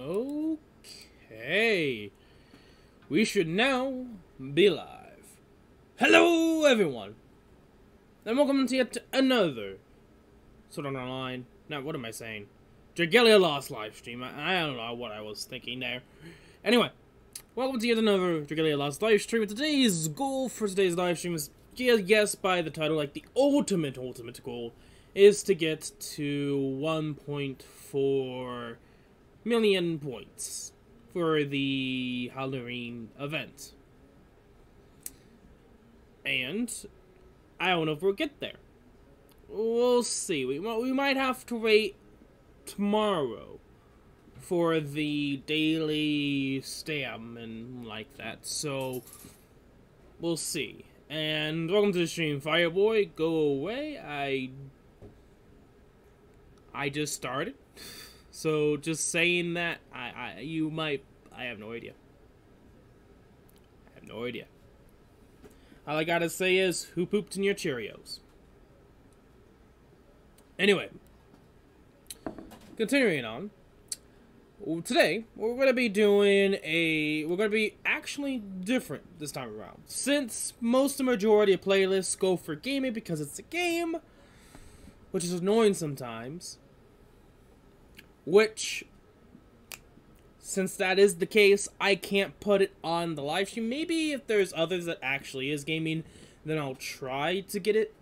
Okay. We should now be live. Hello, everyone. And welcome to yet another Art Online. Now, what am I saying? Dragalia Lost livestream. I don't know what I was thinking there. Anyway, welcome to yet another Dragalia Lost livestream. Today's goal for today's livestream is, guessed by the title, like the ultimate goal is to get to 1.4 million points for the Halloween event. And I don't know if we'll get there. We'll see. We might have to wait tomorrow for the daily stam and like that. So we'll see. And welcome to the stream, Fireboy. Go away. I just started. So just saying that, I have no idea. I have no idea. All I gotta say is, who pooped in your Cheerios? Anyway, continuing on. Today, we're gonna be actually different this time around. Since the majority of playlists go for gaming because it's a game, which is annoying sometimes. Which, since that is the case, I can't put it on the live stream. Maybe if there's others that actually is gaming, then I'll try to get it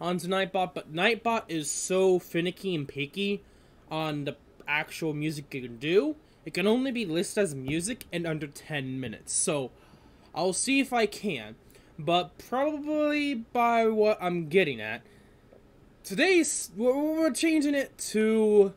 onto Nightbot. But Nightbot is so finicky and picky on the actual music it can do. It can only be listed as music in under 10 minutes. So, I'll see if I can. But probably by what I'm getting at, today's, we're changing it to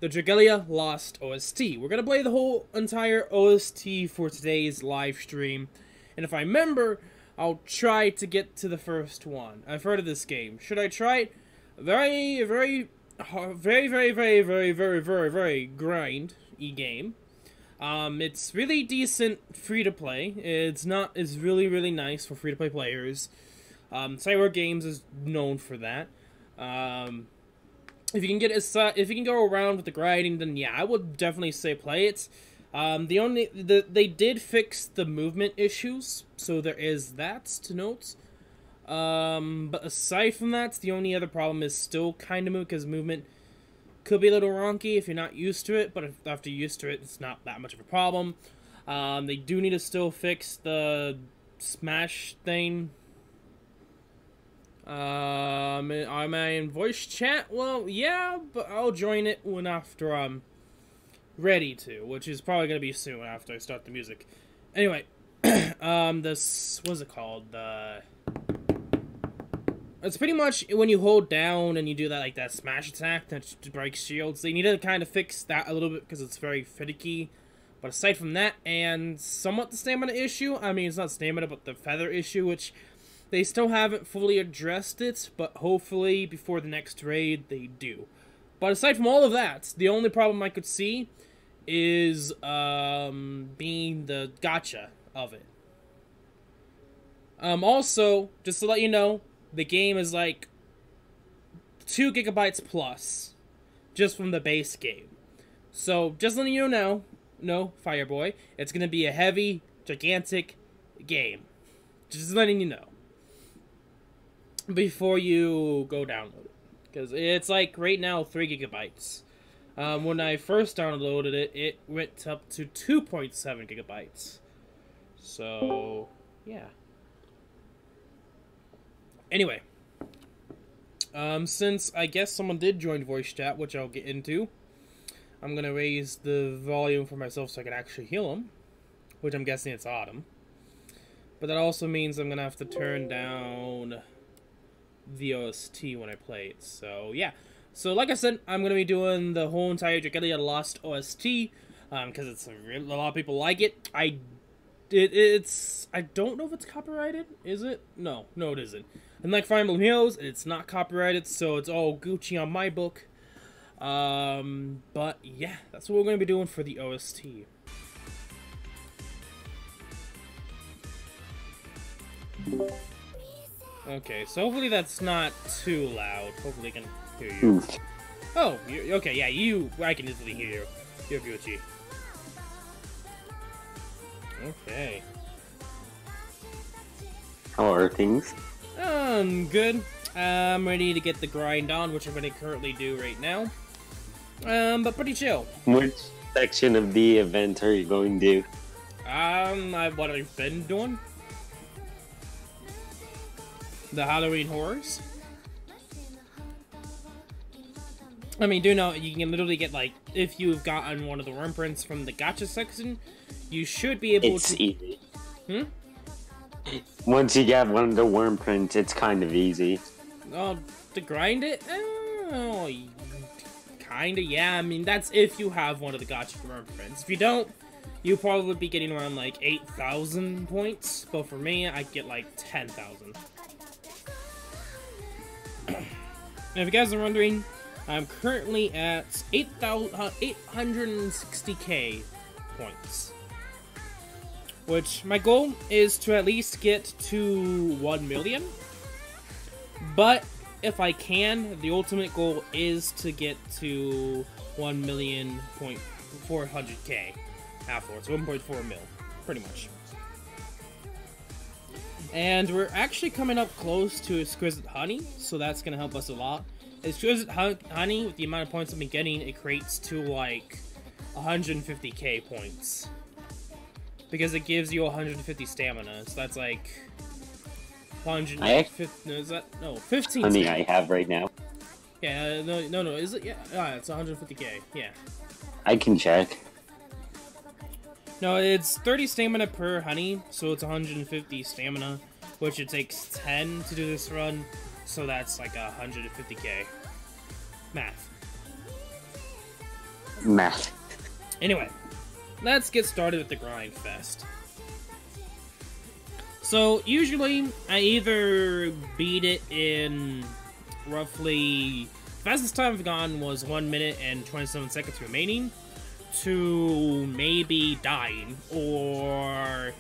the Dragalia Lost OST. We're gonna play the whole entire OST for today's live stream, and if I remember, I'll try to get to the first one. I've heard of this game. Should I try it? Very grind-y game. It's really decent free-to-play. It's really nice for free-to-play players. Cyber Games is known for that. If you can go around with the grinding, then yeah, I would definitely say play it. They did fix the movement issues, so there is that to note. But aside from that, the only other problem is still kind of because movement could be a little wonky if you're not used to it, but after you're used to it, it's not that much of a problem. They do need to still fix the smash thing. Am I in voice chat? Well, yeah, but I'll join it after I'm ready to, which is probably gonna be soon after I start the music. Anyway, what's it called? It's pretty much when you hold down and you do that smash attack that breaks shields. They need to kind of fix that a little bit because it's very finicky. But aside from that, and somewhat the stamina issue, I mean, it's not stamina, but the feather issue, which they still haven't fully addressed it, but hopefully before the next raid they do. But aside from all of that, the only problem I could see is being the gacha of it. Also, just to let you know, the game is like 2 gigabytes plus, just from the base game. So, just letting you know, no, Fireboy, it's gonna be a heavy, gigantic game. Just letting you know before you go download it, because it's like right now 3 gigabytes. When I first downloaded it, it went up to 2.7 gigabytes. So yeah. Anyway, since I guess someone did join voice chat, which I'll get into, I'm gonna raise the volume for myself so I can actually hear them, which I'm guessing it's Autumn. But that also means I'm gonna have to turn down the OST when I play it. So yeah, so like I said, I'm gonna be doing the whole entire Dragalia Lost OST because a lot of people like it. I don't know if it's copyrighted. Is it? No, it isn't. And like Fire Emblem Heroes, it's not copyrighted, so it's all Gucci on my book. But yeah, that's what we're gonna be doing for the OST. Okay, so hopefully that's not too loud. Hopefully I can hear you. Oh, okay, yeah, I can easily hear you. Yoguchi. Okay. How are things? Good. I'm ready to get the grind on, which I'm going to currently do right now. But pretty chill. Which section of the event are you going to do? What I've been doing. The Halloween horrors. I mean, do know you can literally get, like, if you've gotten one of the worm prints from the gacha section, you should be able It's to... easy. Hmm? Once you get one of the worm prints, it's kind of easy. Oh, to grind it? Oh, kinda, yeah. I mean, that's if you have one of the gacha worm prints. If you don't, you'll probably be getting around, like, 8,000 points. But for me, I get, like, 10,000. And if you guys are wondering, I'm currently at 860k points. Which, my goal is to at least get to 1 million. But, if I can, the ultimate goal is to get to 1,400,000 afterwards. 1.4 mil, pretty much. And we're actually coming up close to Exquisite Honey, so that's going to help us a lot. Exquisite Honey, with the amount of points I've been getting, it creates to like 150k points. Because it gives you 150 stamina, so that's like 150, is that, no, 15 Honey stamina. I have right now. Yeah, no, is it? Yeah, it's 150k, yeah. I can check. No, it's 30 stamina per honey, so it's 150 stamina, which it takes 10 to do this run, so that's like 150k. Math. Math. Anyway, let's get started with the grind fest. So, usually, I either beat it in roughly... fastest time I've gone was 1 minute and 27 seconds remaining, to maybe dying, or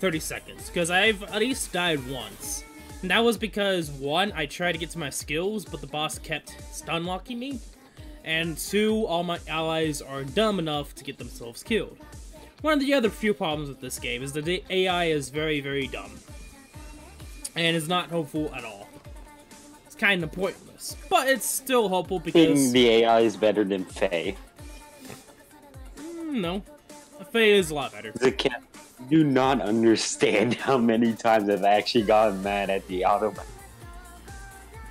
30 seconds, because I've at least died once. And that was because, 1, I tried to get to my skills, but the boss kept stun locking me, and 2, all my allies are dumb enough to get themselves killed. One of the other few problems with this game is that the AI is very, very dumb, and is not hopeful at all. It's kind of pointless, but it's still hopeful because... The AI is better than Faye. No. Faye is a lot better. The cat do not understand how many times I've actually gotten mad at the auto battle.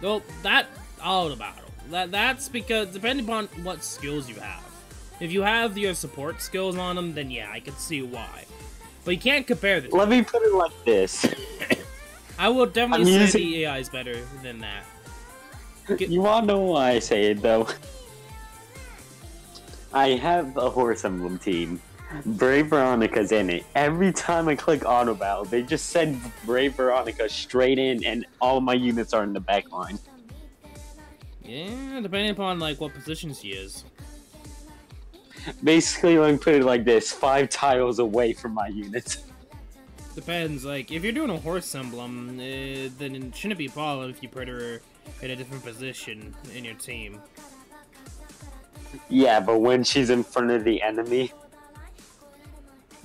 Well, that auto battle. That's because, depending upon what skills you have. If you have your support skills on them, then yeah, I can see why. But you can't compare the two. Let me put it like this. I will definitely say the AI is better than that. You wanna know why I say it, though? I have a Horse Emblem team. Brave Veronica's in it. Every time I click auto battle, they just send Brave Veronica straight in, and all my units are in the back line. Yeah, depending upon like what position she is. Basically, let me put it like this: 5 tiles away from my units. Depends. Like if you're doing a Horse Emblem, then it shouldn't be a problem if you put her in a different position in your team. Yeah, but when she's in front of the enemy...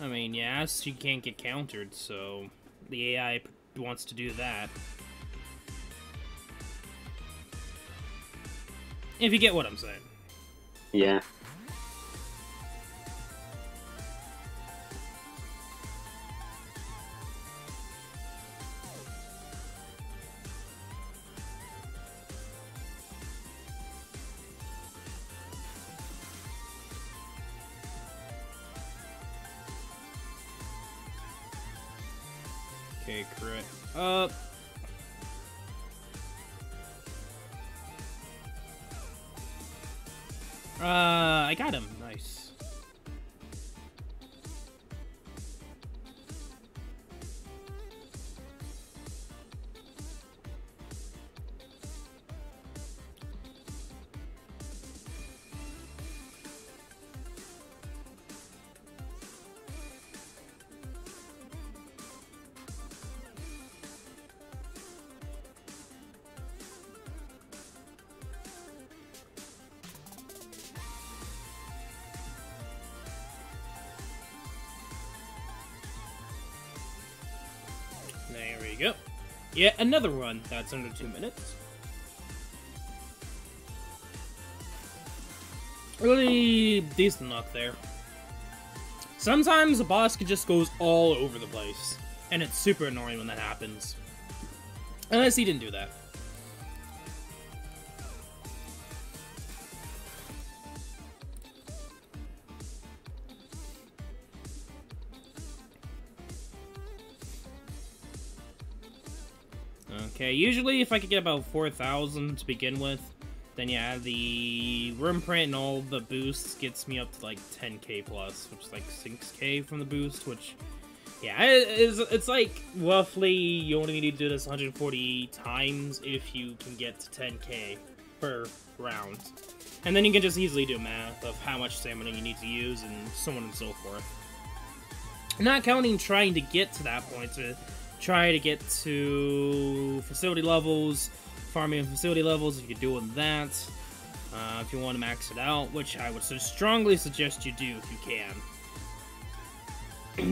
I mean, yeah, she can't get countered, so the AI wants to do that. If you get what I'm saying. Yeah. Okay, correct. I got him. Nice. There we go. Yet another run that's under 2 minutes. Really decent luck there. Sometimes the boss just goes all over the place, and it's super annoying when that happens. Unless he didn't do that. Okay, usually if I could get about 4,000 to begin with, then yeah, the room print and all the boosts gets me up to like 10k plus, which is like 6k from the boost, which, yeah, it's like roughly you only need to do this 140 times if you can get to 10k per round. And then you can just easily do math of how much stamina you need to use and so on and so forth. Not counting trying to get to that point to try to get to facility levels, farming facility levels if you're doing that. If you want to max it out, which I would strongly suggest you do if you can.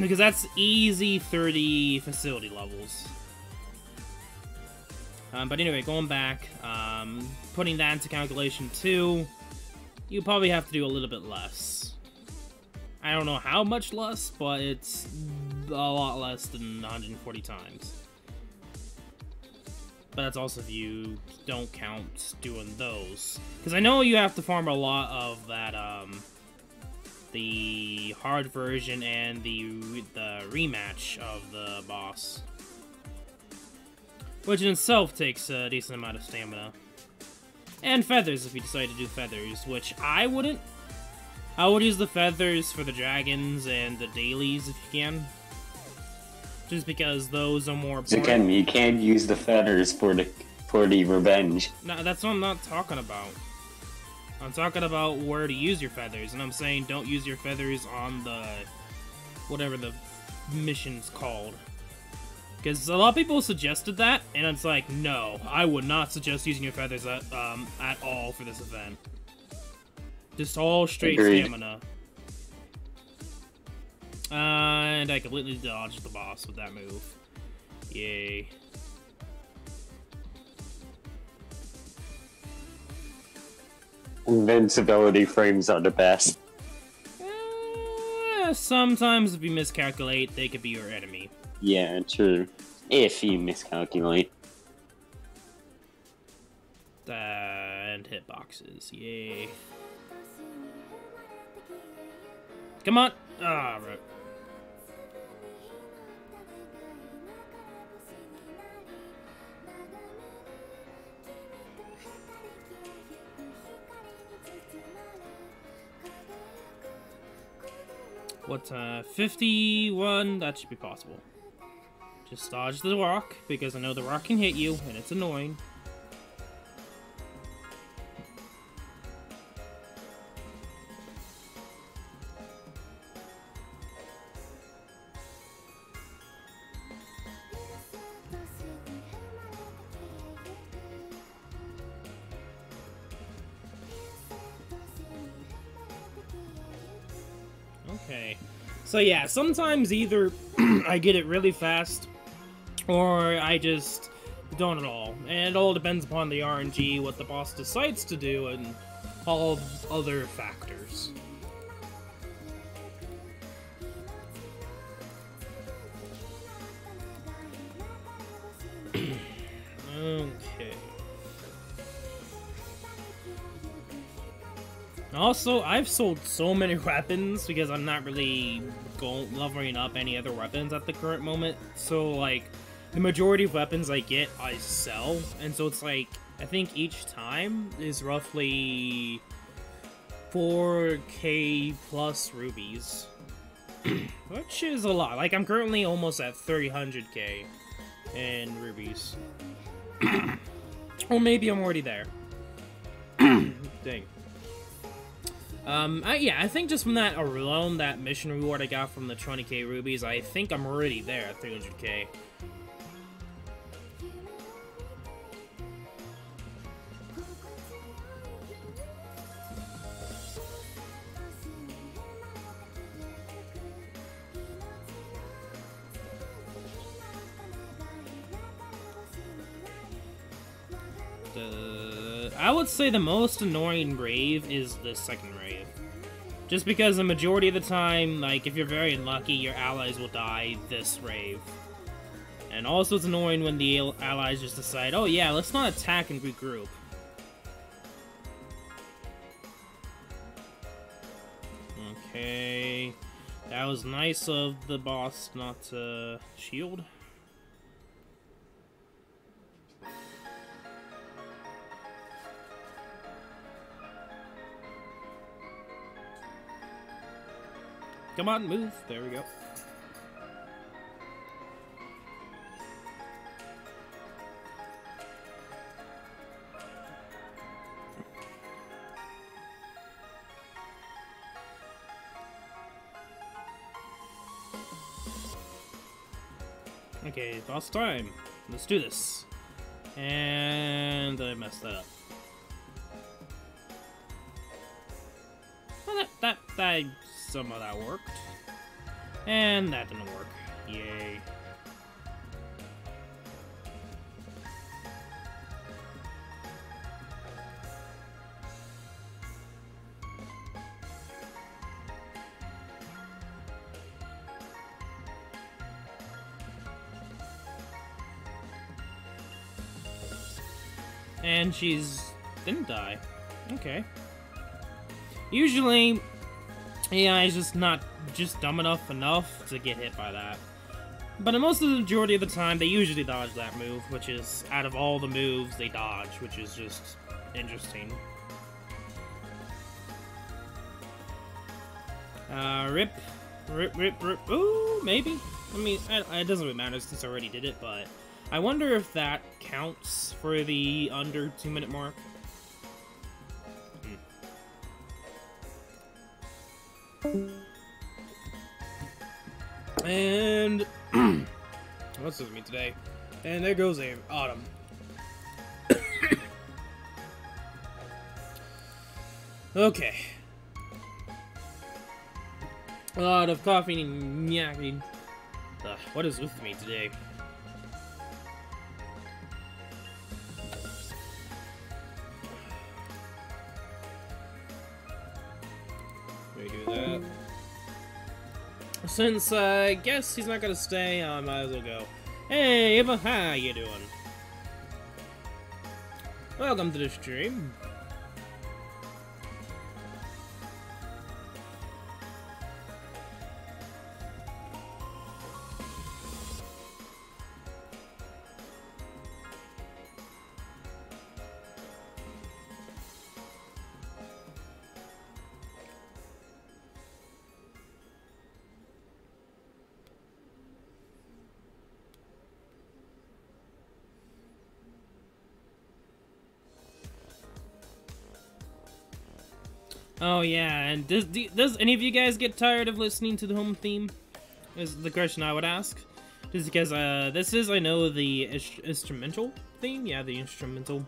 Because that's easy 30 facility levels. But anyway, going back, putting that into calculation too, you probably have to do a little bit less. I don't know how much less, but it's a lot less than 140 times. But that's also if you don't count doing those. Because I know you have to farm a lot of that, the hard version and the rematch of the boss. Which in itself takes a decent amount of stamina. And feathers if you decide to do feathers, which I wouldn't. I would use the feathers for the dragons and the dailies if you can. Just because those are more important. Again, you can use the feathers for the revenge. No, that's what I'm not talking about. I'm talking about where to use your feathers, and I'm saying don't use your feathers on the whatever the mission's called. Because a lot of people suggested that, and it's like, no, I would not suggest using your feathers at all for this event. Just all straight Agreed. stamina. And I completely dodged the boss with that move. Yay. Invincibility frames are the best. Sometimes if you miscalculate, they could be your enemy. Yeah, true. If you miscalculate. And hitboxes. Yay. Come on! Ah, right. What, 51? That should be possible. Just dodge the rock, because I know the rock can hit you, and it's annoying. Okay, so yeah, sometimes either I get it really fast, or I just don't at all. And it all depends upon the RNG, what the boss decides to do, and all other factors. Okay. Also, I've sold so many weapons because I'm not really leveling up any other weapons at the current moment. So, like, the majority of weapons I get, I sell. And so it's like, I think each time is roughly 4k plus rubies. Which is a lot. Like, I'm currently almost at 300k in rubies. Or maybe I'm already there. Dang. Yeah, I think just from that alone, that mission reward I got from the 20k rubies, I think I'm already there at 300k. I would say the most annoying rave is the second rave. Just because the majority of the time, like, if you're very unlucky, your allies will die this rave. And also it's annoying when the allies just decide, oh yeah, let's not attack and regroup. Okay. That was nice of the boss not to shield. Come on, move. There we go. Okay, boss time. Let's do this. And I messed that up. Well, that somehow that worked. And that didn't work. Yay. And didn't die. Okay. Usually, yeah, he's just not dumb enough to get hit by that. But in most of the majority of the time, they usually dodge that move, which is, out of all the moves, they dodge, which is just interesting. Rip. Ooh, maybe? I mean, it doesn't really matter since I already did it, but I wonder if that counts for the under 2-minute mark. And what's with me today? And there goes Autumn. Okay. A lot of coffee and yakking. What is with me today? We do that. Since I guess he's not gonna stay, I might as well go. Hey, Eva, how you doing? Welcome to the stream. Oh yeah, and does any of you guys get tired of listening to the home theme? Is the question I would ask. Just because this is, I know, the instrumental theme. Yeah, the instrumental.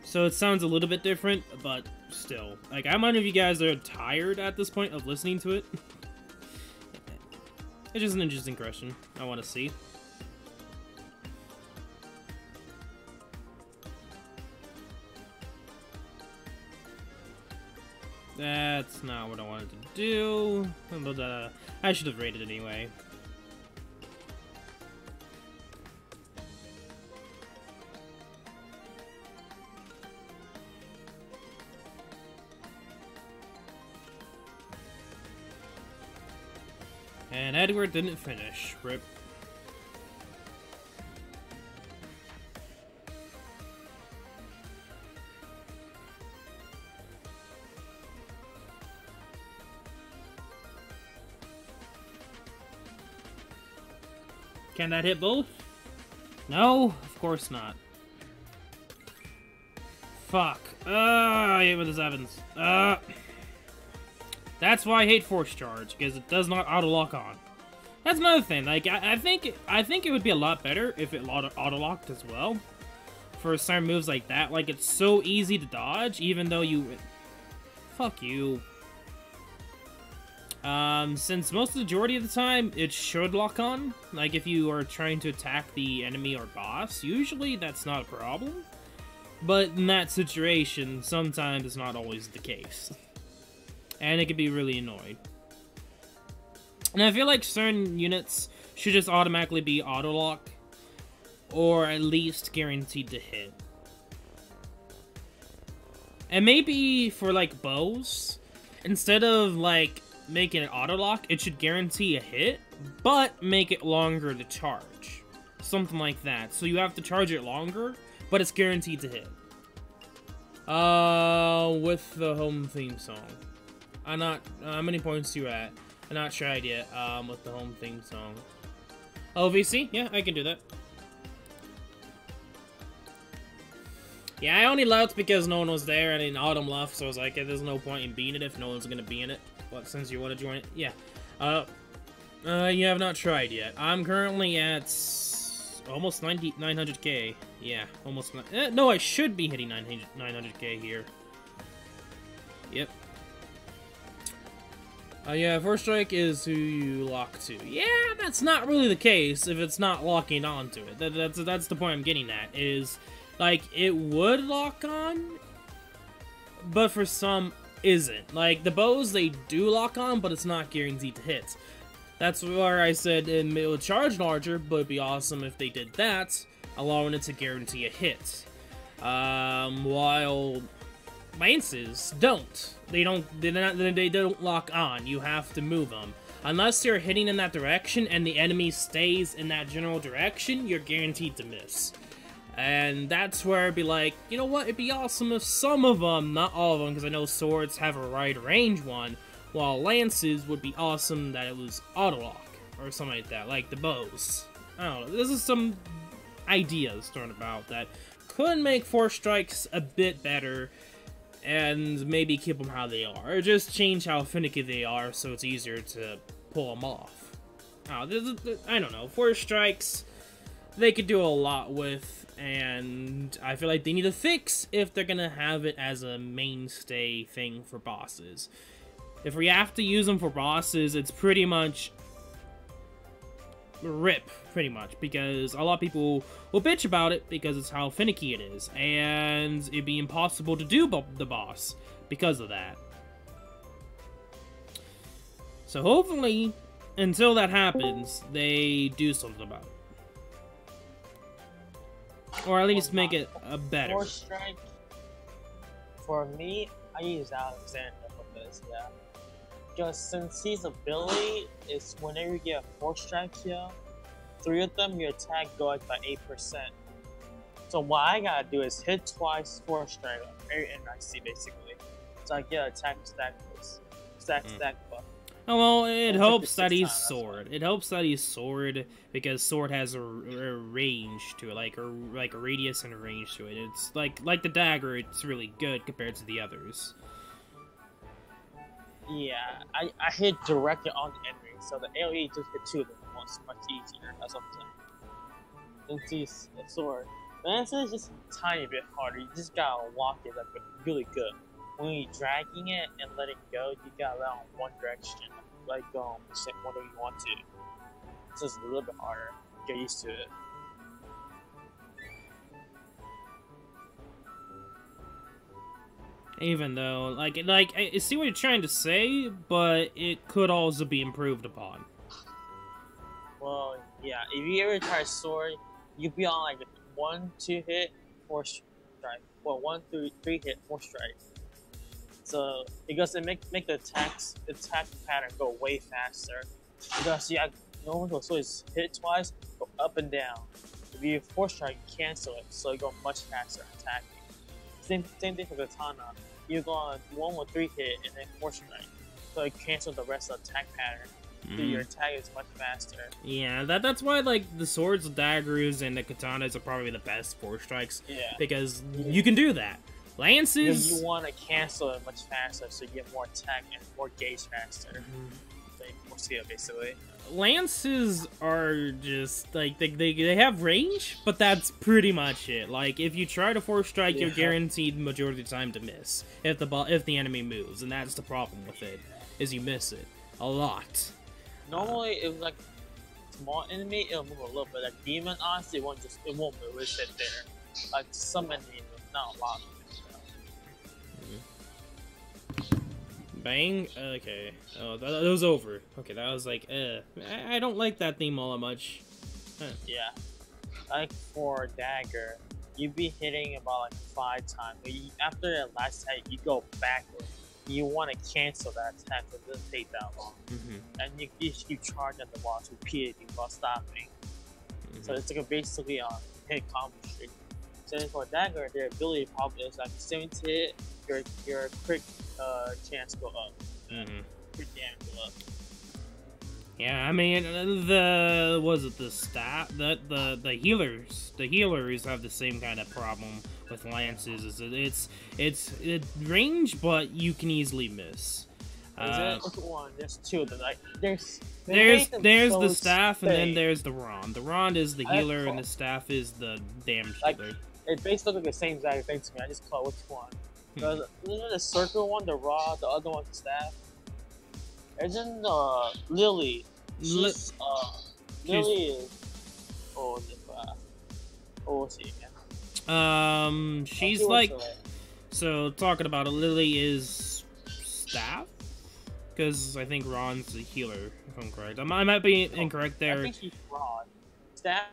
So it sounds a little bit different, but still. Like, I'm wondering if you guys are tired at this point of listening to it. It's just an interesting question I want to see. That's not what I wanted to do, but I should have rated it anyway. And Edward didn't finish. Rip. Can that hit both? No, of course not. Fuck. I hate when this happens. That's why I hate Force Charge, because it does not auto-lock on. That's another thing. Like, I think it would be a lot better if it auto-locked as well. For certain moves like that. Like, it's so easy to dodge, even though you... Fuck you. Since most of the majority of the time, it should lock on. Like, if you are trying to attack the enemy or boss, usually that's not a problem. But in that situation, sometimes it's not always the case. And it can be really annoying. And I feel like certain units should just automatically be auto-lock, or at least guaranteed to hit. And maybe for, like, bows, instead of, like, making it auto-lock, it should guarantee a hit, but make it longer to charge. Something like that. So you have to charge it longer, but it's guaranteed to hit. With the home theme song. I'm not, how many points you at? I'm not tried yet, with the home theme song. OVC? Yeah, I can do that. Yeah, I only left because no one was there and then Autumn left, so I was like, hey, there's no point in being it if no one's gonna be in it. But since you want to join it, yeah. You have not tried yet. I'm currently at almost 900k. Yeah, almost. No, I should be hitting 900k here. Yep. Yeah, first strike is who you lock to. Yeah, that's not really the case if it's not locking onto it. That's the point I'm getting at, is, like, it would lock on, but for some, isn't. Like, the bows, they do lock on, but it's not guaranteed to hit. That's where I said it would charge larger, but it'd be awesome if they did that, allowing it to guarantee a hit. While lances don't. They don't lock on. You have to move them. Unless you're hitting in that direction and the enemy stays in that general direction, you're guaranteed to miss. And that's where I'd be like, you know what, it'd be awesome if some of them, not all of them, because I know swords have a wide range one, while lances would be awesome that it was auto-lock, or something like that, like the bows. I don't know, this is some ideas thrown about that could make Force Strikes a bit better, and maybe keep them how they are, or just change how finicky they are so it's easier to pull them off. I don't know, Force Strikes, they could do a lot with, and I feel like they need a fix if they're gonna have it as a mainstay thing for bosses. If we have to use them for bosses, it's pretty much RIP, pretty much, because a lot of people will bitch about it because it's how finicky it is, and it'd be impossible to do the boss because of that. So hopefully, until that happens, they do something about it. Or at least make it a better. Force Strike, for me, I use Alexander for this, yeah. Just since his ability is whenever you get a Force Strike here, 3 of them, your attack goes by 8%. So what I gotta do is hit twice Force Strike, very NIC basically. So I get attack stack boost. Stack buff. Oh, well, it helps that he's sword. It helps that he's sword, because sword has a range to it, like a radius and a range to it. It's like the dagger, it's really good compared to the others. Yeah, I hit directly on the enemy, so the AoE just hit 2 of them once, much easier. That's what I'm saying. Since he's a sword, Lance is just a tiny bit harder. You just gotta walk it like really good. When you're dragging it and letting go, you gotta let on one direction, like whatever you want to. It's just a little bit harder. Get used to it. Even though, like I see what you're trying to say, but it could also be improved upon. Well, yeah, if you ever try sword, you'd be on like 1-2 hit, 4 strike. Well, 1-3 hit, 4 strike. So because it make the attack pattern go way faster. Because yeah, normal sword is hit twice, go up and down. If you 4 strike, you cancel it, so you go much faster attacking. Same thing for Katana. You go on 1-3 hit and then 4 strike, so it cancels the rest of the attack pattern. So your attack is much faster. Yeah, that's why like the swords, the daggers, and the katanas are probably the best 4 strikes. Yeah. Because you can do that. Lances. You want to cancel it much faster, so you get more attack and more gauge faster. More skill, basically. Lances are just like they have range, but that's pretty much it. Like if you try to 4 strike, you're guaranteed majority of the time to miss if the enemy moves, and that's the problem with it, is you miss it a lot. Normally, if like small enemy, it'll move a little bit. Like demon, honestly, it won't move. It'll sit there. Like some enemy, not a lot. Bang? Okay. Oh, that was over. Okay, that was like, I don't like that theme all that much. Huh. Yeah. Like for Dagger, you'd be hitting about like 5 times. But after that last attack, you go backward. You want to cancel that attack so it doesn't take that long. And you just keep charging at the boss repeatedly while stopping. So it's like basically on hit combo streak. So for Dagger, their ability probably is like 70 hit, your quick chance go up. Quick damage go up. Yeah, I mean, the staff, the healers have the same kind of problem with lances. It's range, but you can easily miss. Which one? There's 2 of them. Like there's the staff, and then there's the Rond. The Rond is the healer, and the staff is the damage healer. It basically looks like the same exact thing to me. I just call which one. Isn't the circle one the rod, the other one's the staff? Isn't Lily? Lily is. What was he again? She's like. So talking about it, Lily is staff, because I think Ron's the healer. If I'm correct, I might be incorrect there. I think she's Rod. Staff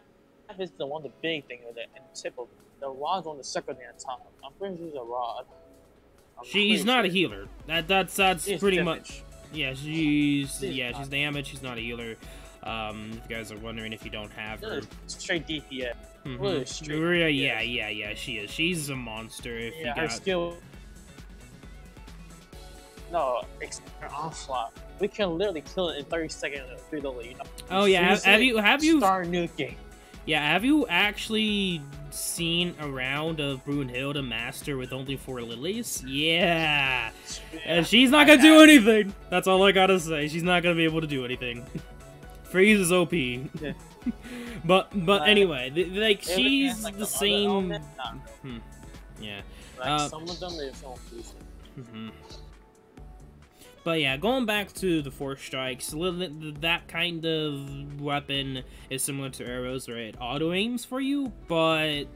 is the one, the big thing with it, and tip of the rod's on the second and top. I'm pretty sure she's a rod. She's not a healer. That's she's pretty different. much. Yeah, she's damage. She's not a healer. If you guys are wondering if you don't have her. Straight DPS. Yeah, she is. She's a monster. If you her got skill. No, her onslaught. We can literally kill it in 30 seconds through the lead. Oh yeah, have you start nuking? Yeah, have you actually seen a round of Brunhilde master with only 4 lilies? Yeah. She's not gonna do anything. That's all I gotta say. She's not gonna be able to do anything. Freeze is OP. Yeah. but anyway, like she's like the same. Yeah. Like some of them they don't use it. But yeah, going back to the 4 strikes, that kind of weapon is similar to arrows, where it auto-aims for you, but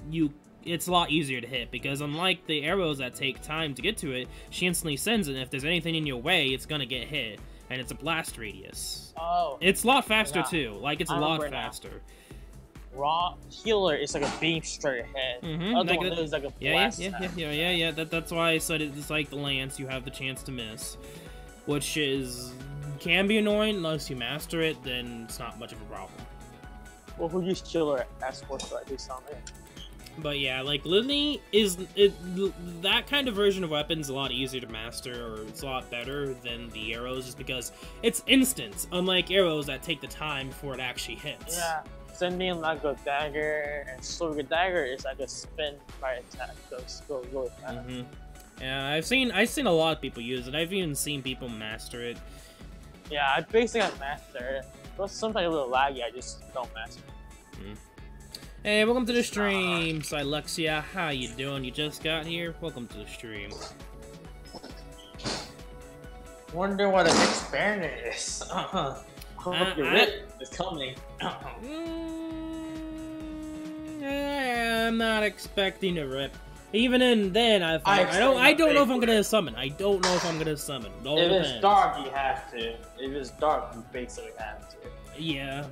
it's a lot easier to hit, because unlike the arrows that take time to get to it, she instantly sends it, and if there's anything in your way, it's gonna get hit, and it's a blast radius. Oh. It's a lot faster too, like it's a lot faster. Raw healer is like a beam straight ahead. Other one is like a blast. Yeah. That's why I said it's like the lance, you have the chance to miss. Which can be annoying unless you master it, then it's not much of a problem. Well, who used killer as force like this on it? But yeah, like Lily that kind of version of weapon's a lot easier to master, or it's a lot better than the arrows, just because it's instant, unlike arrows that take the time before it actually hits. Yeah, sending like a dagger, and so a dagger is like a spin fire attack, goes really fast. Yeah, I've seen a lot of people use it. I've even seen people master it. Yeah, I basically master it. But sometimes a little laggy, I just don't master it. Hey, welcome to the stream, Silexia. How you doing? You just got here? Welcome to the stream. Wonder what an experiment is. Hope your rip is coming. I'm not expecting a rip. Even then, I don't know if I'm gonna summon. I don't know if I'm gonna summon. It all depends. If it's dark, you have to. If it's dark, you basically have to. Yeah,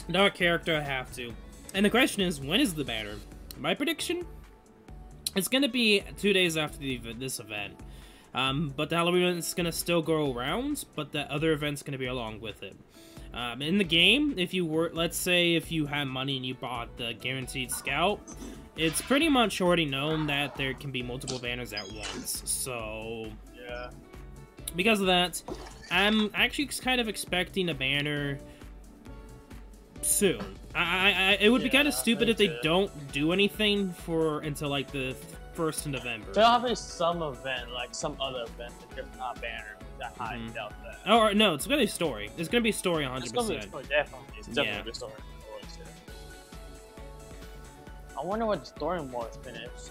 dark character, I have to. And the question is, when is the banner? My prediction? It's gonna be 2 days after this event. But the Halloween event's gonna still go around, but the other event's gonna be along with it. In the game, if you were, let's say, if you had money and you bought the guaranteed scout, it's pretty much already known that there can be multiple banners at once. So yeah, because of that, I'm actually kind of expecting a banner soon. It would be kind of stupid if they don't do anything until like the 1st of November. There'll be some event, like some other event, if it's not banner. I doubt that. Oh no, it's gonna be story. It's gonna be story 100%. It's gonna be story, definitely. It's definitely a story. I wonder what the story mode is finished.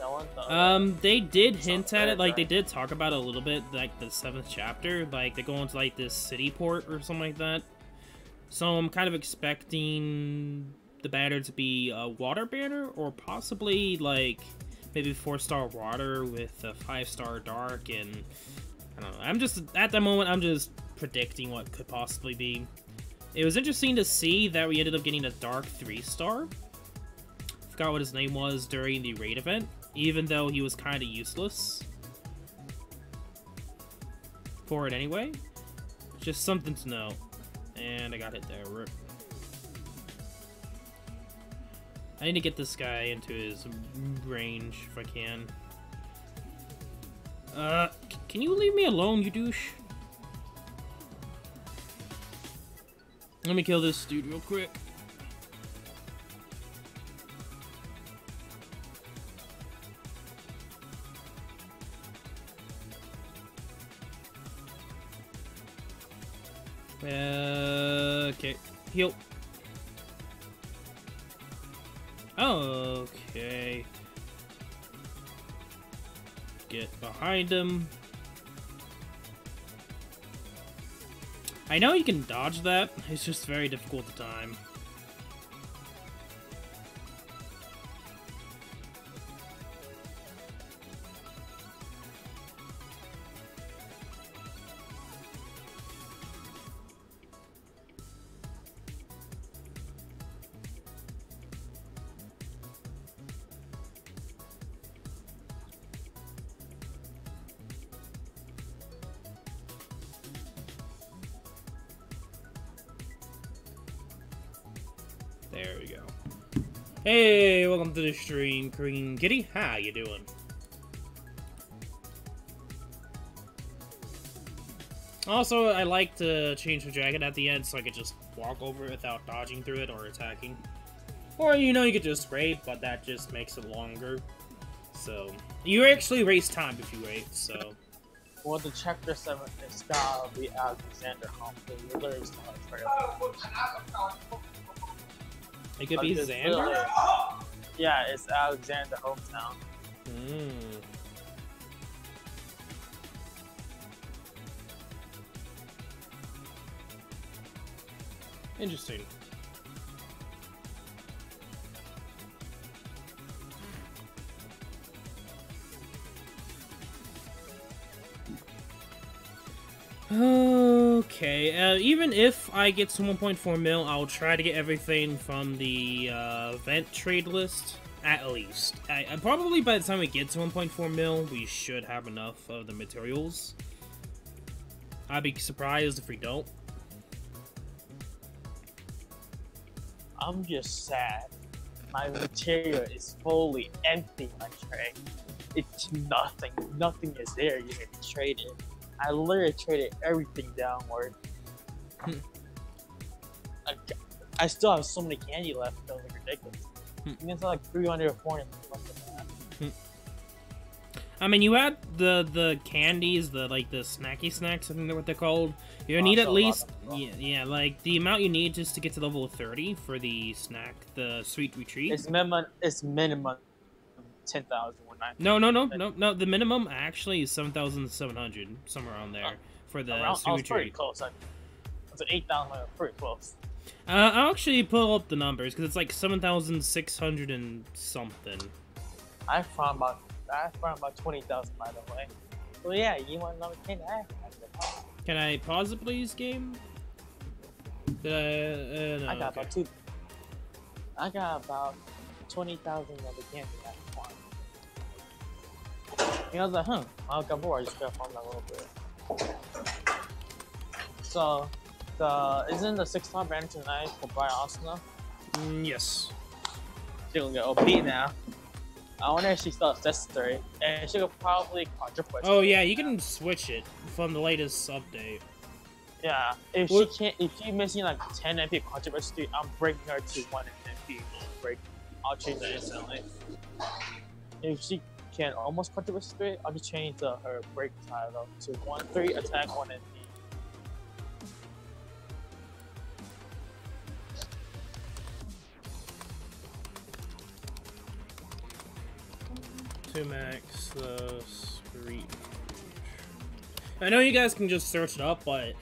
They did hint at it, like they did talk about it a little bit, like the 7th chapter, like they go into like this city port or something like that. So I'm kind of expecting the banner to be a water banner, or possibly like maybe 4-star water with a 5-star dark, and I don't know. I'm just, at the moment, I'm just predicting what could possibly be. It was interesting to see that we ended up getting a dark 3-star. Forgot what his name was during the raid event, even though he was kind of useless for it anyway. Just something to know. And I got hit there. Rip. I need to get this guy into his range if I can. Can you leave me alone, you douche? Let me kill this dude real quick. Okay. Heal. Okay. Get behind him. I know you can dodge that, it's just very difficult to time. There we go. Hey, welcome to the stream, Green Kitty. How you doing? Also, I like to change the dragon at the end so I could just walk over it without dodging through it or attacking. Or, you know, you could just raid, but that just makes it longer. So, you actually waste time if you raid, so... Well, the chapter 7 is gotta be Alexander Home. It literally is not a trailer. It could be Xander? Yeah, it's Alexander hometown. Interesting. Okay, even if I get to 1.4 mil, I'll try to get everything from the event trade list, at least. Probably by the time we get to 1.4 mil, we should have enough of the materials. I'd be surprised if we don't. I'm just sad. My material is fully empty, my tray. It's nothing. Nothing is there yet to be traded. I literally traded everything downward. I still have so many candy left, that was like ridiculous. You can sell like 300 or 400 left of that. I mean, you had the candies, the snacky snacks, I think they're what they're called. You need at least, yeah, like the amount you need just to get to level 30 for the snack, the sweet retreat. It's minimum 10,000. No. The minimum actually is 7,700, somewhere around there for the I was sewage pretty rate. close. It's an 8,000, pretty close. I'll actually pull up the numbers because it's like 7,600 and something. I found about 20,000 by the way. So yeah, you want another candy? Can I pause it, please, game? No, I got about 20,000 of the candy I want. You know, I was like, I'll go bored. I just gotta farm that a little bit. So, isn't the 6-star banner tonight for Brian Arsenal? Yes. She's gonna get OP now. I wonder if she still has necessary, and she could probably quadruple. Oh yeah, you can switch it from the latest update. Yeah, if she's missing like 10 MP quadruple, I'm breaking her to 1 MP. I'll change that instantly. If she can almost quadruple straight, I'll just change her break title to 1-3 attack 1 MP. To max the street. I know you guys can just search it up, but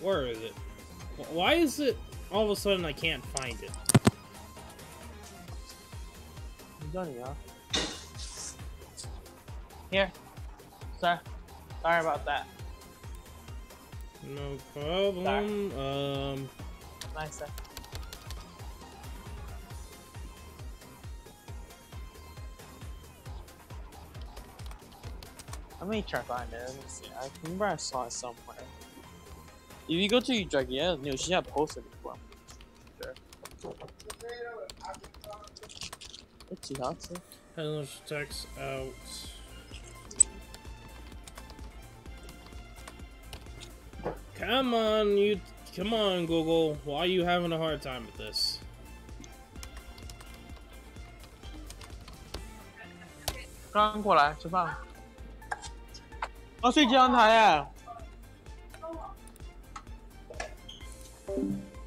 Where is it? Why is it all of a sudden I can't find it? There you go. Here. Sir. Sorry about that. No problem. Nice, sir. Let me try to find it. Let me see. I remember I saw it somewhere. If you go to your Dragon News, she had posted it before. Sure. What's he hot, sir? Hello, text out. Come on, Google. Why are you having a hard time with this? 刚过来吃饭。睡江台啊。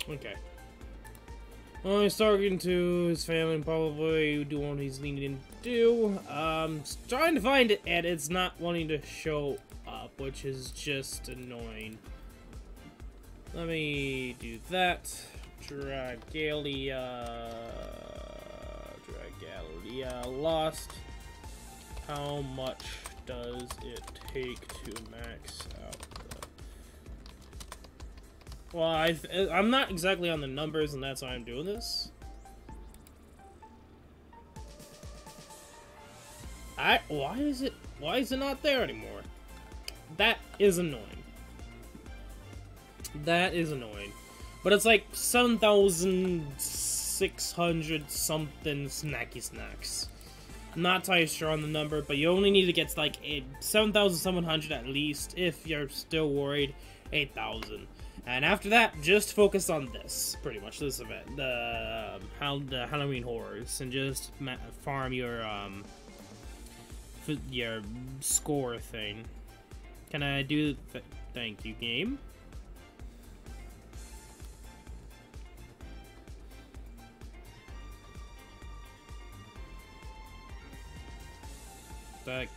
Okay. Well, he's talking to his family and probably doing what he's needing to do. Trying to find it, and it's not wanting to show up, which is just annoying. Let me do that. Dragalia lost. How much does it take to max out the... Well, I'm not exactly on the numbers, and that's why I'm doing this. Why is it not there anymore? That is annoying. That is annoying. But it's like 7,600 something snacky snacks. I'm not entirely sure on the number, but you only need to get like 7,700 at least if you're still worried. 8,000. And after that, just focus on this, pretty much, this event, the Halloween Horrors, and just farm your score thing. Can I do? Thank you, game. Back.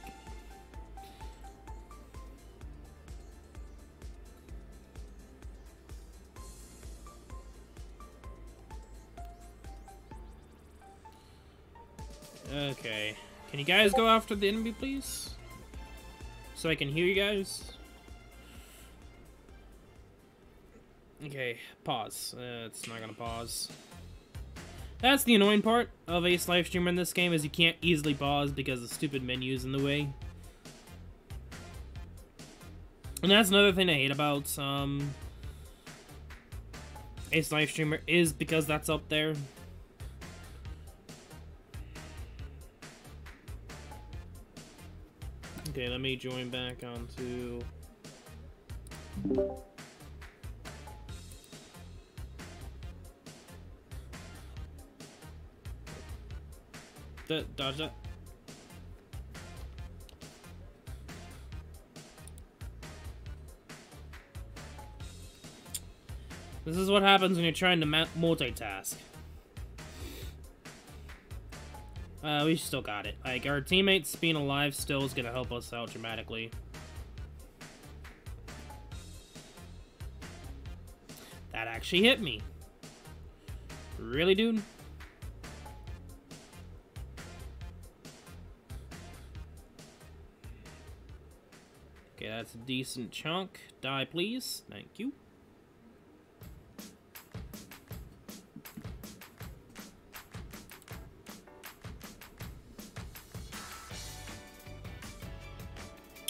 Okay. Can you guys go after the enemy, please? So I can hear you guys? Okay, pause. It's not gonna pause. That's the annoying part of Ace live streamer in this game, is you can't easily pause because the stupid menu's in the way. And that's another thing I hate about Ace live streamer, is because that's up there. Okay, let me join back onto... Dodge that. This is what happens when you're trying to multitask. We still got it. Like, our teammates being alive still is gonna help us out dramatically. That actually hit me. Really, dude? Okay, that's a decent chunk. Die, please. Thank you.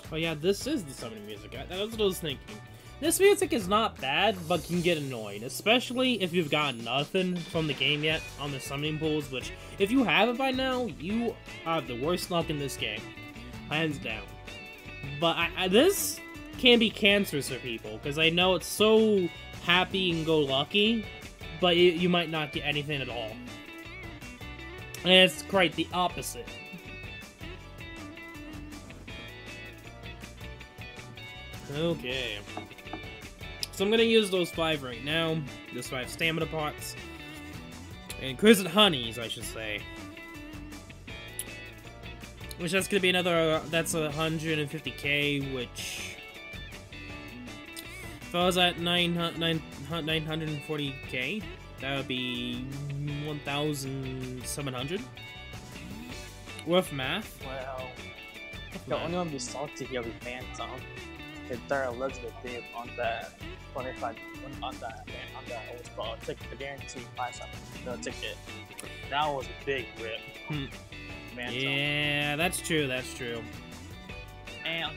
Oh yeah, this is the summoning music. That's what I was thinking. This music is not bad, but can get annoying, especially if you've got nothing from the game yet on the summoning pools, which, if you have it by now, you have the worst luck in this game. Hands down. But this can be cancerous for people, because I know it's so happy-and-go-lucky, but you might not get anything at all. And it's quite the opposite. Okay. So I'm gonna use those 5 right now. Those 5 stamina pots. And Crimson Honeys, I should say. Which that's gonna be another, that's 150k, which... If I was at 940k, that would be 1,700. With math. Well, the only one be salty here with Phantom. If they're Elizabeth Dave on that 25 on that what's called ticket, the guarantee price on the ticket. That was a big rip. Yeah, that's true. That's true. And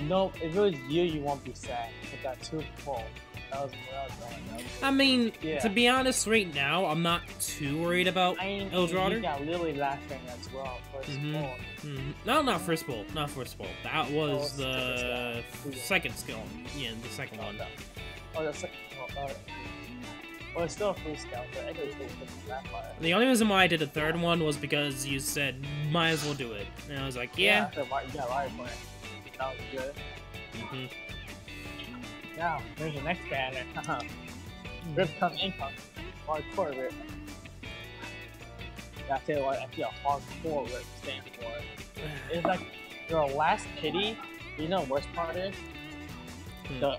no, if it was you, you won't be sad. With that 2 full. That was I mean, yeah. To be honest, right now, I'm not too worried about Eldrotter. You got Lily laughing as well. First ball. No, not first ball. Not first ball. That was the second skill. Yeah, the second one. Oh, the second. Well, it's still a free scout, but I didn't that far. The only reason why I did the third one was because you said, might as well do it. And I was like, yeah. Yeah, Liar Point. That was good. Now, here's the next banner. Rip come income. Hardcore rip. Yeah, I tell you what, I feel hardcore rip stand for. It's like your last pity. You know, worst part is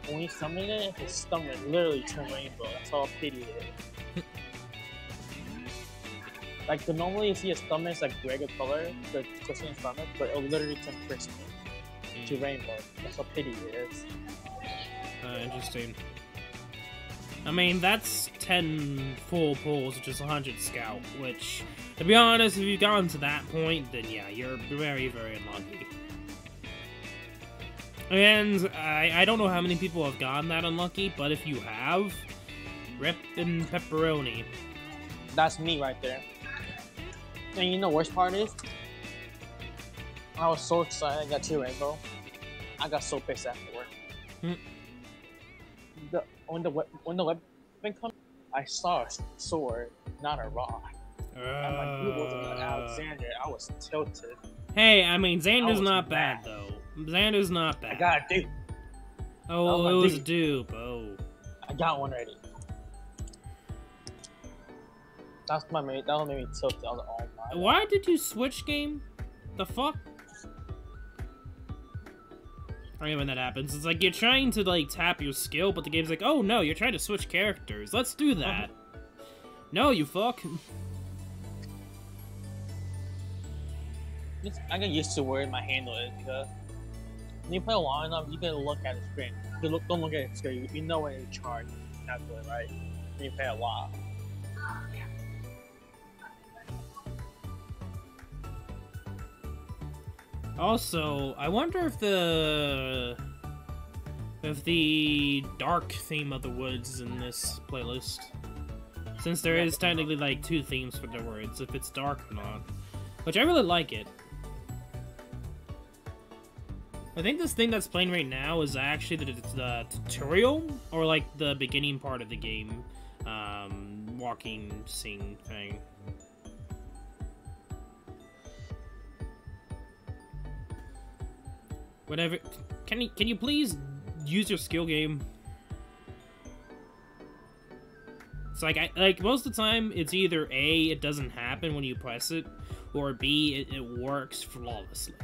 when you summon it, his stomach literally turned rainbow. That's how pity it is. Like normally you see a stomach like regular color, the Christian stomach, but it'll literally turn crystal to rainbow. That's how pity it is. Interesting. I mean, that's 10 full pulls, which is 100 scout, which, to be honest, if you've gotten to that point, then yeah, you're very, very unlucky. And I don't know how many people have gotten that unlucky, but if you have, rip and pepperoni. That's me right there. And you know the worst part is? I was so excited I got 2 rainbow. I got so pissed afterward. When the weapon comes, I saw a sword, not a rock. And my dude wasn't an Alexander. I was tilted. Hey, I mean, Xander's not bad, though. Xander's not bad. I got a dupe. Oh, it was a dupe. Oh. I got one already. That one made me tilted. I was like, oh my. Why did you switch game? The fuck? I mean, when that happens, it's like you're trying to like tap your skill, but the game's like, oh no, you're trying to switch characters. Let's do that. No, you fuck. I get used to where my handle is because when you play long enough, you can look at the screen. Don't look at the screen. You know when you charge. That's good, right? When you play a lot. Also, I wonder if the dark theme of the woods is in this playlist. Since there is technically like 2 themes for the words, if it's dark or not. Which I really like it. I think this thing that's playing right now is actually the tutorial, or like the beginning part of the game. Walking scene thing. Whatever. Can you please use your skill game? It's like most of the time it's either A, it doesn't happen when you press it, or B, it works flawlessly.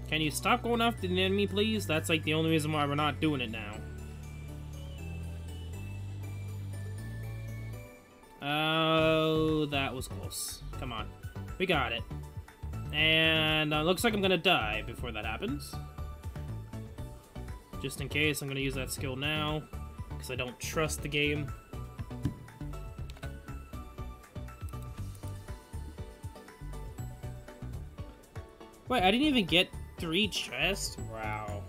Can you stop going after the enemy, please? That's like the only reason why we're not doing it now. Oh, that was close. Come on. We got it. And looks like I'm gonna die before that happens. Just in case, I'm gonna use that skill now, because I don't trust the game. Wait, I didn't even get 3 chests? Wow.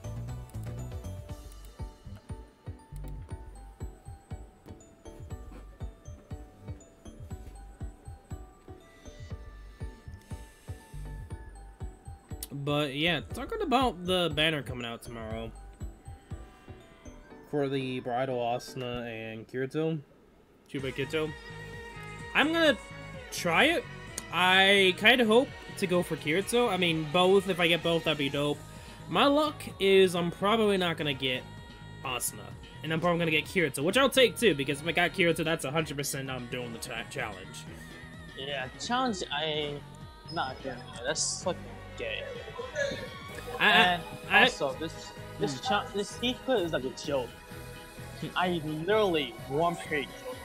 But yeah, talking about the banner coming out tomorrow for the Bridal Asuna and Kirito, Chuba Kirito. I'm gonna try it. I kind of hope to go for Kirito. I mean, both. If I get both, that'd be dope. My luck is I'm probably not gonna get Asuna. and I'm probably gonna get Kirito, which I'll take too, because if I got Kirito, that's 100% I'm doing the challenge. Yeah, challenge I not doing it. That's fucking gay. And also this Heath is like a joke. I literally one-page joke.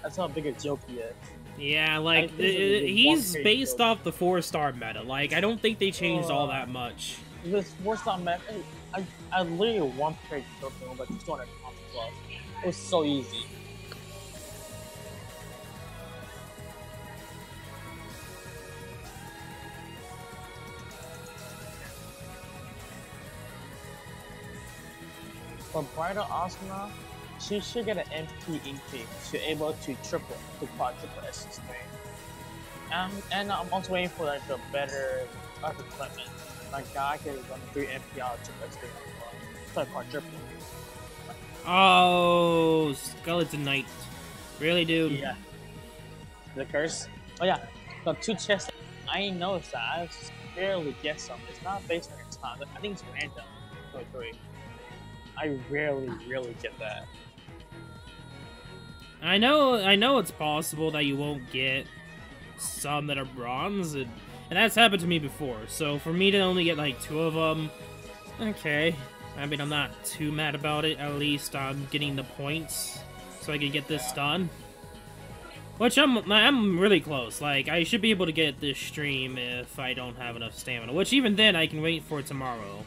That's how big a joke he is. Yeah, like, he's based off the 4-star meta. Like, I don't think they changed all that much. This 4-star meta, I literally one-page joke him like 200 comments plus. It was so easy. For Brighter Asuna, she should get an MP increase to be able to quadruple SS thing. And I'm also waiting for like a better equipment. Like guy can run 3 MP out of triple S thing as well. So quadruple. Oh, Skeleton Knight. Really, dude? Yeah. The curse? Oh yeah. The 2 chests. I ain't noticed that. I just barely get some. It's not based on your time. I think it's random. 3. I rarely get that. I know it's possible that you won't get some that are bronze, and that's happened to me before. So for me to only get like 2 of them, okay. I mean, I'm not too mad about it. At least I'm getting the points so I can get this done. Which I'm really close. Like, I should be able to get this stream if I don't have enough stamina. Which even then, I can wait for tomorrow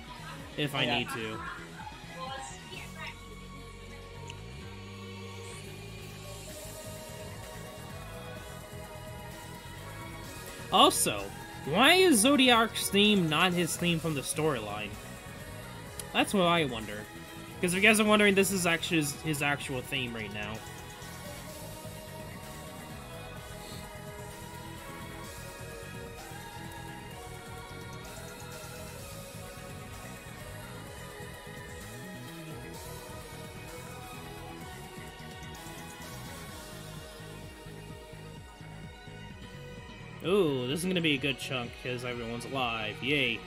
if I need to. Also, why is Zodiac's theme not his theme from the storyline? That's what I wonder. Because if you guys are wondering, this is actually his actual theme right now. Ooh, this is gonna be a good chunk because everyone's alive. Yay.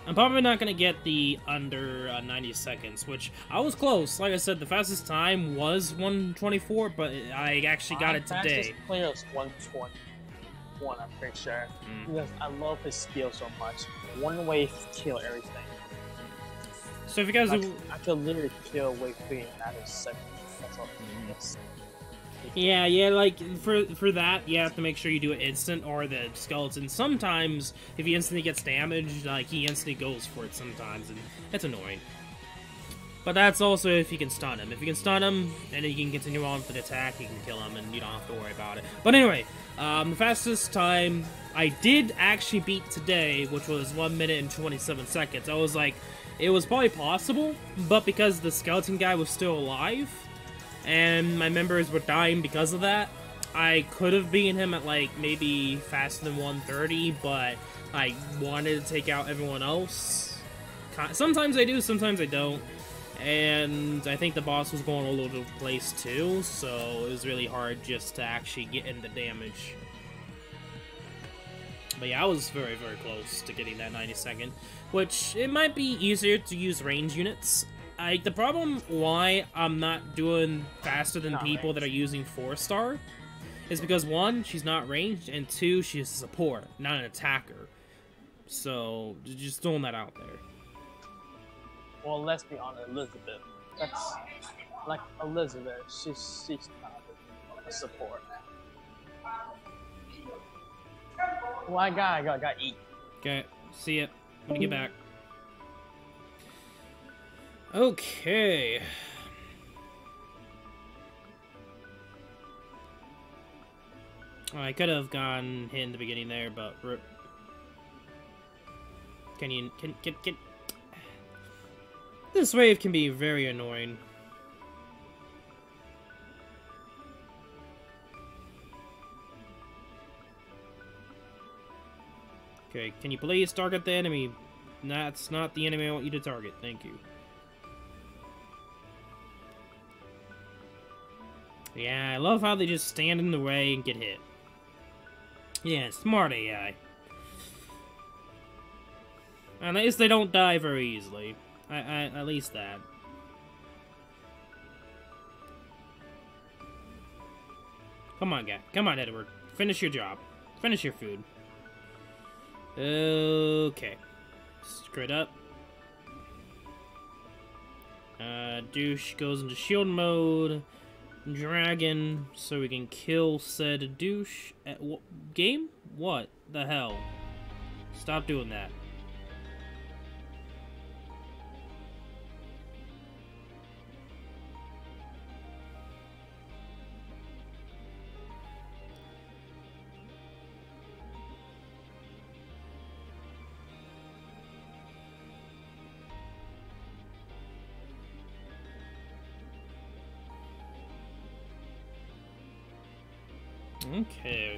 I'm probably not gonna get the under 90 seconds, which I was close. Like I said, the fastest time was 124, but I actually got it today. Fastest player was 121, I'm pretty sure. Because I love his skill so much. One way kill everything. So if you guys, I could literally kill wave 3 in that a second. That's all. Yeah, like, for that, you have to make sure you do it instant, or the skeleton, sometimes, if he instantly gets damaged, like, he instantly goes for it sometimes, and it's annoying. But that's also if you can stun him. If you can stun him, and then you can continue on with the attack, you can kill him, and you don't have to worry about it. But anyway, the fastest time I did actually beat today, which was 1 minute and 27 seconds. I was like, it was probably possible, but because the skeleton guy was still alive, and my members were dying because of that, I could have beaten him at, like, maybe faster than 130, but I wanted to take out everyone else. Sometimes I do, sometimes I don't. And I think the boss was going all over the place, too, so it was really hard just to actually get in the damage. But yeah, I was very, very close to getting that 90-second, which it might be easier to use range units. The problem why I'm not doing faster than people that are using 4-star is because 1, she's not ranged, and 2, she's a support, not an attacker. So, just throwing that out there. Well, let's be honest, Elizabeth. That's like Elizabeth. She's not a support. Well, I gotta eat. Okay, see ya. I'm gonna get back. Okay. I could have gone hit in the beginning there, but can this wave can be very annoying. Okay, can you please target the enemy? That's not the enemy I want you to target. Thank you. Yeah, I love how they just stand in the way and get hit. Yeah, smart AI. At least they don't die very easily. At least that. Come on, guy. Come on, Edward. Finish your job. Finish your food. Okay. Straight up. Douche goes into shield mode. Dragon, so we can kill said douche. Game? What the hell? Stop doing that. Okay.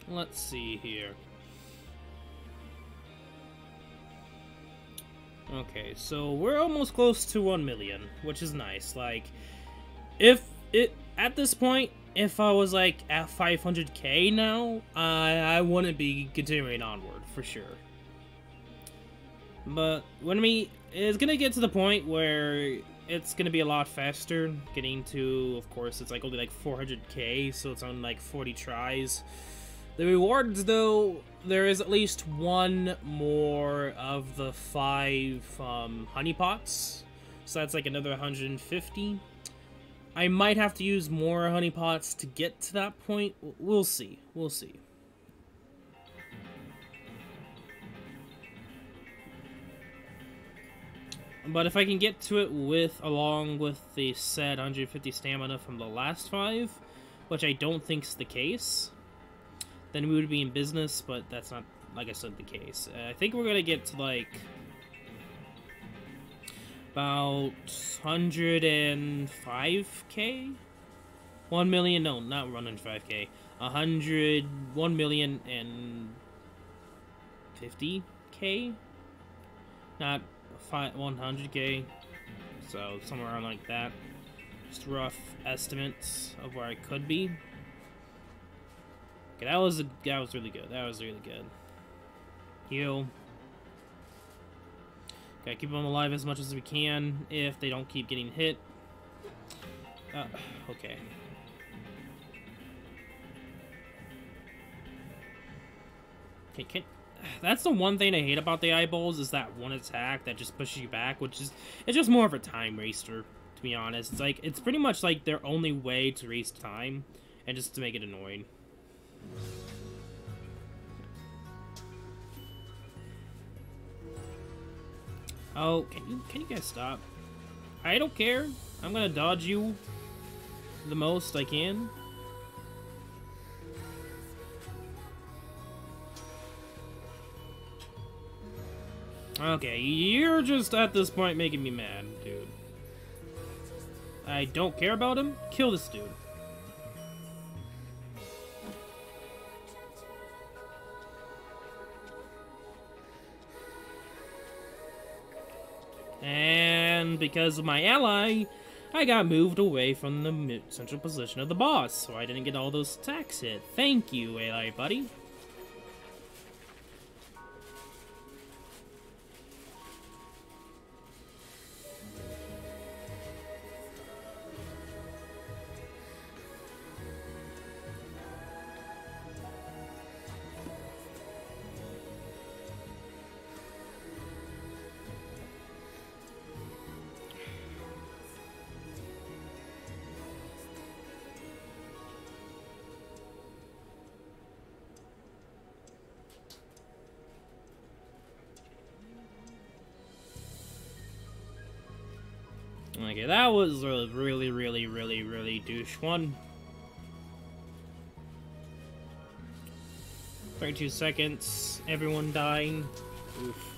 Let's see here. Okay, so we're almost close to 1 million, which is nice. Like, if it at this point, if I was like at 500k now, I wouldn't be continuing onward for sure. But it's gonna get to the point where it's gonna be a lot faster getting to. Of course, it's like only like 400k, so it's on like 40 tries. The rewards, though, there is at least one more of the 5 honeypots, so that's like another 150. I might have to use more honeypots to get to that point. We'll see. We'll see. But if I can get to it along with the said 150 stamina from the last 5, which I don't think's the case, then we would be in business, but that's not, like I said, the case. I think we're gonna get to, like, about 105k? 1 million, no, not 105k. 150k? Not 100k. So, somewhere around like that. Just rough estimates of where I could be. Okay, that was really good. That was really good. Heal. Okay, keep them alive as much as we can if they don't keep getting hit. Okay. Okay, that's the one thing I hate about the eyeballs, is that one attack that just pushes you back, it's just more of a time waster, to be honest. It's pretty much like their only way to waste time, and just to make it annoying. Oh, can you guys stop? I don't care. I'm gonna dodge you the most I can. Okay, you're just at this point making me mad, dude. I don't care about him. Kill this dude. And because of my ally, I got moved away from the central position of the boss, so I didn't get all those attacks hit. Thank you, ally buddy. Okay, that was a really douche one. 32 seconds, everyone dying. Oof.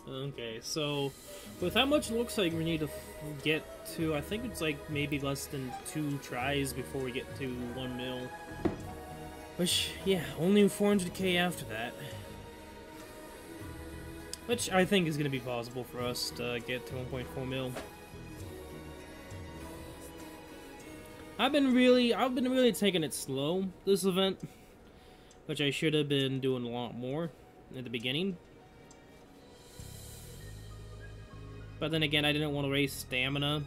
Okay, so with how much it looks like we need to get to, I think it's like maybe less than 2 tries before we get to 1 mil. Which, yeah, only 400k after that. Which I think is going to be possible for us to get to 1.4 mil. I've been really taking it slow this event, which I should have been doing a lot more at the beginning. But then again, I didn't want to waste stamina,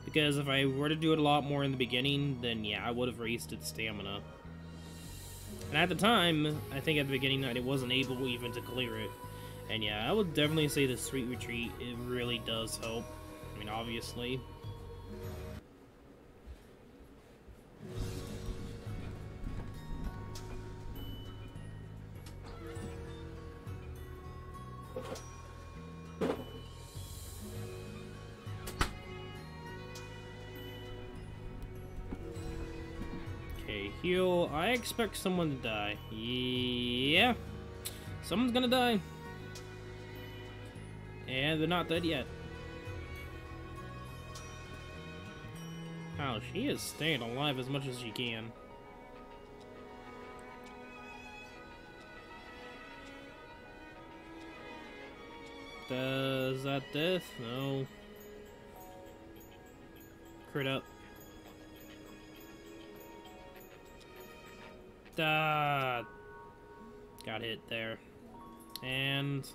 because if I were to do it a lot more in the beginning, then yeah, I would have wasted stamina. And at the time, I think at the beginning I wasn't able even to clear it. And yeah, I would definitely say the Sweet Retreat, it really does help. I mean, obviously. Okay, heal. I expect someone to die. Yeah. Someone's gonna die. And they're not dead yet. Oh, she is staying alive as much as she can. Does that death? No. Crit up. Got hit there. And...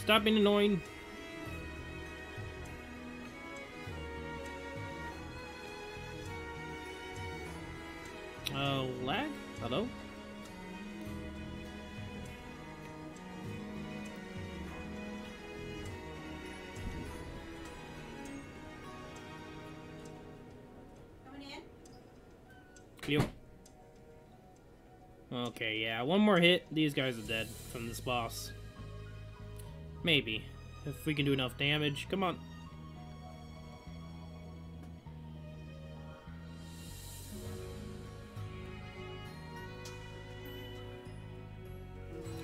stop being annoying. Lag? Hello? Coming in? Yep. Okay, yeah, one more hit, these guys are dead from this boss. Maybe. If we can do enough damage. Come on.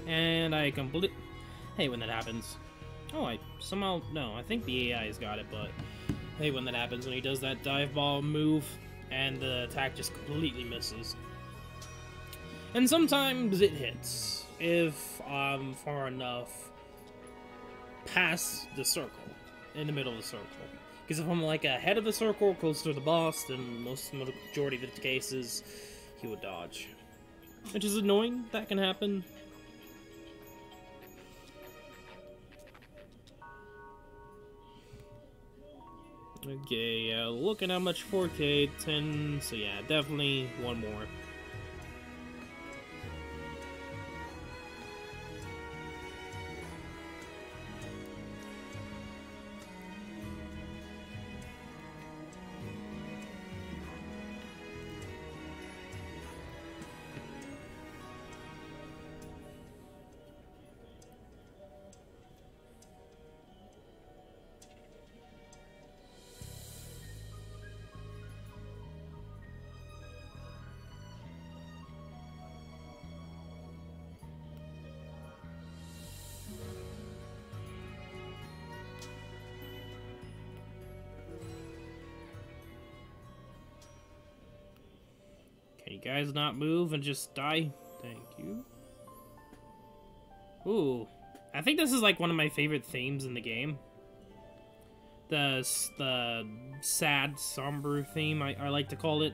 And I complete... Hey, when that happens. Oh, I somehow... No, I think the AI's got it, but... Hey, when that happens, when he does that dive ball move, and the attack just completely misses. And sometimes it hits, if I'm far enough past the circle, in the middle of the circle. Because if I'm like ahead of the circle, close to the boss, then majority of the cases, he would dodge. Which is annoying, that can happen. Okay, look at how much 4K, 10, so yeah, definitely one more. Can you guys not move and just die? Thank you. Ooh. I think this is like one of my favorite themes in the game. The sad, somber theme, I like to call it.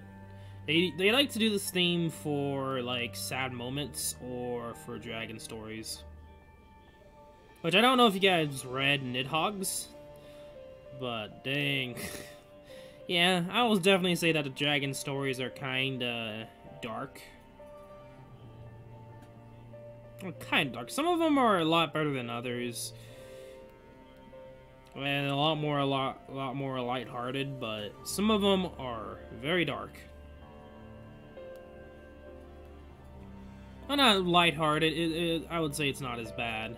They like to do this theme for like sad moments or for dragon stories. Which I don't know if you guys read Nidhogg's, but dang. Yeah, I will definitely say that the dragon stories are kinda dark. Well, kinda dark. Some of them are a lot better than others. And a lot more lighthearted, but some of them are very dark. Well, not lighthearted. I would say it's not as bad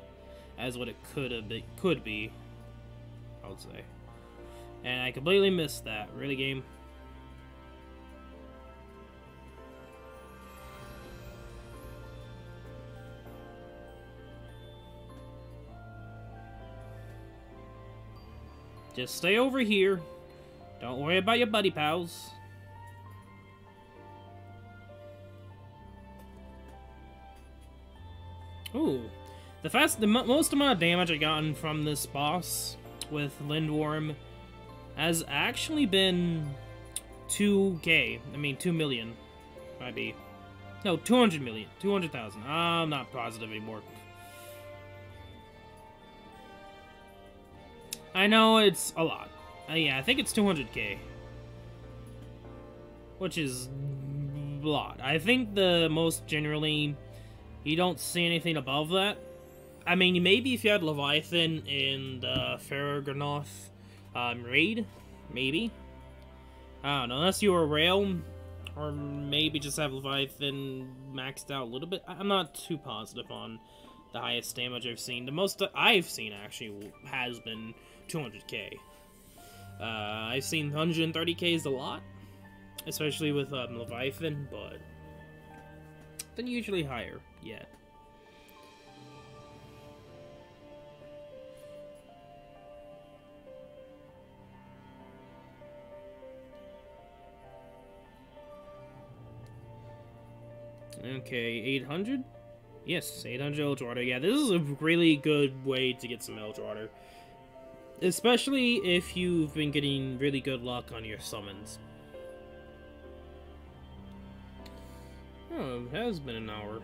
as what it could be. I would say. And I completely missed that. Really, game? Just stay over here. Don't worry about your buddy pals. Ooh. The most amount of damage I gotten from this boss with Lindworm has actually been 2K. I mean, 2 million. Might be. No, 200 million. 200,000. I'm not positive anymore. I know it's a lot. Yeah, I think it's 200K. Which is a lot. I think the most generally, you don't see anything above that. I mean, maybe if you had Leviathan in the Farragonoth raid, maybe. I don't know, unless you were Realm, or maybe just have Leviathan maxed out a little bit. I'm not too positive on the highest damage I've seen. The most that I've seen, actually, has been 200K. I've seen 130K is a lot, especially with Leviathan, but then usually higher, yeah. Okay, 800? Yes, 800 Eldwater. Yeah, this is a really good way to get some Eldwater. Especially if you've been getting really good luck on your summons. Oh, it has been an hour.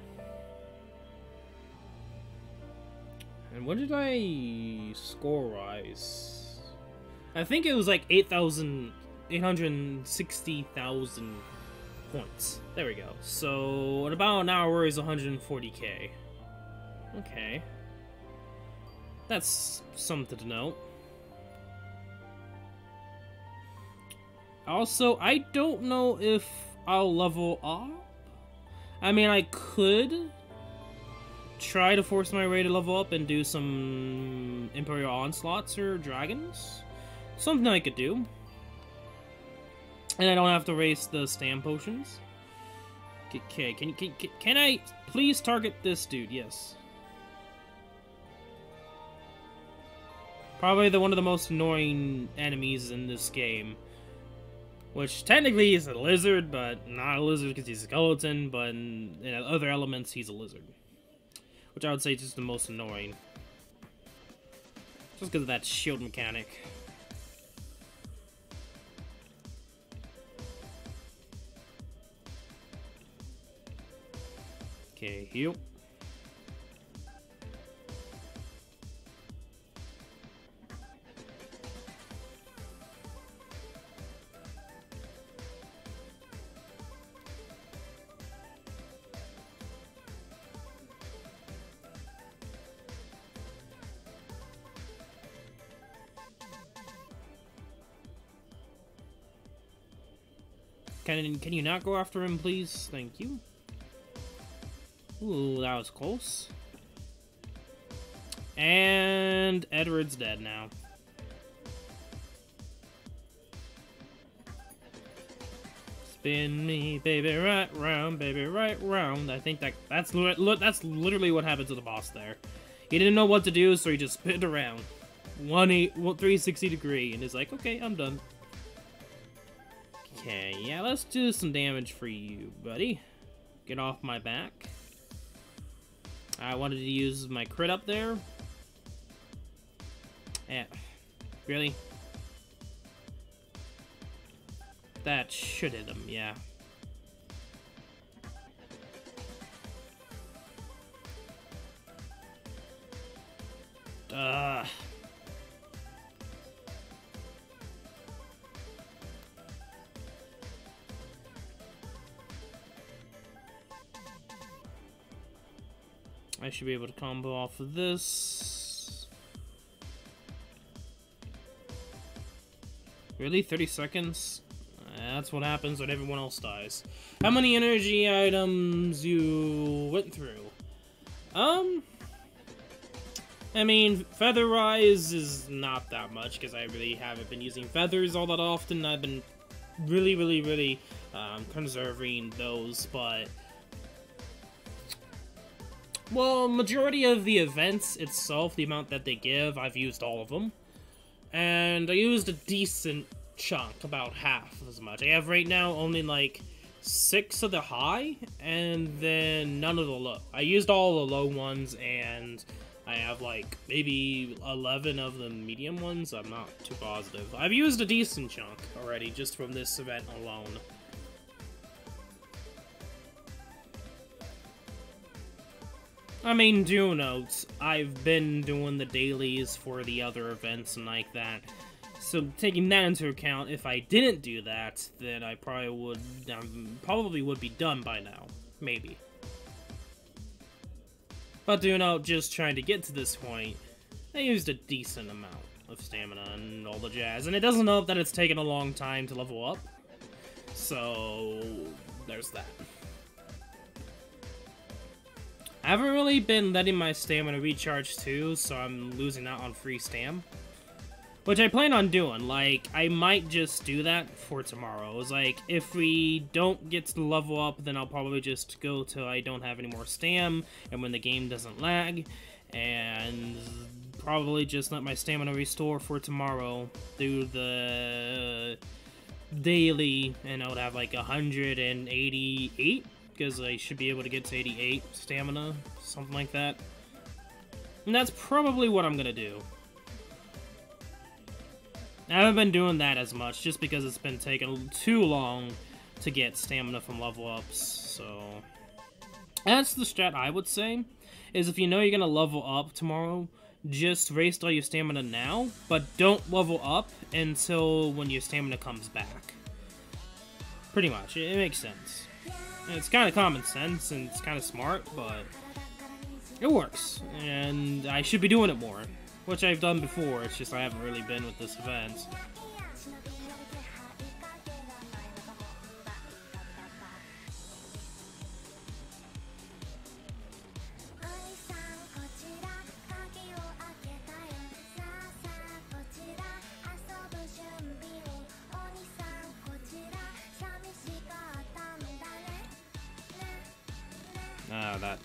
And what did I score-wise? I think it was like 860,000 points. There we go. So, in about an hour is 140K. Okay. That's something to note. Also, I don't know if I'll level up. I mean, I could try to force my way to level up and do some Imperial Onslaughts or Dragons. Something I could do. And I don't have to waste the stam potions. Okay, can I please target this dude? Yes. Probably one of the most annoying enemies in this game. Which technically is a lizard, but not a lizard because he's a skeleton, but in other elements he's a lizard. Which I would say is just the most annoying. Just because of that shield mechanic. Okay, heal. Can you not go after him, please? Thank you. Ooh, that was close. And Edward's dead now. Spin me, baby, right round, baby, right round. I think that's literally what happened to the boss there. He didn't know what to do, so he just spin around. 360 degree, and is like, okay, I'm done. Okay, yeah, let's do some damage for you, buddy. Get off my back. I wanted to use my crit up there. Yeah. Really? That should hit him, yeah. I should be able to combo off of this. Really? 30 seconds? That's what happens when everyone else dies. How many energy items you went through? I mean, feather-wise is not that much, because I really haven't been using feathers all that often. I've been really conserving those, but... Well, majority of the events itself, the amount that they give, I've used all of them. and I used a decent chunk, about half as much. I have right now only like 6 of the high, and then none of the low. I used all the low ones, and I have like maybe 11 of the medium ones. I'm not too positive. I've used a decent chunk already just from this event alone. I mean, do note, I've been doing the dailies for the other events and like that. So taking that into account, if I didn't do that, then I probably would be done by now. Maybe. But do note, just trying to get to this point, I used a decent amount of stamina and all the jazz. And it doesn't help that it's taken a long time to level up. So, there's that. I haven't really been letting my stamina recharge too, so I'm losing out on free stam. Which I plan on doing. Like, I might just do that for tomorrow. It's like, if we don't get to the level up, then I'll probably just go till I don't have any more stam, and when the game doesn't lag, and probably just let my stamina restore for tomorrow, do the daily, and I would have like 188, because I should be able to get to 88 stamina, something like that. And that's probably what I'm gonna do. I haven't been doing that as much, just because it's been taking too long to get stamina from level ups, so... That's the strat I would say, is if you know you're gonna level up tomorrow, just waste all your stamina now, but don't level up until when your stamina comes back. Pretty much, it makes sense. It's kind of common sense, and it's kind of smart, but it works, and I should be doing it more, which I've done before, it's just I haven't really been with this event.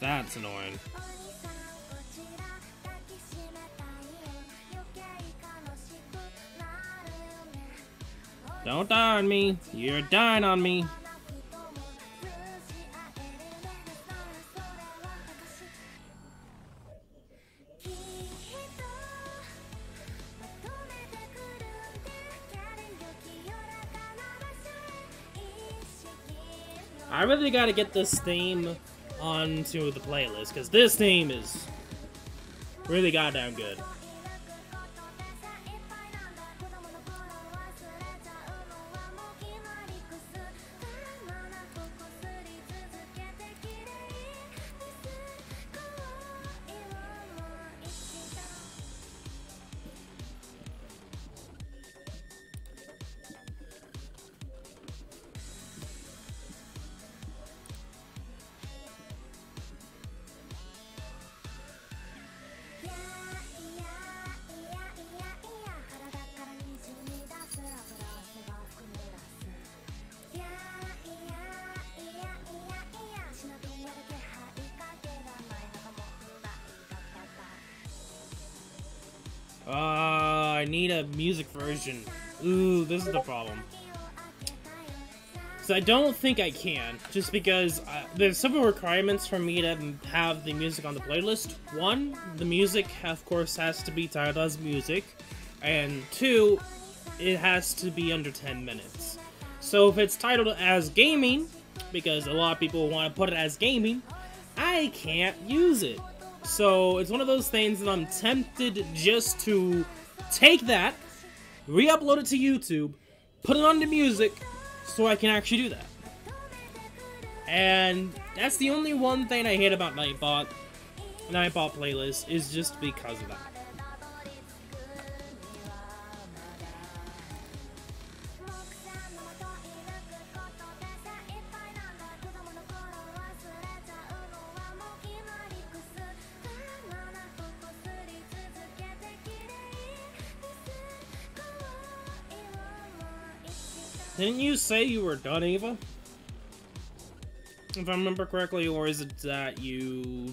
That's annoying. Don't die on me. You're dying on me. I really gotta get this theme onto the playlist, because this theme is really goddamn good. I need a music version. Ooh, this is the problem. So I don't think I can, just because there's several requirements for me to have the music on the playlist. One, the music, of course, has to be titled as music, and two, it has to be under 10 minutes. So if it's titled as gaming, because a lot of people want to put it as gaming, I can't use it. So it's one of those things that I'm tempted just to take that, re-upload it to YouTube, put it on the music, so I can actually do that. And that's the only one thing I hate about Nightbot playlist, is just because of that. Didn't you say you were done, Ava? If I remember correctly, or is it that you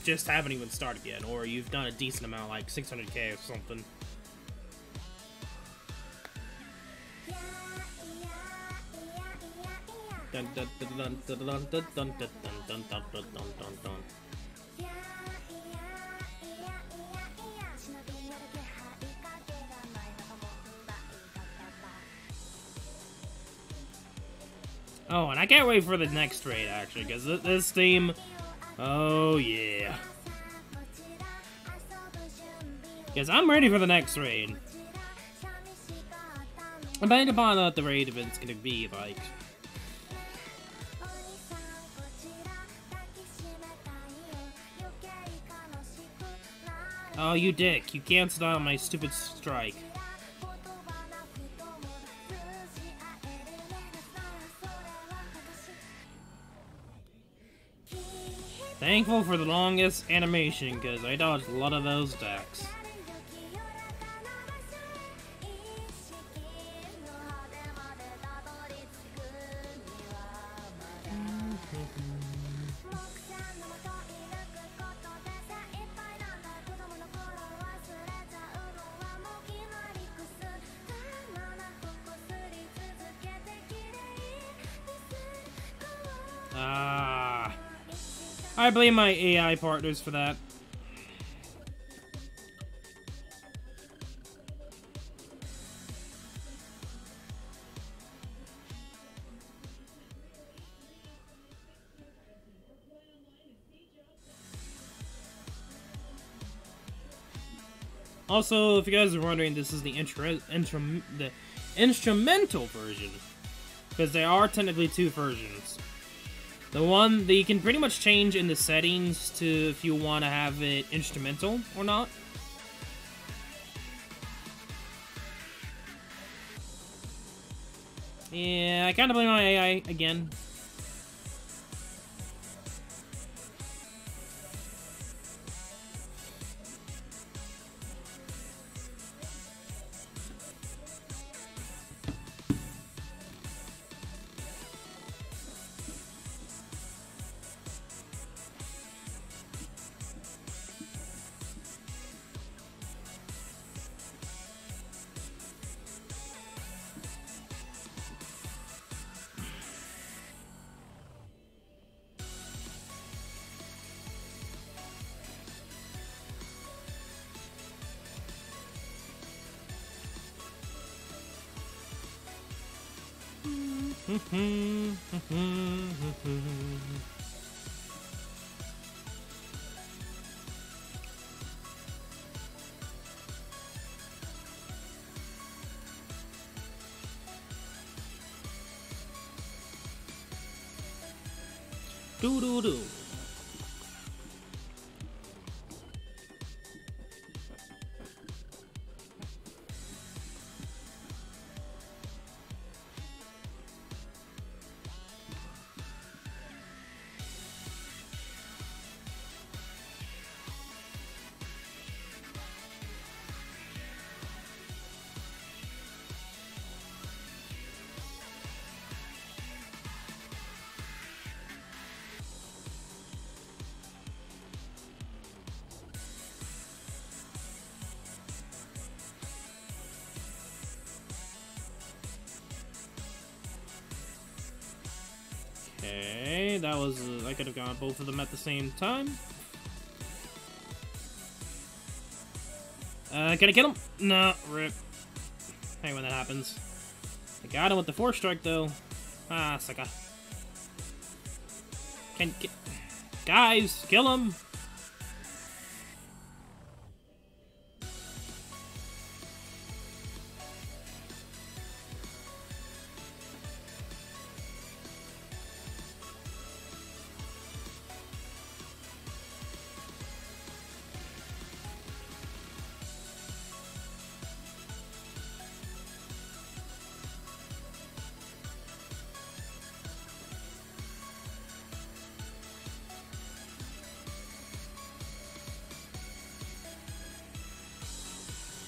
just haven't even started yet, or you've done a decent amount, like 600k or something? Oh, and I can't wait for the next raid, actually, because this theme... Oh, yeah. Because I'm ready for the next raid. Depending upon what the raid event's gonna be like. Oh, you dick. You canceled out my stupid strike. Thankful for the longest animation, because I dodged a lot of those attacks. I blame my AI partners for that. Also, if you guys are wondering, this is the instrumental version, because there are technically two versions. The one that you can pretty much change in the settings to if you want to have it instrumental or not. Yeah, I kind of blame my AI again. Do. Okay, that was... I could have gone both of them at the same time. Can I kill him? No, rip. Hey, when that happens. I got him with the 4-strike, though. Ah, sucker. Guys, kill him!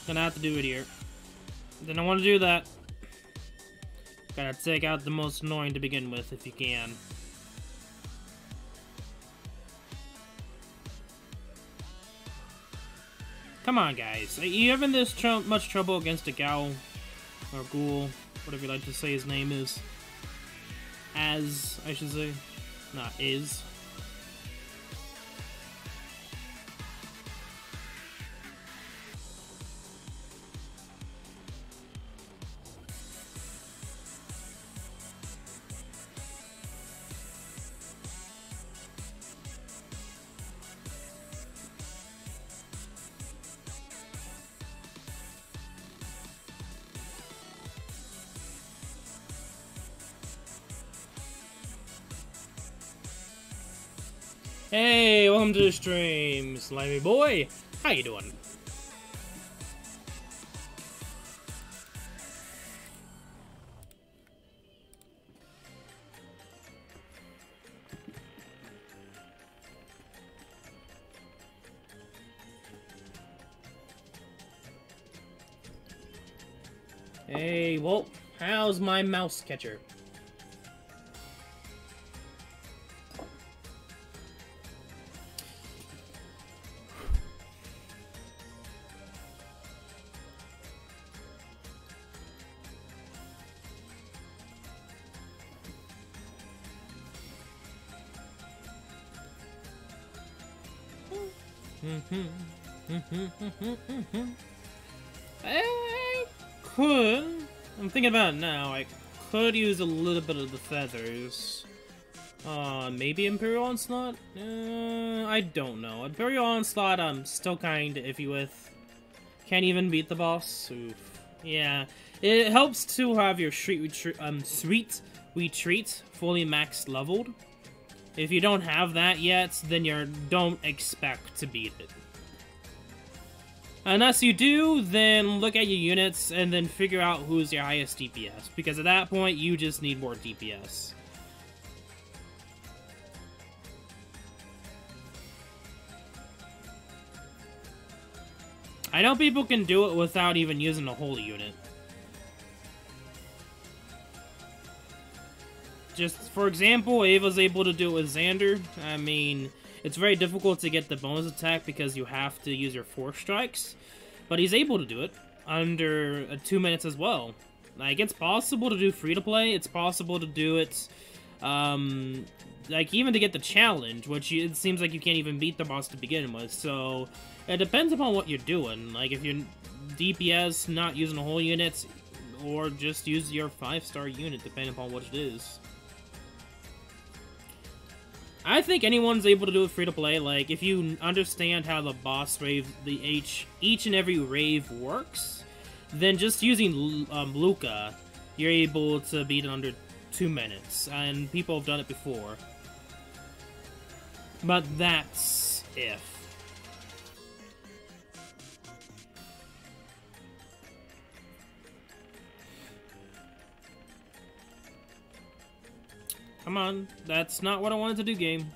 Gonna have to do it here. Didn't want to do that. Gotta take out the most annoying to begin with, if you can. Come on, guys. Are you having this much trouble against a Gao? Or Ghoul? Whatever you like to say his name is. As, I should say. Not is. Hey, welcome to the stream, Slimy Boy. How you doing? Hey, well, how's my mouse catcher? I could. I'm thinking about it now. I could use a little bit of the feathers. Maybe Imperial Onslaught? I don't know. Imperial Onslaught, I'm still kinda iffy with. Can't even beat the boss. Oof. Yeah. It helps to have your Sweet Retreat fully max leveled. If you don't have that yet, then don't expect to beat it. Unless you do, then look at your units and then figure out who's your highest DPS. Because at that point, you just need more DPS. I know people can do it without even using a whole unit. Just, for example, Ava's able to do it with Xander. I mean, it's very difficult to get the bonus attack because you have to use your 4 strikes. But he's able to do it under 2 minutes as well. Like, it's possible to do free-to-play. It's possible to do it, like, even to get the challenge, which it seems like you can't even beat the boss to begin with. So, it depends upon what you're doing. Like, if you're DPS, not using a whole unit, or just use your 5-star unit, depending upon what it is. I think anyone's able to do it free-to-play. Like, if you understand how the boss rave, each and every rave works, then just using Luca, you're able to beat it under 2 minutes, and people have done it before. But that's if. Come on, that's not what I wanted to do, game.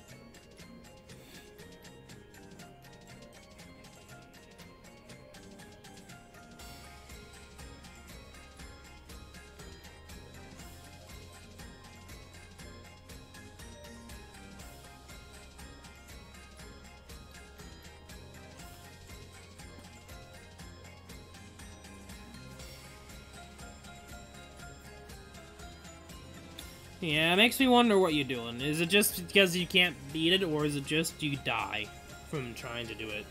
Yeah, it makes me wonder what you're doing. Is it just because you can't beat it, or is it just you die from trying to do it?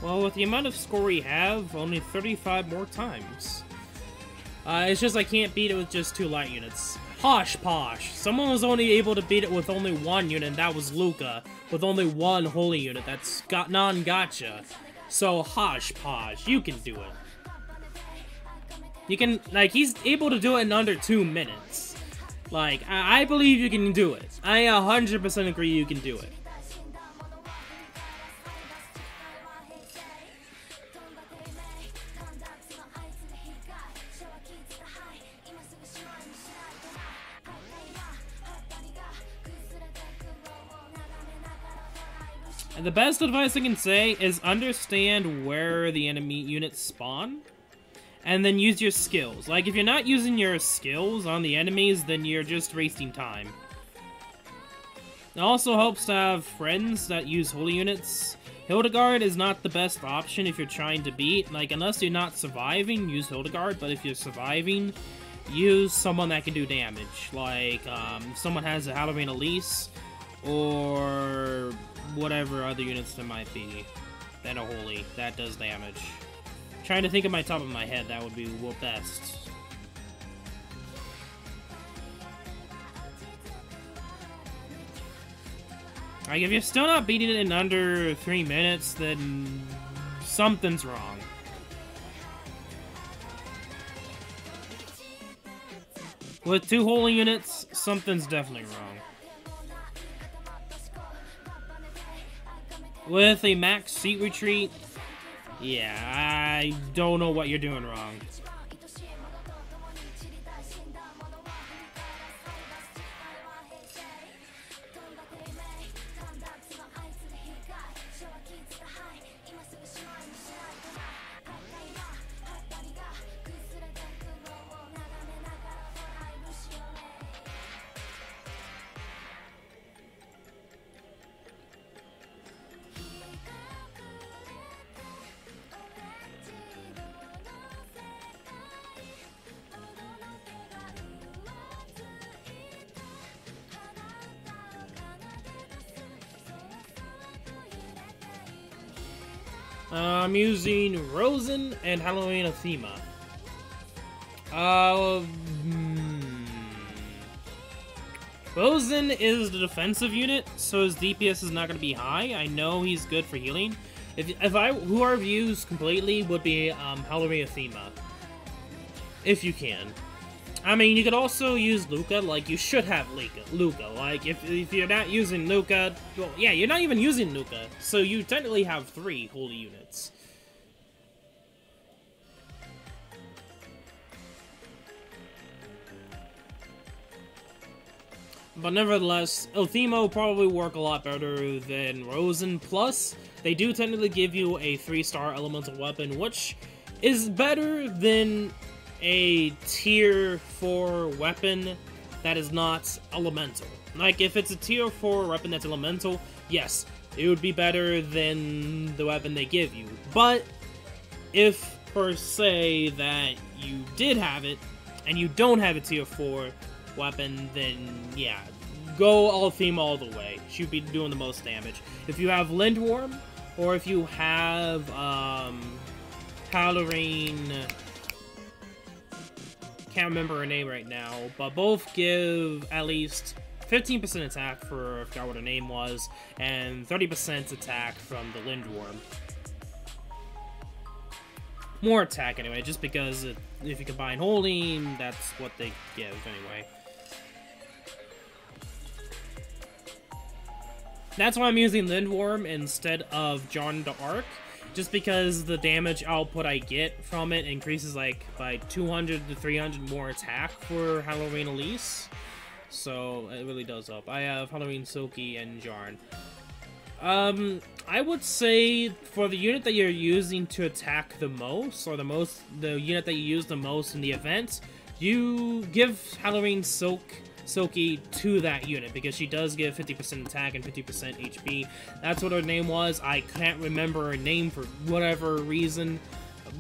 Well, with the amount of score we have, only 35 more times. It's just I can't beat it with just 2 light units. Posh posh. Someone was only able to beat it with only 1 unit, and that was Luca, with only 1 holy unit. That's got non-gotcha. So, hosh posh, you can do it. You can, like, he's able to do it in under 2 minutes. Like, I believe you can do it. I 100% agree you can do it. And the best advice I can say is understand where the enemy units spawn, and then use your skills. Like, if you're not using your skills on the enemies, then you're just wasting time. It also helps to have friends that use holy units. Hildegard is not the best option if you're trying to beat. Like, unless you're not surviving, use Hildegard, but if you're surviving, use someone that can do damage. Like, someone has a Halloween Elise, or whatever other units there might be that are holy, that does damage. Trying to think of my top of my head, that would be best. Like, if you're still not beating it in under 3 minutes, then something's wrong. With 2 holy units, something's definitely wrong. With a max seat retreat, yeah, I don't know what you're doing wrong. I'm using Rosen and Halloween Athema. Rosen is the defensive unit, so his DPS is not going to be high. I know he's good for healing. Who I've used completely would be Halloween Athema, if you can. I mean, you could also use Luca, like, you should have Luca. Like, if you're not using Luca, well, yeah, you're not even using Luca, so you technically have 3 holy units. But nevertheless, Athema will probably work a lot better than Rosen, plus, they do technically give you a 3-star elemental weapon, which is better than a tier 4 weapon that is not elemental. Like, if it's a tier 4 weapon that's elemental, yes, it would be better than the weapon they give you. But if, per se, that you did have it, and you don't have a tier 4 weapon, then yeah, go Althema all the way. She'd be doing the most damage. If you have Lindworm, or if you have, Halloran, can't remember her name right now, but both give at least 15% attack for, I forgot what her name was, and 30% attack from the Lindworm. More attack anyway, just because if you combine Holy, that's what they give anyway. That's why I'm using Lindworm instead of John d'Arc, just because the damage output I get from it increases like by 200 to 300 more attack for Halloween Elise. So it really does help. I have Halloween Silky and Jarn. I would say for the unit that you're using to attack the most, or the unit that you use the most in the event, you give Halloween Silky to that unit, because she does give 50% attack and 50% HP. That's what her name was. I can't remember her name for whatever reason.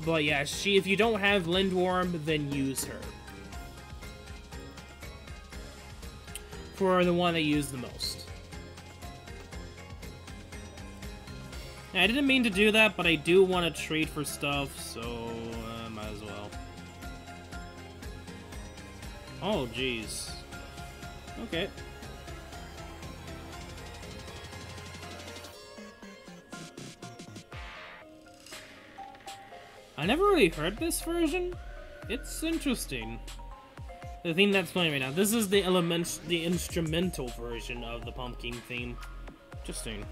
But yeah, if you don't have Lindworm, then use her. For the one that you use the most. I didn't mean to do that, but I do want to trade for stuff, so might as well. Oh, jeez. Okay. I never really heard this version. It's interesting. The theme that's playing right now. This is the instrumental version of the pumpkin theme. Interesting.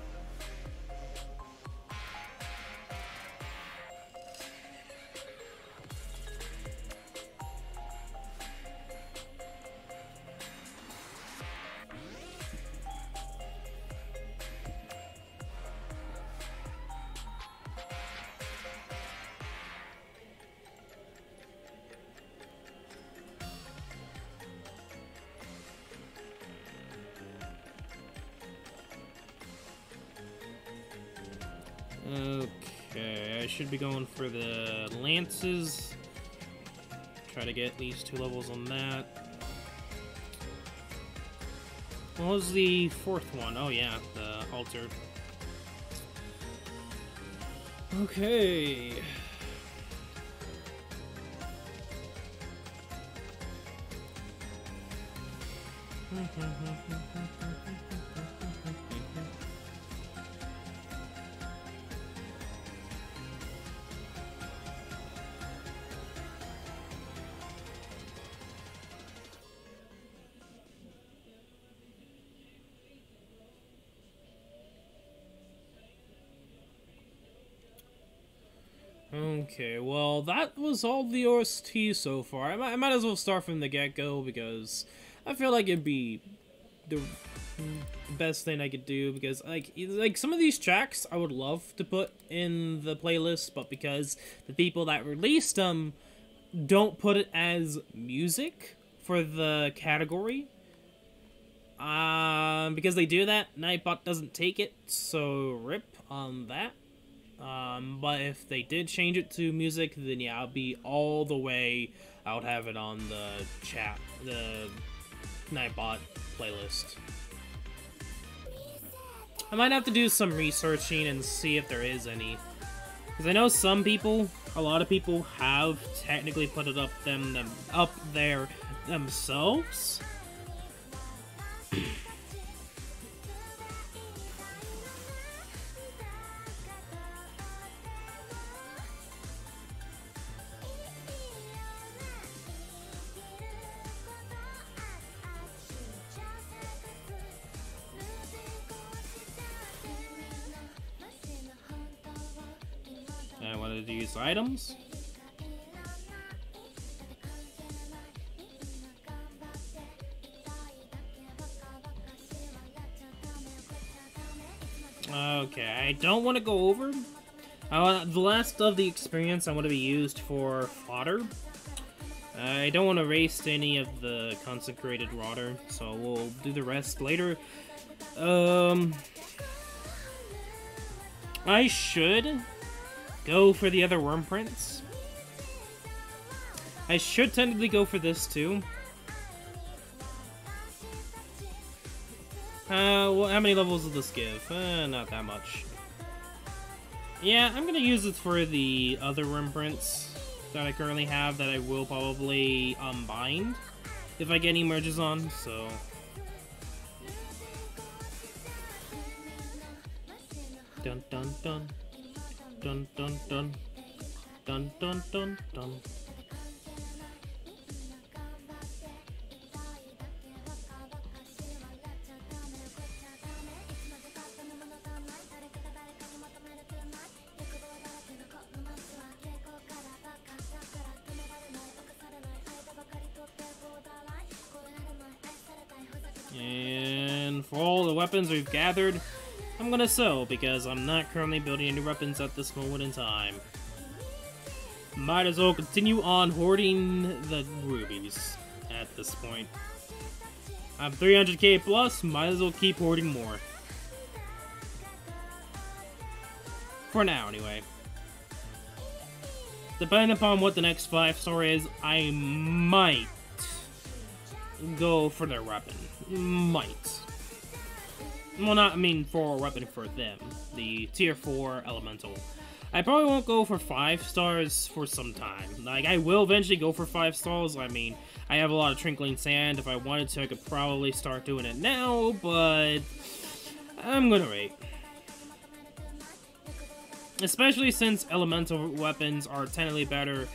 Okay, I should be going for the lances. Try to get at least 2 levels on that. What was the 4th one? Oh yeah, the altar. Okay. Okay, well, that was all the OST so far. I might as well start from the get-go, because I feel like it'd be the best thing I could do, because, like, some of these tracks I would love to put in the playlist, but because the people that released them don't put it as music for the category, because they do that, Nightbot doesn't take it, so rip on that. But if they did change it to music, then yeah, I'll be all the way. I would have it on the Nightbot playlist. I might have to do some researching and see if there is any. Because I know some people, a lot of people have technically put it up there themselves. I wanted to use items. Okay, I don't want to go over. The last of the experience I want to be used for fodder. I don't want to waste any of the consecrated water, so we'll do the rest later. I should go for the other worm prints. I should technically go for this too. Well, how many levels will this give? Not that much. Yeah, I'm gonna use it for the other worm prints that I currently have that I will probably bind if I get any merges on, so. Dun dun dun. Dun dun dun. Dun dun dun dun. And for all the weapons we've gathered, I'm gonna sell, because I'm not currently building any weapons at this moment in time. Might as well continue on hoarding the rubies at this point. I'm 300k plus, might as well keep hoarding more. For now, anyway. Depending upon what the next 5-star is, I might go for their weapon. Might. Well, not, I mean, for a weapon for them. The tier 4 elemental. I probably won't go for 5 stars for some time. Like, I will eventually go for 5 stars. I mean, I have a lot of Trinkling Sand. If I wanted to, I could probably start doing it now, but I'm gonna wait. Especially since elemental weapons are technically better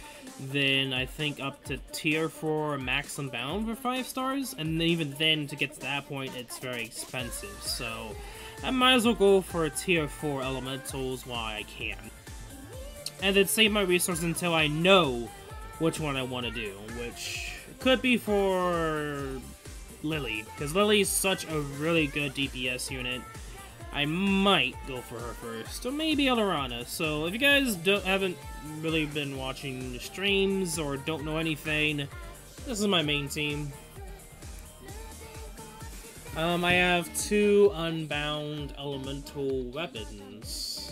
than, I think, up to tier 4 max and bound for 5 stars, and even then, to get to that point, it's very expensive, so I might as well go for tier 4 elementals while I can. And then save my resources until I know which one I want to do, which could be for Lily, because Lily's such a really good DPS unit. I might go for her first, or maybe Alarana. So if you guys haven't really been watching the streams or don't know anything, this is my main team. I have 2 unbound elemental weapons.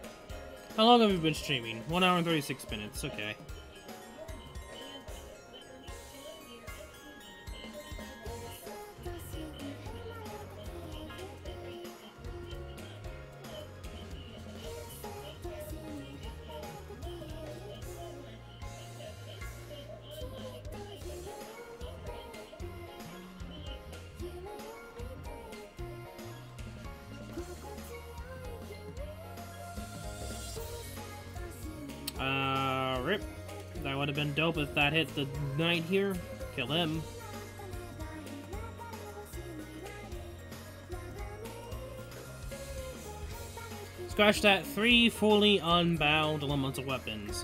How long have you been streaming? 1 hour and 36 minutes, okay. Rip. That would have been dope if that hit the knight here. Kill him. Scratch that. 3 fully unbound elemental weapons.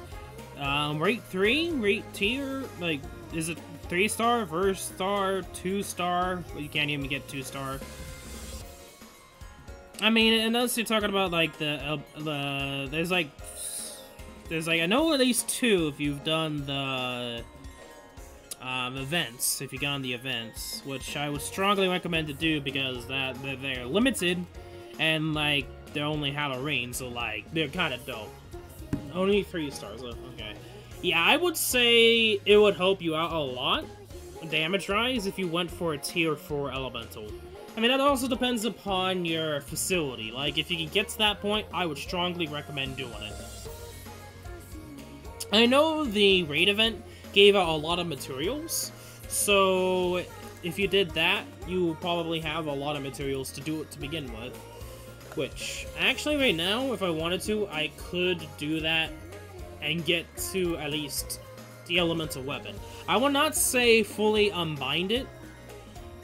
Rate 3? Rate tier? Like, is it 3-star, first star, 2-star? Well, you can't even get 2-star. I mean, unless you're talking about, like, there's like, I know at least 2 if you've done the, events, if you got on the events, which I would strongly recommend to do because they're limited, and, like, they only have a range, so, like, they're kind of dope. Only 3 stars, okay. Yeah, I would say it would help you out a lot, damage-wise, if you went for a tier 4 elemental. I mean, that also depends upon your facility. Like, if you can get to that point, I would strongly recommend doing it. I know the raid event gave out a lot of materials, so if you did that, you will probably have a lot of materials to do it to begin with. Which, actually right now, if I wanted to, I could do that and get to at least the elemental weapon. I will not say fully unbind it,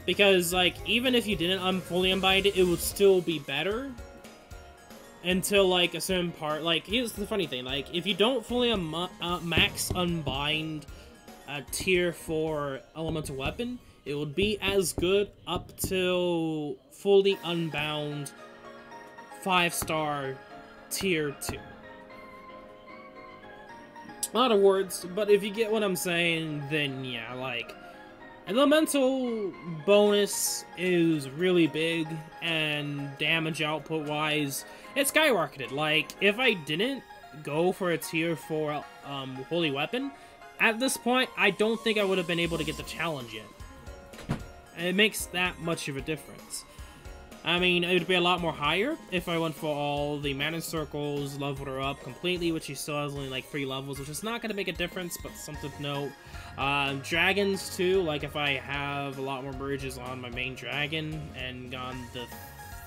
because, like, even if you didn't fully unbind it, it would still be better. Until, like, a certain part. Like, here's the funny thing. Like, if you don't fully max unbind a tier 4 elemental weapon, it would be as good up till fully unbound 5-star tier 2. A lot of words, but if you get what I'm saying, then yeah, like, elemental bonus is really big, and damage output wise, it skyrocketed. Like, if I didn't go for a tier 4 holy weapon, at this point, I don't think I would have been able to get the challenge yet. And it makes that much of a difference. I mean, it would be a lot more higher if I went for all the mana circles, leveled her up completely, which she still has only like 3 levels, which is not going to make a difference, but something to note. Dragons too, like if I have a lot more merges on my main dragon and gone the,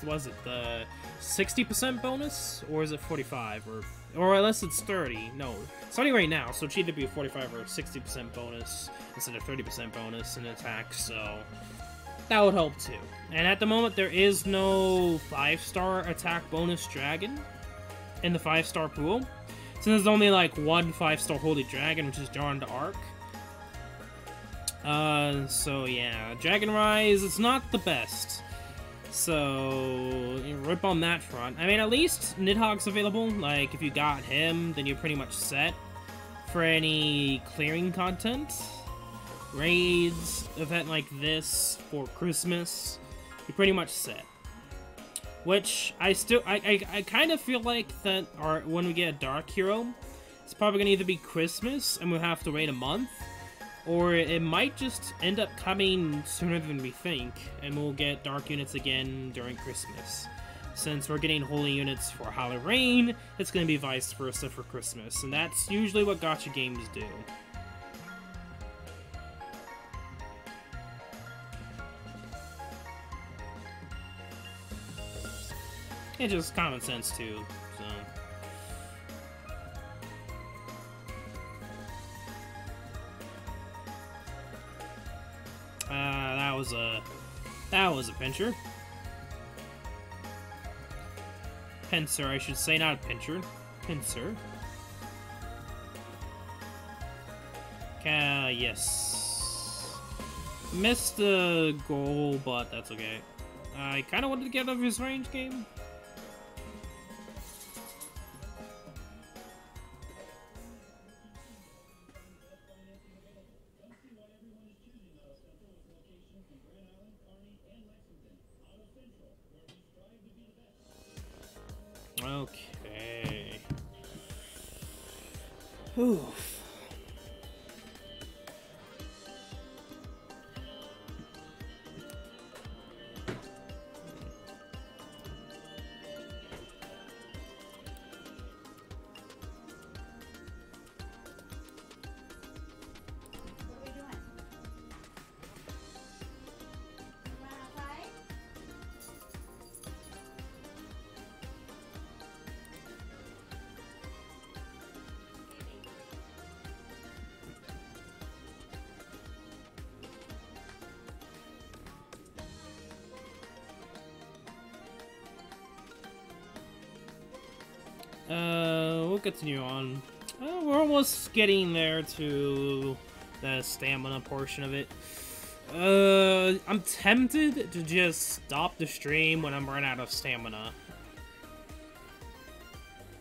was it the 60% bonus, or is it 45, or unless it's 30, no, it's 30 right now, so it'd either be a 45 or 60% bonus instead of 30% bonus in attack, so that would help too. And at the moment, there is no 5-star attack bonus dragon in the 5-star pool, so there's only like 1 5-star holy dragon, which is Jarn the Arc. So yeah, Dragon Rise, it's not the best. So, rip on that front. I mean, at least Nidhogg's available. Like, if you got him, then you're pretty much set for any clearing content. Raids, event like this for Christmas, you're pretty much set. Which, I kind of feel like that when we get a Dark Hero, it's probably going to either be Christmas, and we'll have to wait a month, or it might just end up coming sooner than we think, and we'll get Dark units again during Christmas. Since we're getting Holy units for Halloween, it's going to be vice versa for Christmas, and that's usually what gacha games do. It's just common sense too, so. That was a pincher. Pincer, I should say, not a pincher. Pincer. Yes. Missed the goal, but that's okay. I kind of wanted to get out of his range game. Okay. Oof. What are we doing? Wanna play? Maybe. We'll continue on. We're almost getting there to the stamina portion of it. I'm tempted to just stop the stream when I'm running out of stamina.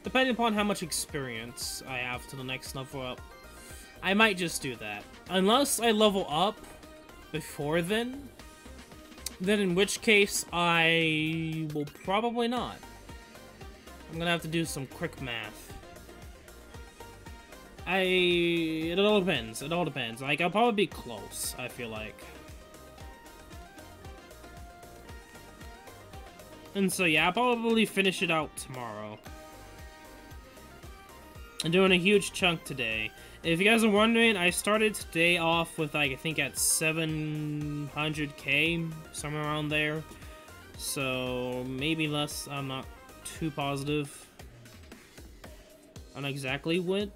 Depending upon how much experience I have to the next level up, I might just do that. Unless I level up before then in which case I will probably not. I'm gonna have to do some quick math. It all depends. It all depends. Like, I'll probably be close, I feel like. And so, yeah, I'll probably finish it out tomorrow. I'm doing a huge chunk today. If you guys are wondering, I started today off with, like, I think at 700k, somewhere around there. So, maybe less, I'm not too positive on exactly how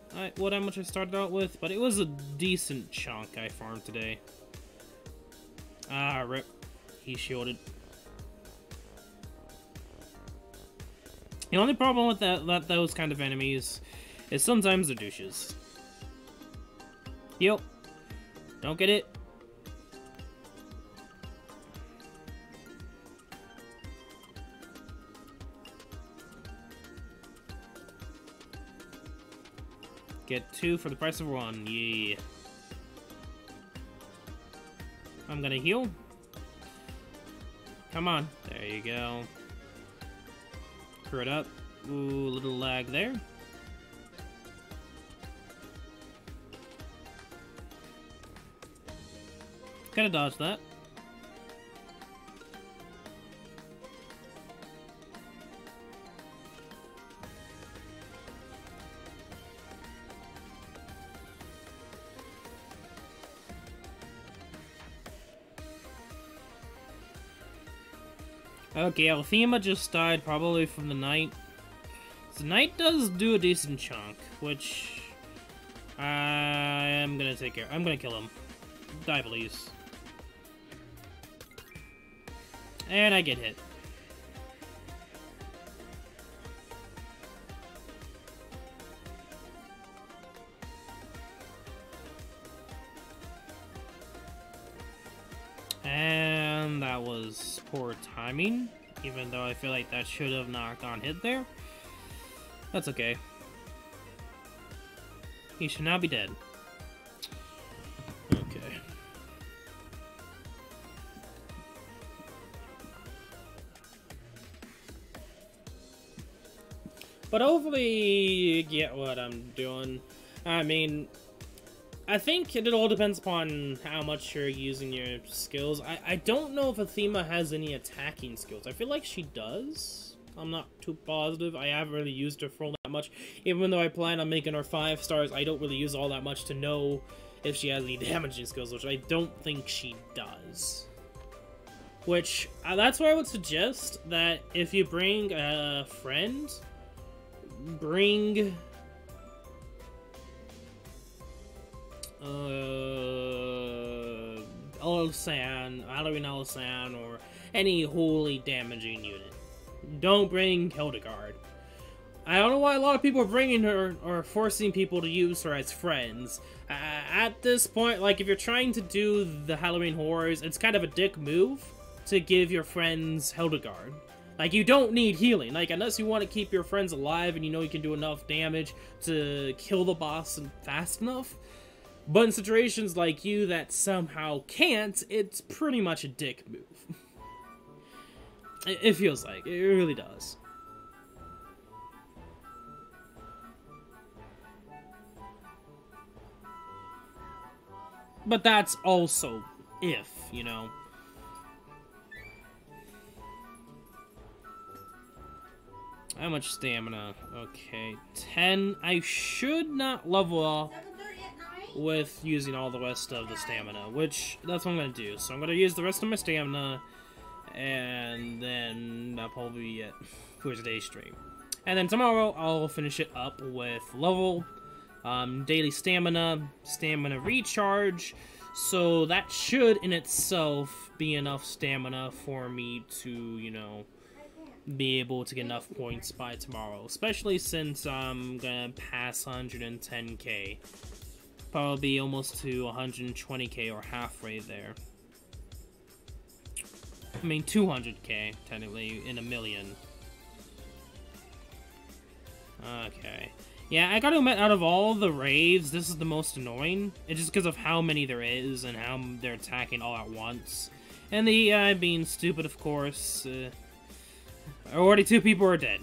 much I started out with, but it was a decent chunk I farmed today. Ah, rip. He shielded. The only problem with those kind of enemies is sometimes they're douches. Yep. Don't get it. Get 2 for the price of 1. Yeah. I'm gonna heal. Come on. There you go. Screw it up. Ooh, little lag there. Kinda dodged that. Okay, Althema just died probably from the Knight. The Knight does do a decent chunk, which I'm gonna take care. I'm gonna kill him. Die, please. And I get hit. And that was poor timing, even though I feel like that should have not gone hit there. That's okay. He should now be dead. Okay. But hopefully you get what I'm doing. I mean, I think it all depends upon how much you're using your skills. I don't know if Athema has any attacking skills. I feel like she does. I'm not too positive. I haven't really used her for all that much. Even though I plan on making her 5 stars, I don't really use all that much to know if she has any damaging skills, which I don't think she does. Which, that's why I would suggest that if you bring a friend, bring Alisan, Halloween Alisan, or any wholly damaging unit. Don't bring Hildegard. I don't know why a lot of people are bringing her or forcing people to use her as friends. At this point, like, if you're trying to do the Halloween horrors, it's kind of a dick move to give your friends Hildegard. Like, you don't need healing. Like, unless you want to keep your friends alive and you know you can do enough damage to kill the boss fast enough. But in situations like you that somehow can't, it's pretty much a dick move. It feels like. It really does. But that's also if, you know. How much stamina? Okay, 10. I should not level up 7:30 at night? with using all the rest of the stamina, which that's what I'm gonna do. So I'm gonna use the rest of my stamina, and then that'll probably be it for today's stream. And then tomorrow I'll finish it up with level, daily stamina, stamina recharge. So that should in itself be enough stamina for me to, you know, be able to get enough points by tomorrow, especially since I'm gonna pass 110k, probably almost to 120k or halfway there. I mean 200k technically in a million. Okay, yeah, I gotta admit, out of all the raves, this is the most annoying. It's just because of how many there is and how they're attacking all at once, and the AI being stupid, of course. Already 2 people are dead.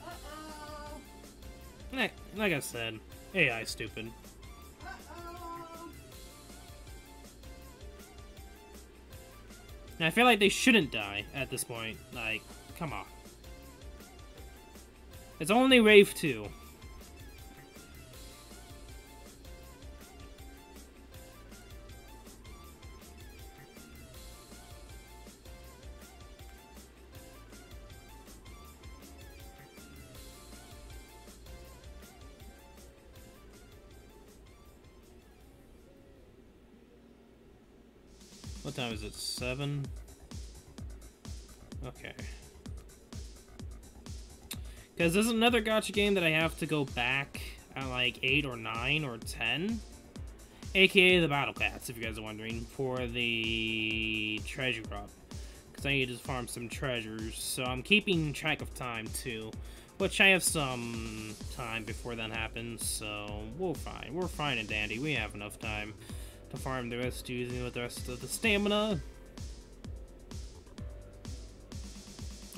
Uh-oh. Like I said, AI stupid. Uh-oh. And I feel like they shouldn't die at this point. Like, come on. It's only Wave 2. What time is it? 7? Okay. Because there's another gacha game that I have to go back at like 8 or 9 or 10. AKA the Battle Cats, if you guys are wondering, for the treasure drop. Because I need to farm some treasures. So I'm keeping track of time too. Which I have some time before that happens, so we're fine. We're fine and dandy. We have enough time to farm the rest using with the rest of the stamina.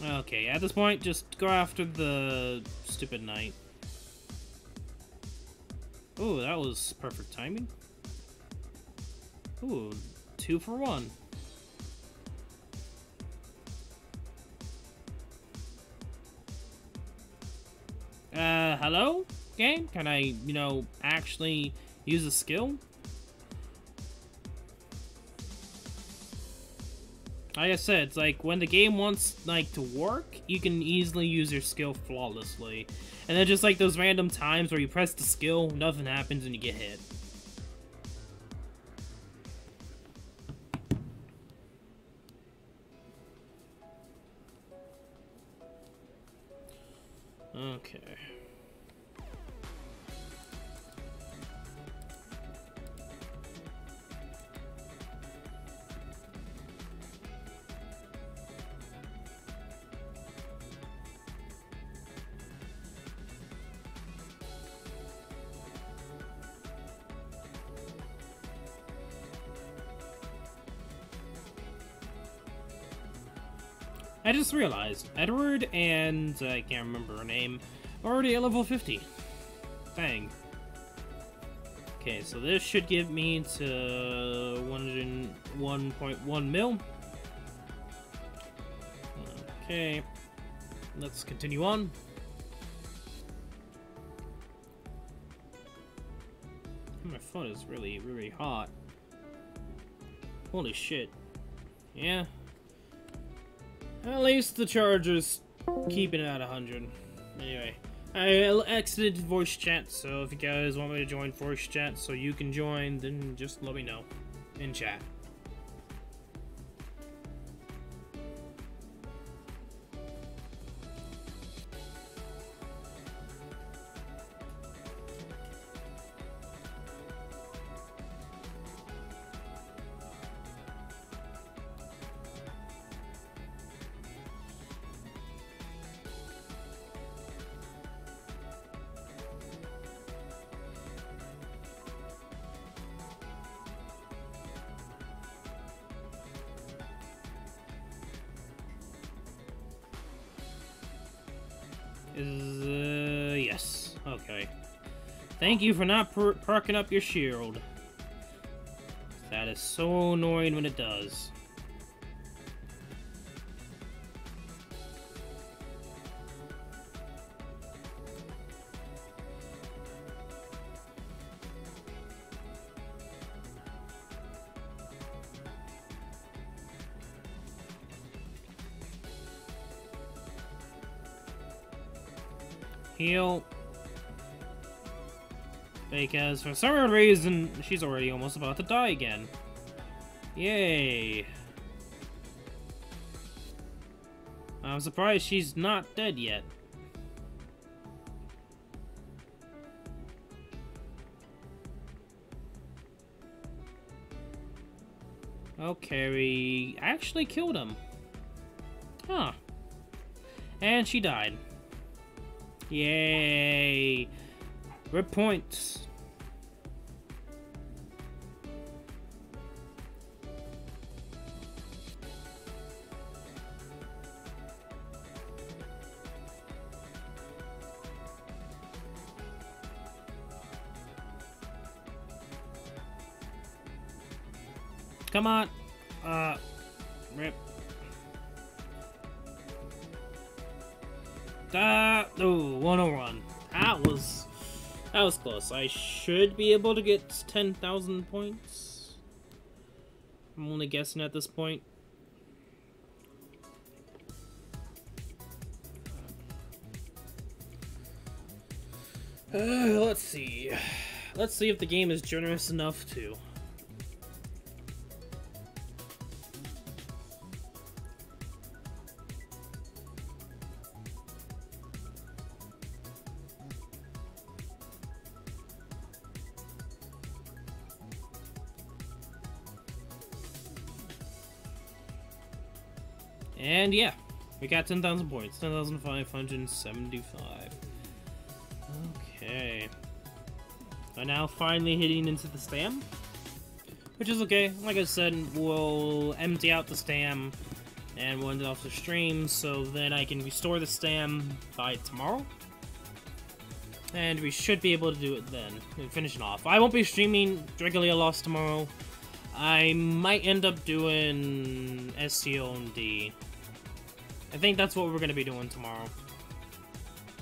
Okay, at this point, just go after the stupid knight. Ooh, that was perfect timing. Ooh, 2 for 1. Hello? Game? Can I, you know, actually use a skill? Like I said, it's like when the game wants like to work, you can easily use your skill flawlessly. And then just like those random times where you press the skill, nothing happens and you get hit. Okay. I just realized, Edward and I can't remember her name, are already at level 50. Dang. Okay, so this should give me to 101.1 mil. Okay, let's continue on. My phone is really, really hot. Holy shit. Yeah. At least the charger's keeping it at 100. Anyway, I exited voice chat, so if you guys want me to join voice chat so you can join, then just let me know in chat. Yes. Okay. Thank you for not perking up your shield. That is so annoying when it does. Heal. Because for some reason, she's already almost about to die again. Yay. I'm surprised she's not dead yet. Okay, we actually killed him. Huh. And she died. Yay! Rip points. Come on. Rip. Oh, 101. That was close. I should be able to get 10,000 points. I'm only guessing at this point. Let's see. Let's see if the game is generous enough to. And yeah, we got 10,000 points. 10,575. Okay. We're now finally hitting into the stam. Which is okay. Like I said, we'll empty out the stam and we'll end it off the stream so then I can restore the stam by tomorrow. And we should be able to do it then and finish it off. I won't be streaming regularly a loss tomorrow. I might end up doing SAO MD. I think that's what we're going to be doing tomorrow.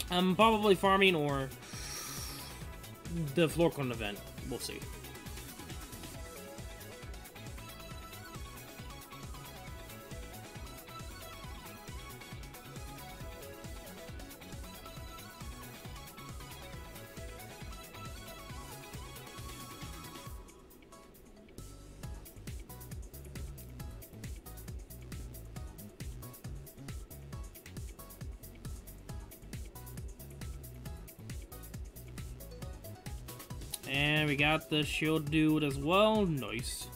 I'm probably farming or the Florcon event. We'll see. And we got the shield dude as well. Nice.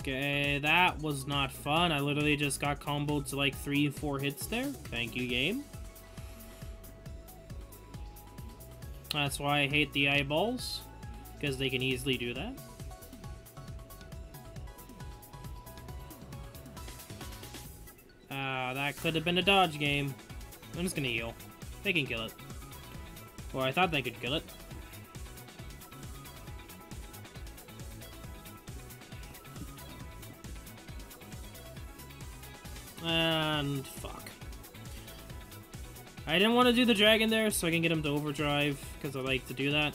Okay, that was not fun. I literally just got comboed to like 3-4 hits there. Thank you, game. That's why I hate the eyeballs, because they can easily do that. That could have been a dodge game. I'm just gonna heal. They can kill it. Or I thought they could kill it. And fuck. I didn't want to do the dragon there so I can get him to overdrive, because I like to do that.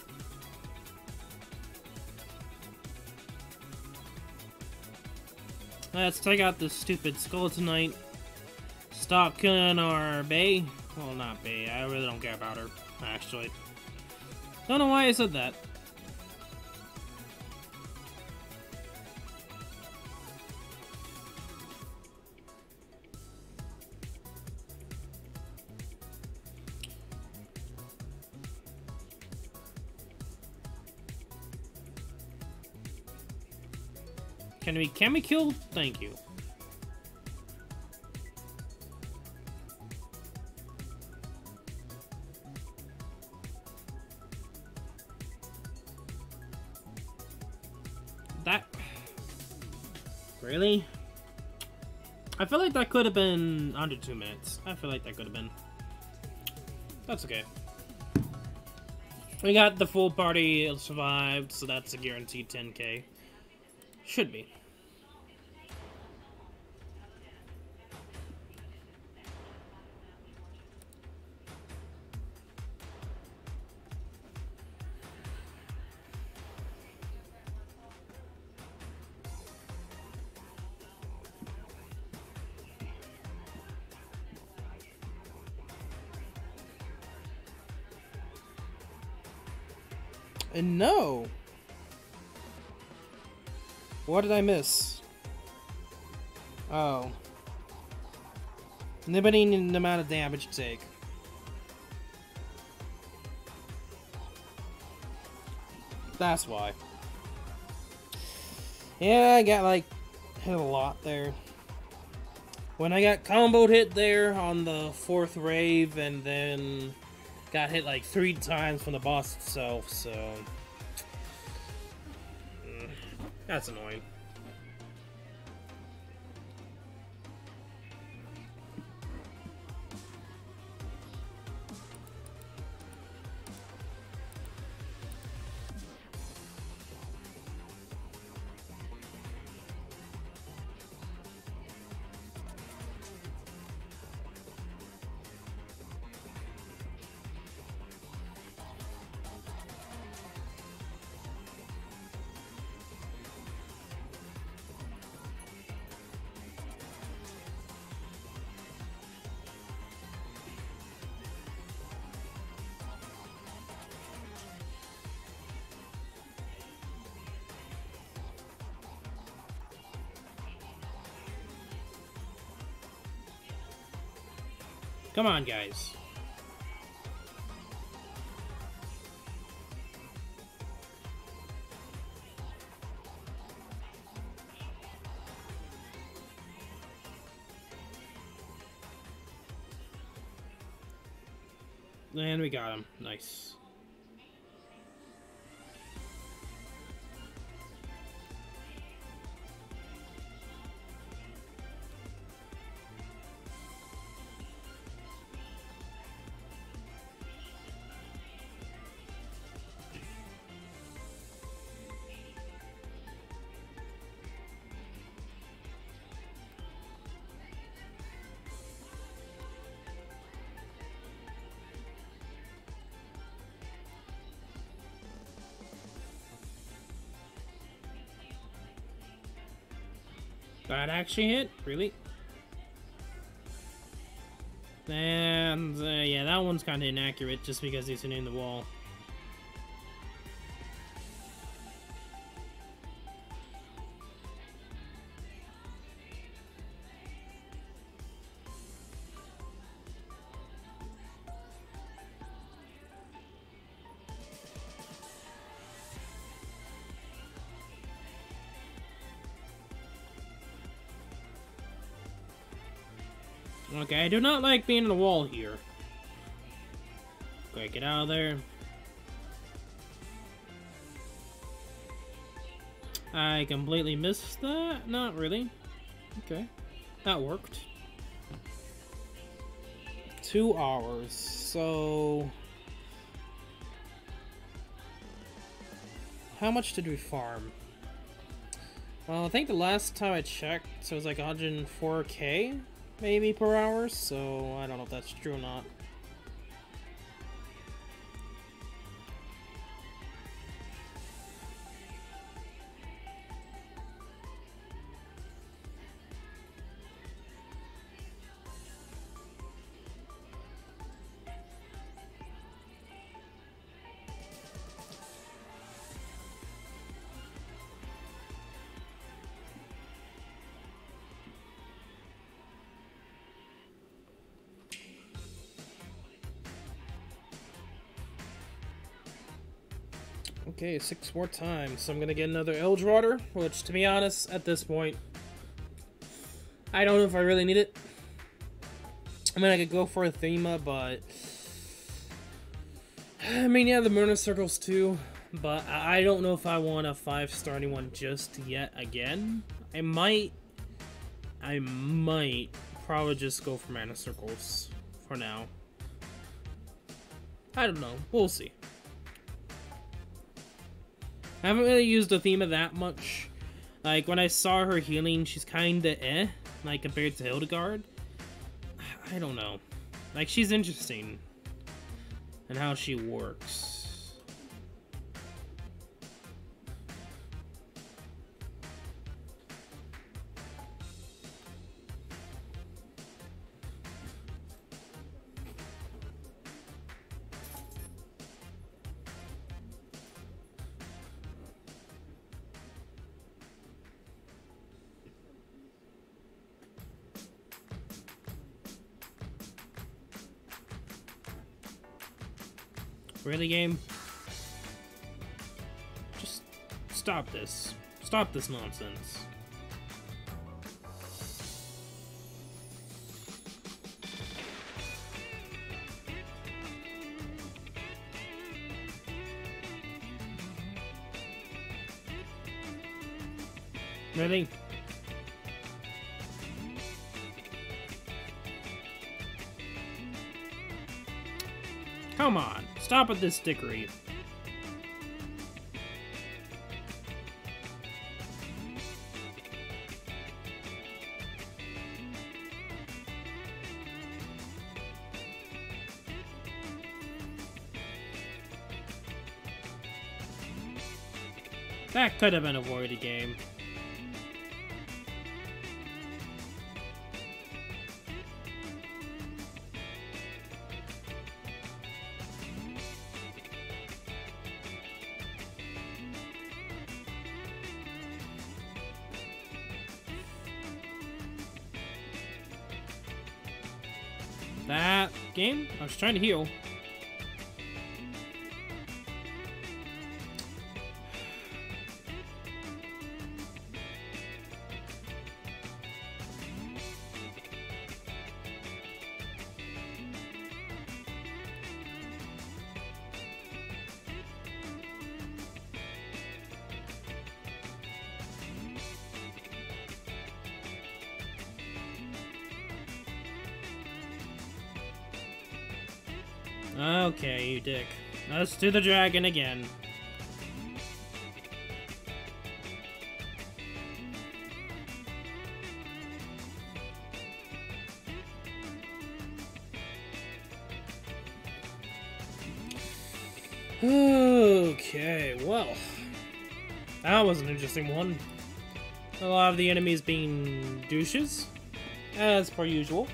Let's take out this stupid skeleton knight. Stop killing our Bae. Well, not Bae. I really don't care about her, actually. Don't know why I said that. Can we kill? Thank you. That... Really? I feel like that could have been under 2 minutes. I feel like that could have been. That's okay. We got the full party survived, so that's a guaranteed 10k. Should be. And no! What did I miss? Oh. Limiting the amount of damage you take. That's why. Yeah, I got like hit a lot there. When I got comboed hit there on the 4th rave and then got hit like 3 times from the boss itself, so that's annoying. Come on, guys. And we got him. Nice. That actually hit? Really? And, yeah, that one's kind of inaccurate just because he's hitting the wall. Okay, I do not like being in the wall here. Okay, get out of there. I completely missed that? Not really. Okay, that worked. 2 hours, so... How much did we farm? Well, I think the last time I checked, it was like 104k? Maybe per hour, so I don't know if that's true or not. Okay, 6 more times, so I'm gonna get another Eldwater, which, to be honest, at this point, I don't know if I really need it. I mean, I could go for a Thema, but... I mean, yeah, the Myrna Circles too, but I don't know if I want a 5-star anyone just yet again. I might probably just go for Mana Circles for now. I don't know, we'll see. I haven't really used Athena that much. Like, when I saw her healing, she's kinda like, compared to Hildegard. I don't know. Like, she's interesting. And how she works. Really, game? Just stop this. Stop this nonsense. Really? Come on, stop with this stickery. That could have been avoided, game. That game? I was trying to heal. Okay, you dick. Let's do the dragon again. Okay, well. That was an interesting one. A lot of the enemies being douches, as per usual.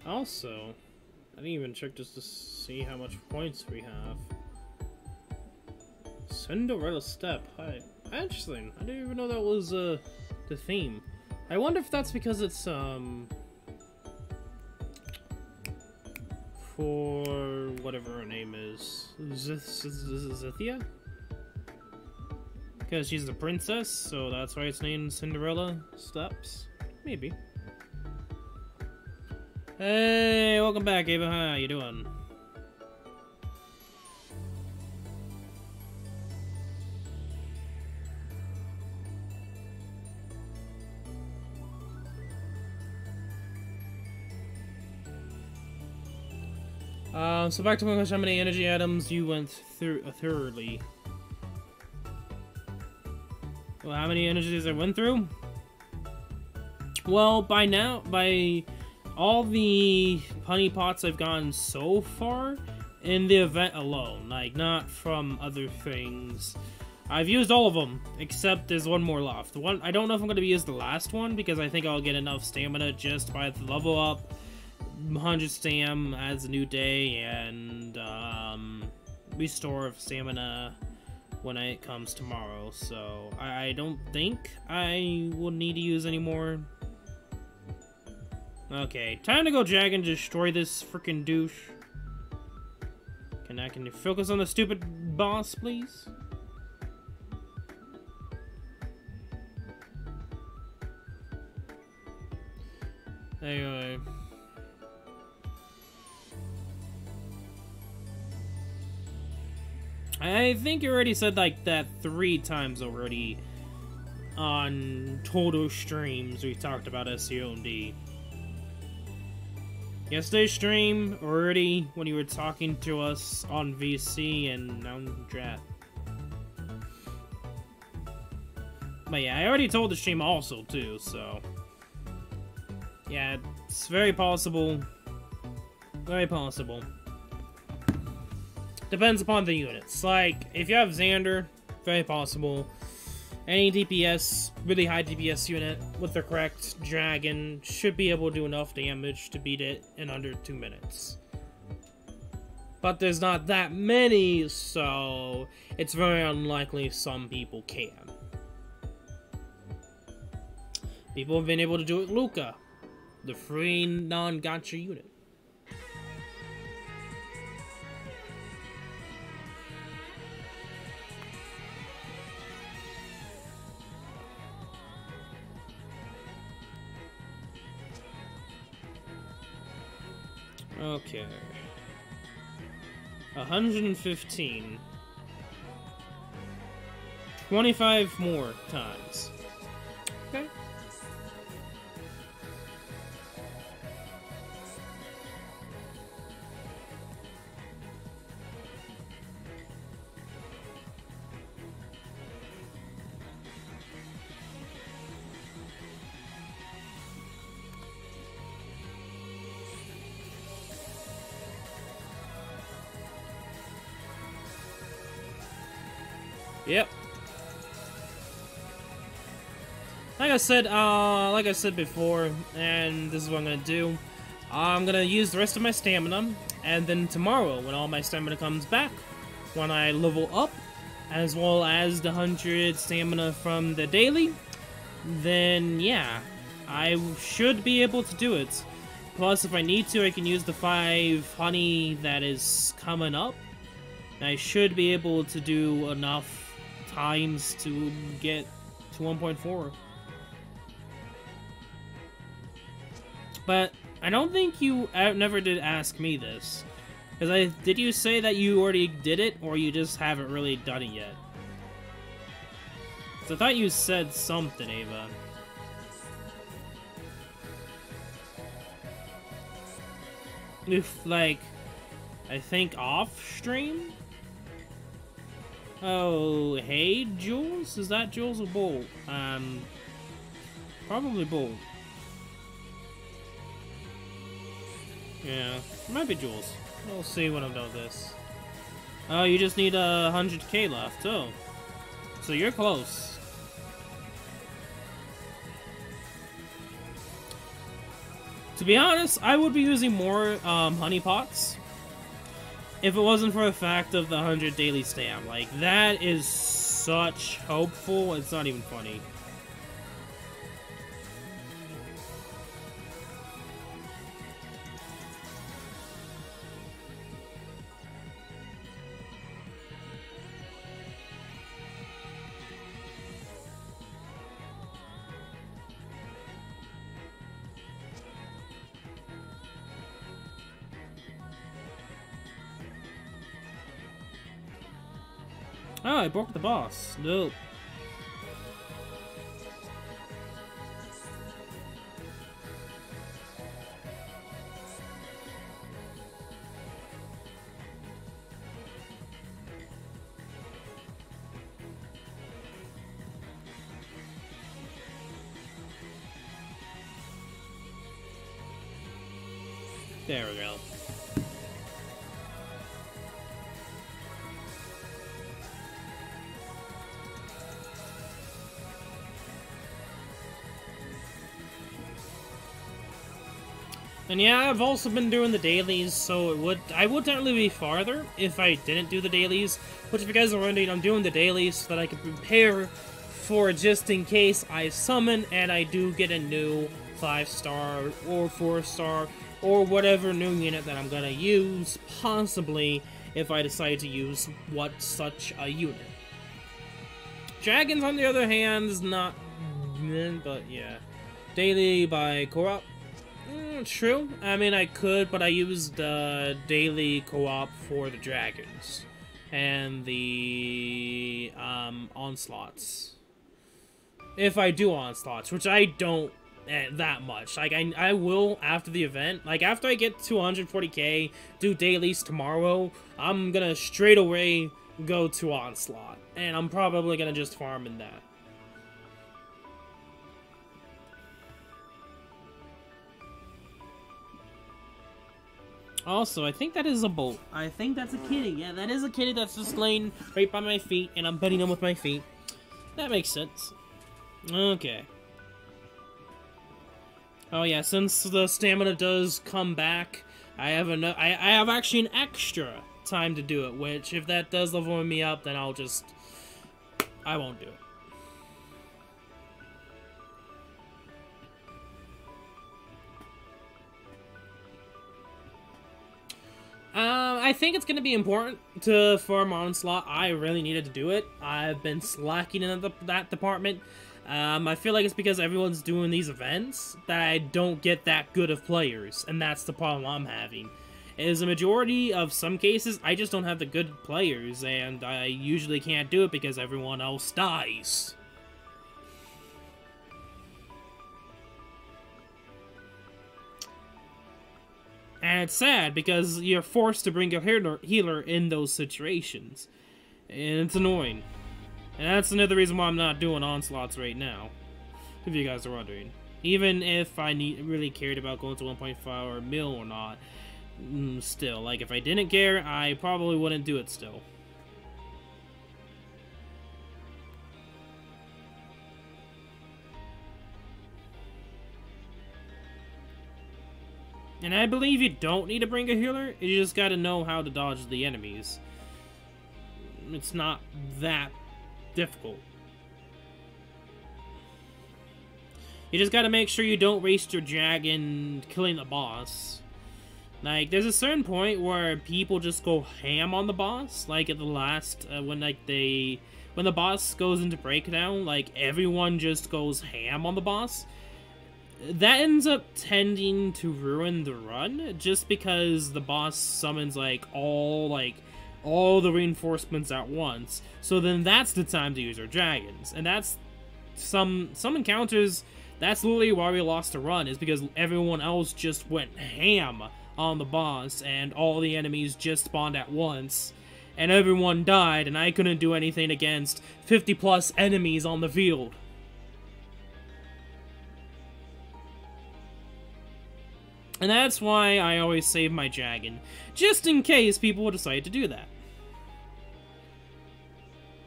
Also, I didn't even check just to see how much points we have. Cinderella Step. Hi. Interesting. I didn't even know that was the theme. I wonder if that's because it's for whatever her name is. Zithia? Because she's the princess, so that's why it's named Cinderella Steps? Maybe. Hey, welcome back, Ava. How you doing? So back to my question, how many energy items you went through thoroughly? Well, how many energies I went through? Well, by all the honey pots I've gotten so far in the event alone, like not from other things. I've used all of them, except there's one more left. One I don't know if I'm going to use the last one, because I think I'll get enough stamina just by the level up, 100 stam adds a new day, and restore of stamina when it comes tomorrow, so I don't think I will need to use any more. Okay, time to go drag and destroy this freaking douche. Can you focus on the stupid boss, please? Anyway. I think you already said like that 3 times already on total streams we talked about SAO MD. Yesterday's stream already when you were talking to us on VC and on chat. But yeah, I already told the stream also too, so yeah, it's very possible. Very possible. Depends upon the units. Like, if you have Xander, very possible. Any DPS, really high DPS unit with the correct dragon should be able to do enough damage to beat it in under 2 minutes. But there's not that many, so it's very unlikely some people can. People have been able to do it with Luca, the free non-gacha unit. Okay. 115. 25 more times. Okay. Yep. Like I said before, and this is what I'm gonna do. I'm gonna use the rest of my stamina, and then tomorrow, when all my stamina comes back, when I level up, as well as the 100 stamina from the daily, then yeah, I should be able to do it. Plus, if I need to, I can use the 5 honey that is coming up. I should be able to do enough times to get to 1.4. But I don't think you never did ask me this. Because did you say that you already did it, or you just haven't really done it yet? So I thought you said something, Ava. If, like, I think off stream? Oh, hey, Jules? Is that Jules or Bolt? Probably Bolt. Yeah, it might be Jules. We'll see when I'm done with this. Oh, you just need 100k left, oh. So you're close. To be honest, I would be using more honey pots if it wasn't for the fact of the 100 daily stam. Like, that is such hopeful, it's not even funny. Oh, I broke the boss. Nope. There we go. And yeah, I've also been doing the dailies, so I would technically be farther if I didn't do the dailies. Which, if you guys are wondering, I'm doing the dailies so that I can prepare for just in case I summon and I do get a new 5-star or 4-star or whatever new unit that I'm gonna use, possibly if I decide to use such a unit. Dragons, on the other hand, is not, but yeah. Daily by co-op. True. I mean, I could, but I used daily co-op for the dragons and the onslaughts. If I do onslaughts, which I don't that much. Like, I will after the event. Like, after I get to 140k, do dailies tomorrow, I'm gonna straight away go to onslaught. And I'm probably gonna just farm in that. Also, I think that is a bolt. I think that's a kitty. Yeah, that is a kitty that's just laying right by my feet, and I'm petting him with my feet. That makes sense. Okay. Oh yeah, since the stamina does come back, I have actually an extra time to do it, which if that does level me up, then I won't do it. I think it's going to be important to farm Onslaught. I really needed to do it. I've been slacking in that department. I feel like it's because everyone's doing these events that I don't get that good of players, and that's the problem I'm having. Is a majority of some cases, I just don't have the good players, and I usually can't do it because everyone else dies. And it's sad, because you're forced to bring a healer in those situations. And it's annoying. And that's another reason why I'm not doing onslaughts right now. If you guys are wondering. Even if I really cared about going to 1.5 mil or not. Still, like, if I didn't care, I probably wouldn't do it still. And I believe you don't need to bring a healer, you just gotta know how to dodge the enemies. It's not that difficult. You just gotta make sure you don't waste your dragon killing the boss. Like, there's a certain point where people just go ham on the boss, like at the last, when the boss goes into breakdown, like, everyone just goes ham on the boss. That ends up tending to ruin the run, just because the boss summons, all the reinforcements at once. So then that's the time to use our dragons. And that's some encounters, that's literally why we lost the run, is because everyone else just went ham on the boss, and all the enemies just spawned at once. And everyone died, and I couldn't do anything against 50+ enemies on the field. And that's why I always save my dragon, just in case people would decide to do that.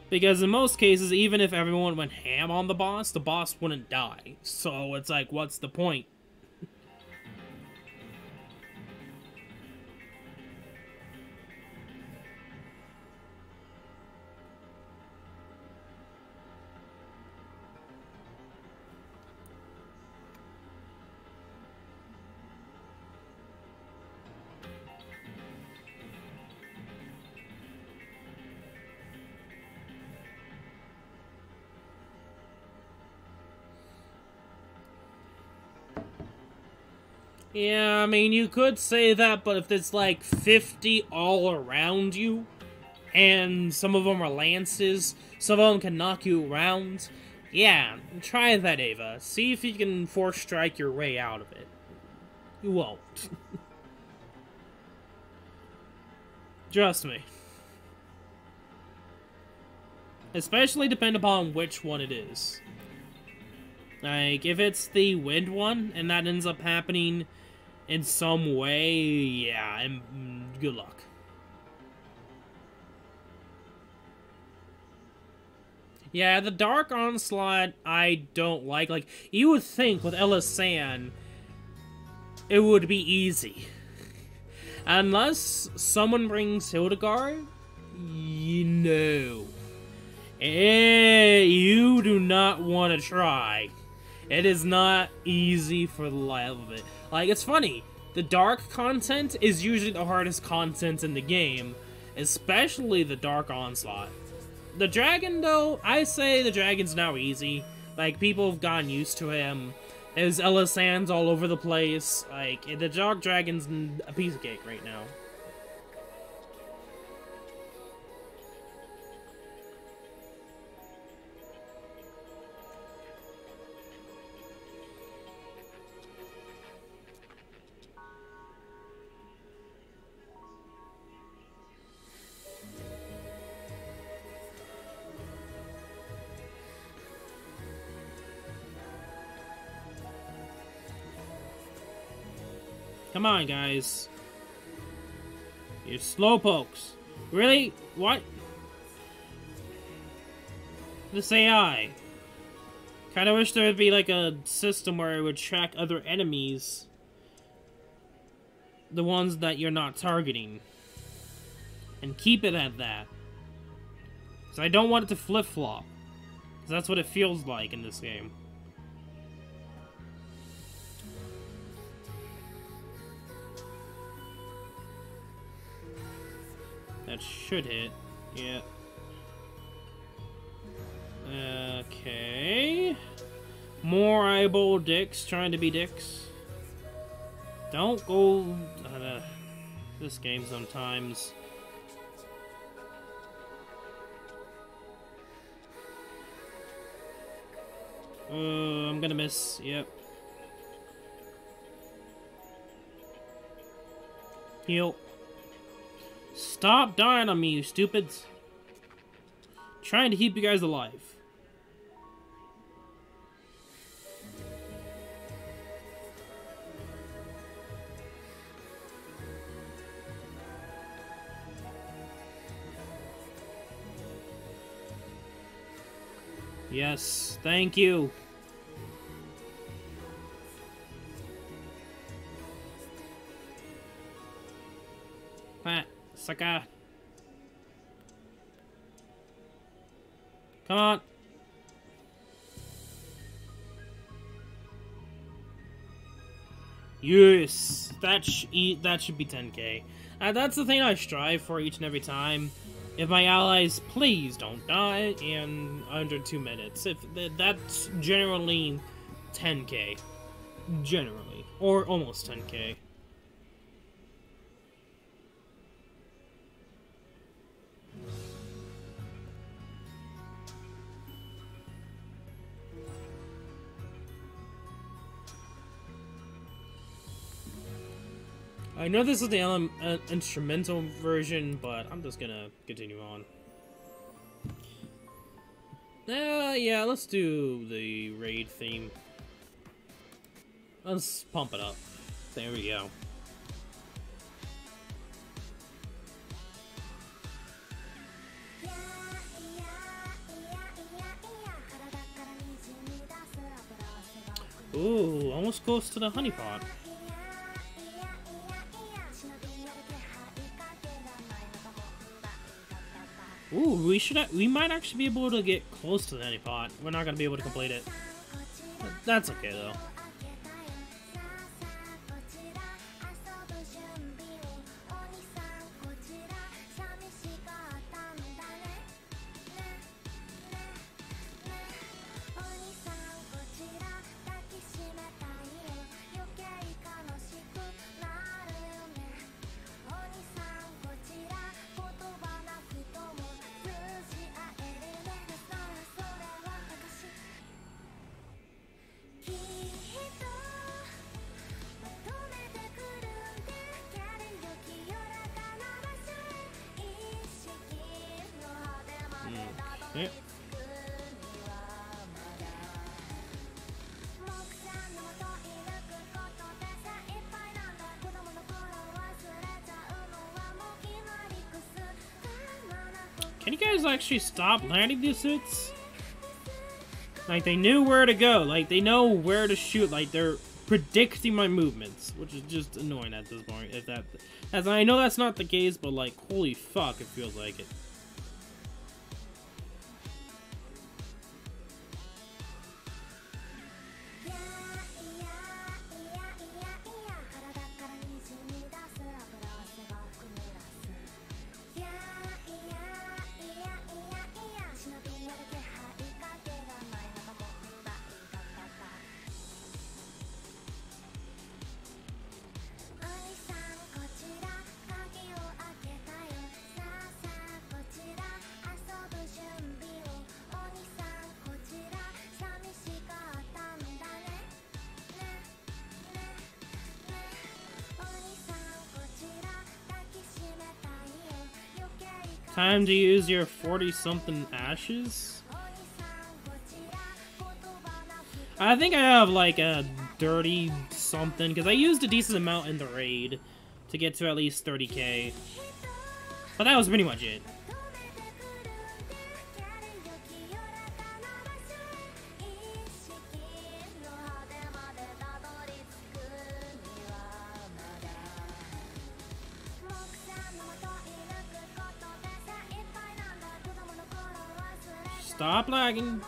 Because in most cases, even if everyone went ham on the boss wouldn't die. So it's like, what's the point? Yeah, I mean, you could say that, but if there's like 50 all around you, and some of them are lances, some of them can knock you around, yeah, try that, Ava. See if you can force strike your way out of it. You won't. Trust me. Especially depending upon which one it is. Like, if it's the wind one, and that ends up happening in some way, yeah, and good luck. Yeah, the Dark Onslaught, I don't like. Like, you would think with Ella San, it would be easy. Unless someone brings Hildegard, you know. You do not want to try. It is not easy for the life of it. Like, it's funny. The dark content is usually the hardest content in the game, especially the Dark Onslaught. The dragon, though, I say the dragon's now easy. Like, people have gotten used to him. There's Elisand's all over the place. Like, the Dark Dragon's a piece of cake right now. Come on, guys. You're slowpokes. Really? What? This AI. Kinda wish there would be like a system where it would track other enemies. The ones that you're not targeting. And keep it at that. Because I don't want it to flip-flop. Because that's what it feels like in this game. That should hit. Yeah. Okay. More eyeball dicks trying to be dicks. Don't go... this game sometimes. I'm gonna miss. Yep. Heal. Stop dying on me, you stupids. Trying to keep you guys alive. Yes, thank you. Pat. Sucker. Come on. Yes, that should be 10k. That's the thing I strive for each and every time. If my allies, please don't die in under 2 minutes. If that's generally 10k, generally, or almost 10k. I know this is the instrumental version, but I'm just gonna continue on. Yeah, let's do the raid theme. Let's pump it up. There we go. Ooh, almost close to the honeypot. Ooh, we might actually be able to get close to the honeypot. We're not gonna be able to complete it. That's okay though. Yeah. Can you guys actually stop landing these hits? Like, they knew where to go. Like, they know where to shoot. Like, they're predicting my movements, which is just annoying at this point. If that, as I know that's not the case, but like, holy fuck, it feels like it. Time to use your 40-something ashes? I think I have like a 30-something, because I used a decent amount in the raid to get to at least 30k. But that was pretty much it. Stop lagging.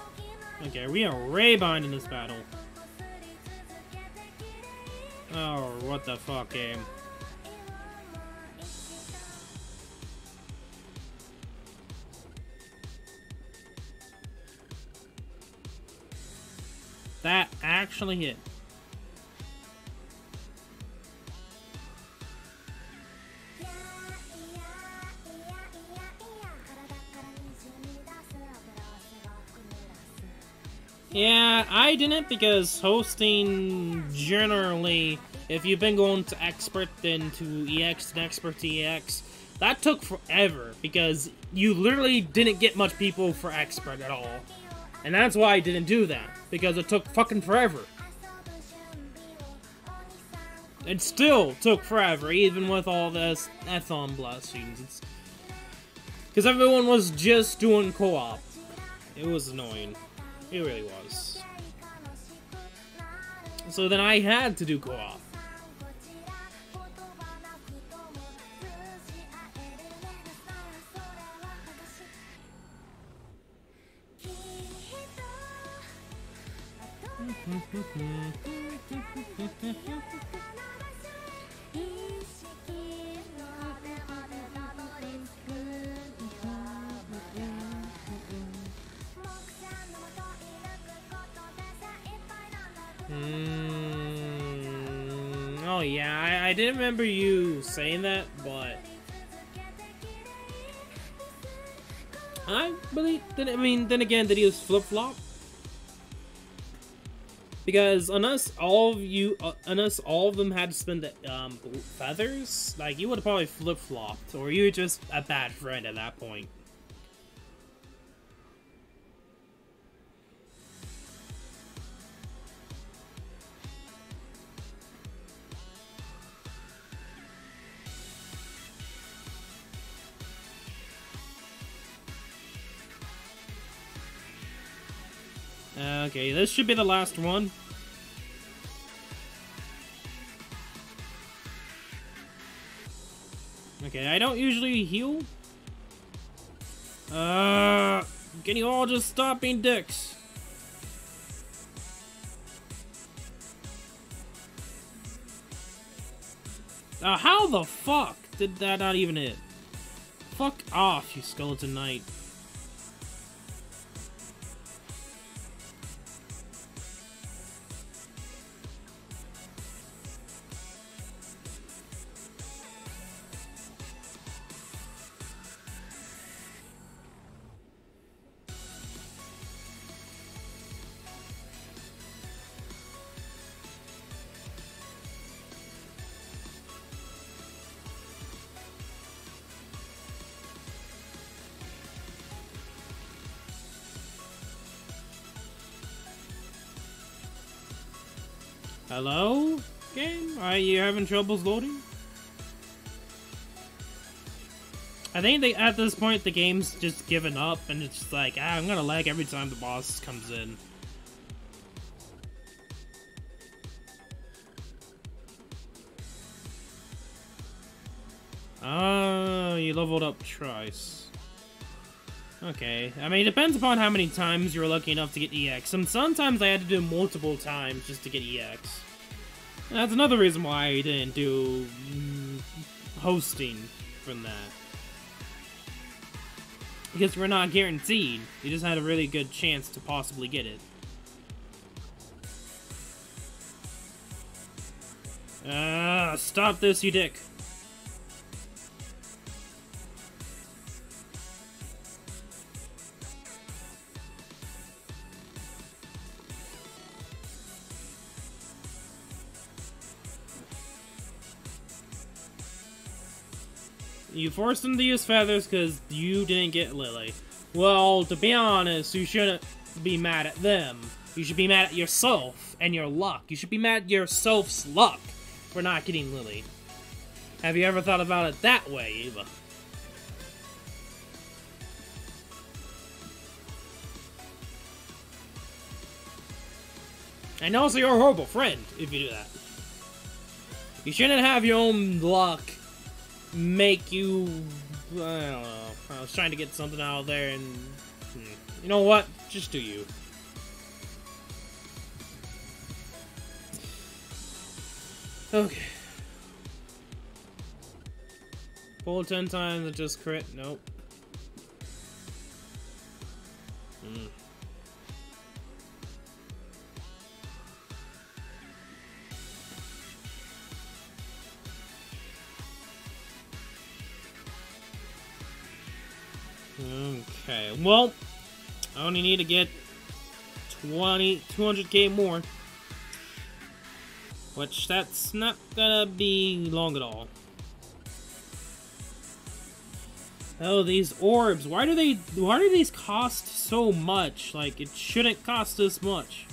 Okay, we are way behind in this battle. Oh, what the fuck, game. That actually hit. Yeah, I didn't, because hosting generally, if you've been going to expert then to EX and expert to EX, that took forever because you literally didn't get much people for expert at all. And that's why I didn't do that, because it took fucking forever. It still took forever, even with all this Ethon blessings. Because everyone was just doing co-op. It was annoying. It really was. So then I had to do co-op. Oh yeah, I didn't remember you saying that, but I believe that. I mean, then again, did he use flip flop? Because unless all of them had to spend the feathers, like you would have probably flip flopped, or you were just a bad friend at that point. Okay, this should be the last one. Okay, I don't usually heal. Can you all just stop being dicks? How the fuck did that not even hit? Fuck off, you skeleton knight. Hello? Game? Are you having troubles loading? I think at this point the game's just given up and it's just like, I'm gonna lag every time the boss comes in. Oh, you leveled up twice. Okay. I mean, it depends upon how many times you were lucky enough to get EX. And sometimes I had to do multiple times just to get EX. And that's another reason why I didn't do hosting from that. Because we're not guaranteed. You just had a really good chance to possibly get it. Stop this, you dick. You forced him to use feathers because you didn't get Lily. Well, to be honest, you shouldn't be mad at them. You should be mad at yourself and your luck. You should be mad at yourself's luck for not getting Lily. Have you ever thought about it that way, Eva? And also, you're a horrible friend if you do that. You shouldn't have your own luck make you... I don't know. I was trying to get something out of there and... You know what? Just do you. Okay. Pull 10 times and just crit. Nope. Okay, well, I only need to get 200k more. Which, that's not gonna be long at all. Oh, these orbs. Why do these cost so much? Like, it shouldn't cost this much.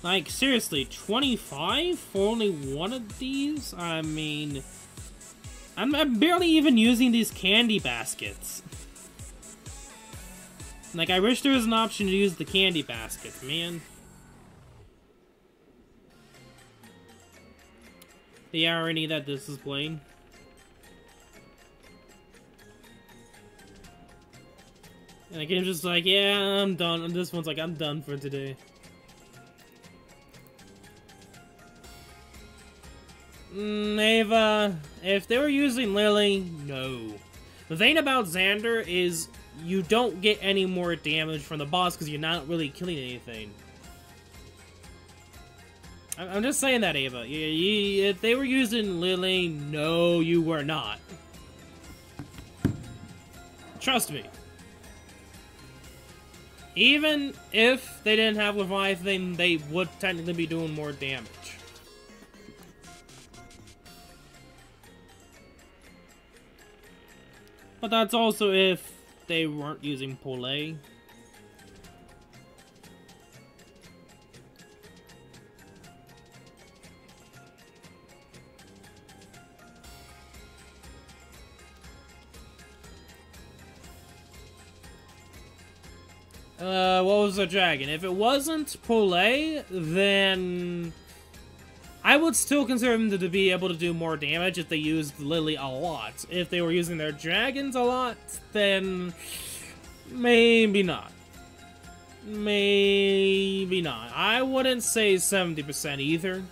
Like, seriously, 25 for only one of these? I mean, I'm barely even using these candy baskets. Like, I wish there was an option to use the candy baskets, man. The irony that this is playing. And the game's just like, yeah, I'm done. And this one's like, I'm done for today. Ava, if they were using Lily, no. The thing about Xander is you don't get any more damage from the boss because you're not really killing anything. I'm just saying that, Ava. If they were using Lily, no, you were not. Trust me. Even if they didn't have Leviathan, they would technically be doing more damage. But that's also if they weren't using Polay. What was the dragon? If it wasn't Polay, then I would still consider them to be able to do more damage if they used Lily a lot. If they were using their dragons a lot, then maybe not. Maybe not. I wouldn't say 70% either.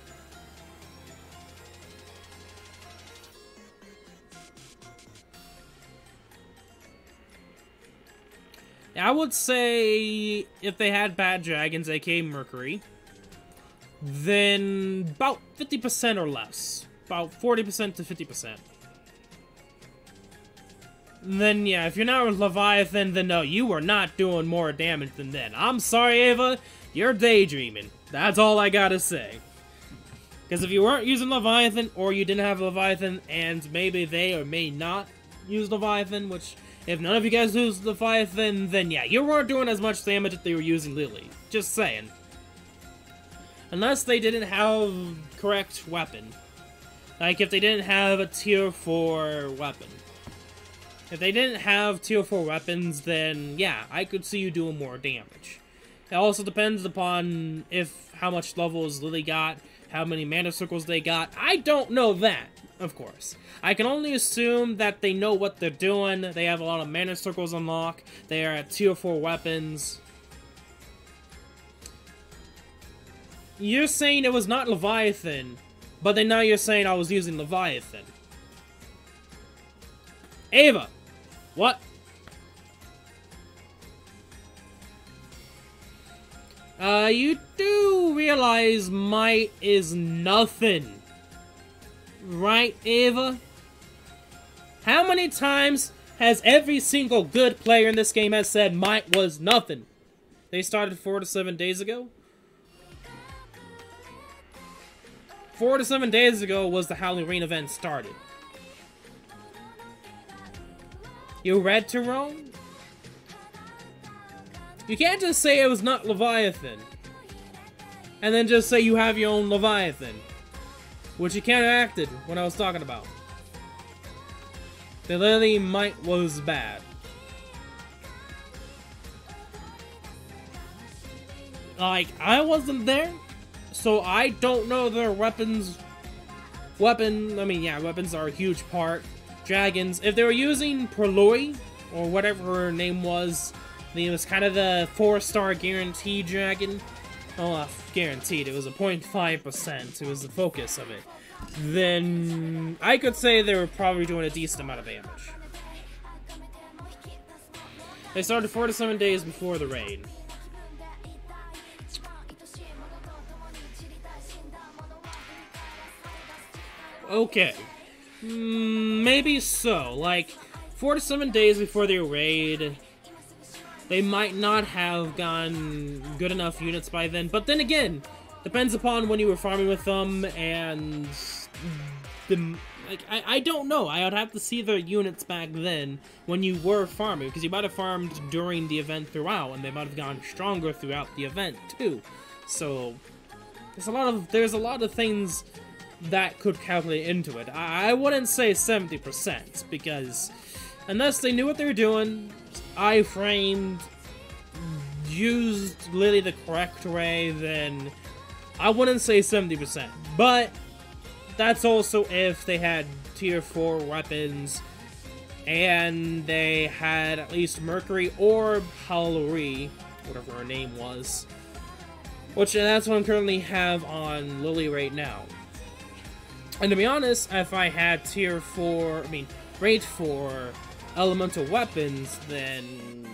I would say if they had bad dragons, aka Mercury, then about 50% or less. About 40% to 50%. Then yeah, if you're not with Leviathan, then no, you are not doing more damage than that. I'm sorry, Ava, you're daydreaming. That's all I gotta say. Because if you weren't using Leviathan, or you didn't have Leviathan, and maybe they or may not use Leviathan, which... if none of you guys use Leviathan, then yeah, you weren't doing as much damage if they were using Lily. Just saying. Unless they didn't have correct weapon. Like, if they didn't have a tier 4 weapon. If they didn't have tier 4 weapons, then yeah, I could see you doing more damage. It also depends upon how much levels Lily got, how many mana circles they got. I don't know that, of course. I can only assume that they know what they're doing. They have a lot of mana circles unlocked. They are at tier 4 weapons. You're saying it was not Leviathan, but then now you're saying I was using Leviathan. Ava! What? You do realize might is nothing. Right, Ava? How many times has every single good player in this game has said might was nothing? They started 4 to 7 days ago? 4 to 7 days ago was the Halloween event started. You read Tyrone? You can't just say it was not Leviathan, and then just say you have your own Leviathan, which you counteracted when I was talking about. The literally might was bad. Like, I wasn't there, so I don't know their weapons. Weapons are a huge part. Dragons, if they were using Proloi, or whatever her name was, it was kind of the 4-star guaranteed dragon. Oh, guaranteed. It was a 0.5%. It was the focus of it. Then I could say they were probably doing a decent amount of damage. They started 4 to 7 days before the raid. Okay. Maybe so. Like, 4 to 7 days before their raid, they might not have gotten good enough units by then. But then again, depends upon when you were farming with them, and I don't know. I would have to see their units back then when you were farming, because you might have farmed during the event throughout, and they might have gotten stronger throughout the event too. So there's a lot of things that could calculate into it. I wouldn't say 70%, because unless they knew what they were doing, Freind used Lily the correct way, then I wouldn't say 70%. But that's also if they had tier 4 weapons and they had at least Mercury or Halloween, whatever her name was, which that's what I currently have on Lily right now. And to be honest, if I had rate 4 elemental weapons, then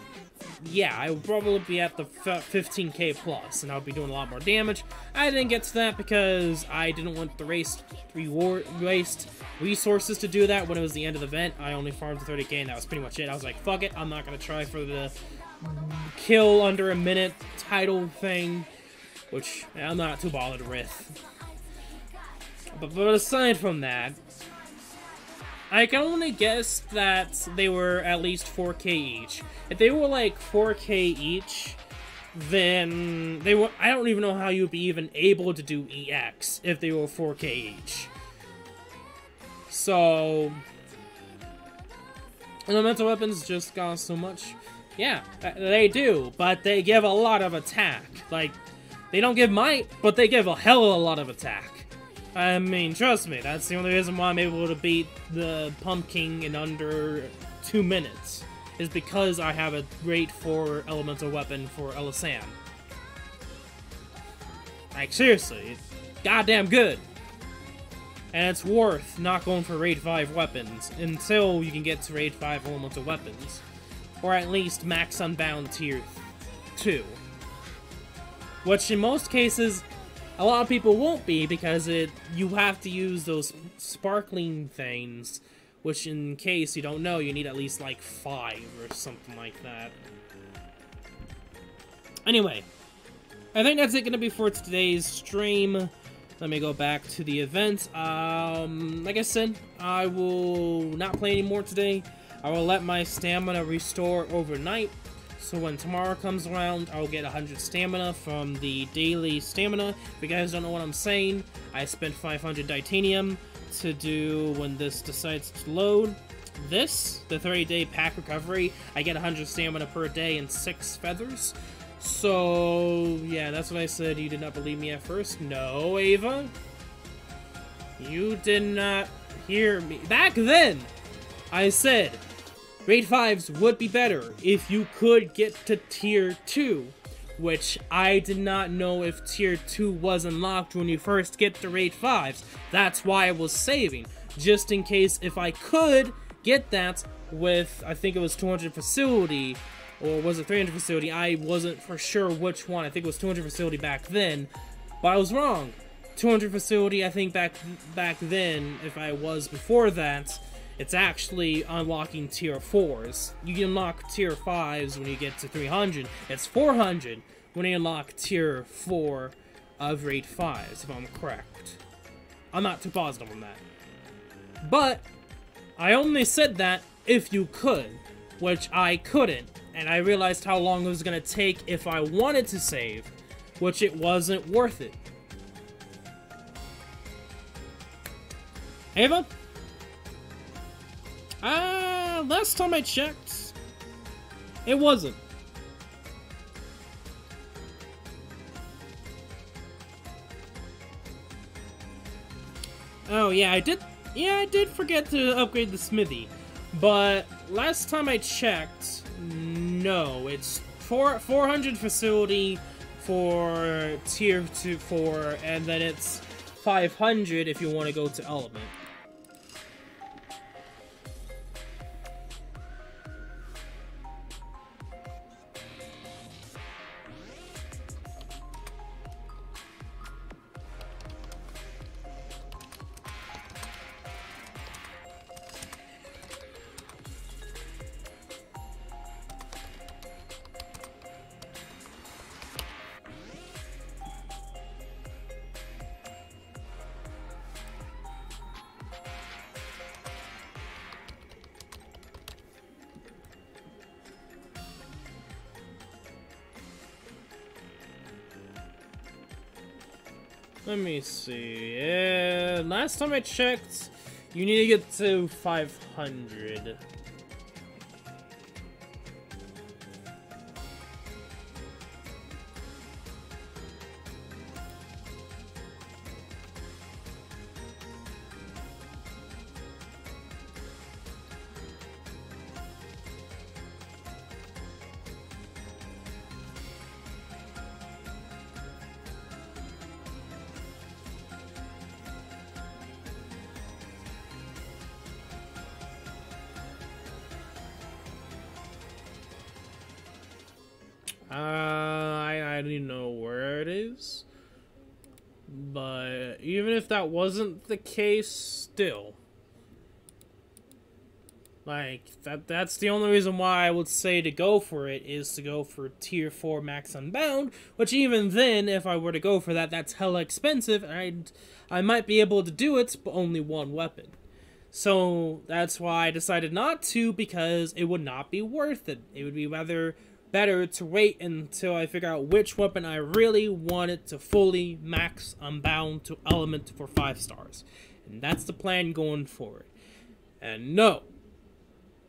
yeah, I would probably be at the 15k plus, and I would be doing a lot more damage. I didn't get to that because I didn't want to waste resources to do that when it was the end of the event. I only farmed to 30k, and that was pretty much it. I was like, fuck it, I'm not gonna try for the kill under a minute title thing, which I'm not too bothered with. But aside from that, I can only guess that they were at least 4k each. If they were like 4k each, then I don't even know how you'd be even able to do EX if they were 4k each. So, elemental weapons just cost so much. Yeah, they do, but they give a lot of attack. Like, they don't give might, but they give a hell of a lot of attack. I mean, trust me, that's the only reason why I'm able to beat the Pumpkin in under 2 minutes, is because I have a rate 4 elemental weapon for Elisan. Like, seriously, it's goddamn good. And it's worth not going for rate 5 weapons until you can get to rate 5 elemental weapons. Or at least max Unbound tier 2. Which in most cases, a lot of people won't be, because you have to use those sparkling things, which in case you don't know, you need at least like 5 or something like that. Anyway, I think that's it gonna be for today's stream. Let me go back to the event. Like I said, I will not play anymore today. I will let my stamina restore overnight. So when tomorrow comes around, I'll get 100 stamina from the daily stamina. If you guys don't know what I'm saying, I spent 500 titanium to do when this decides to load. The 30-day pack recovery, I get 100 stamina per day and 6 feathers. So, yeah, that's what I said. You did not believe me at first. No, Ava. You did not hear me. Back then, I said Raid 5s would be better if you could get to Tier 2. Which I did not know if Tier 2 was unlocked when you first get to Raid 5s. That's why I was saving. Just in case if I could get that with, I think it was 200 facility, or was it 300 facility? I wasn't for sure which one. I think it was 200 facility back then, but I was wrong. 200 facility, I think back then, if I was before that, it's actually unlocking Tier 4s. You can unlock Tier 5s when you get to 300. It's 400 when you unlock Tier 4 of Raid 5s, if I'm correct. I'm not too positive on that. But, I only said that if you could, which I couldn't. And I realized how long it was going to take if I wanted to save, which it wasn't worth it. Ava? Last time I checked, it wasn't. Oh yeah, I did forget to upgrade the smithy, but last time I checked, no, it's 400 facility for Tier 2 4, and then it's 500 if you want to go to Element. Let me see. Yeah, last time I checked, you need to get to 500. I don't even know where it is, but even if that wasn't the case, still, like, that's the only reason why I would say to go for it, is to go for Tier 4 Max Unbound, which even then, if I were to go for that, that's hella expensive, and I might be able to do it, but only one weapon. So, that's why I decided not to, because it would not be worth it. It would be rather better to wait until I figure out which weapon I really wanted to fully max Unbound to Element for 5 stars. And that's the plan going forward. And no,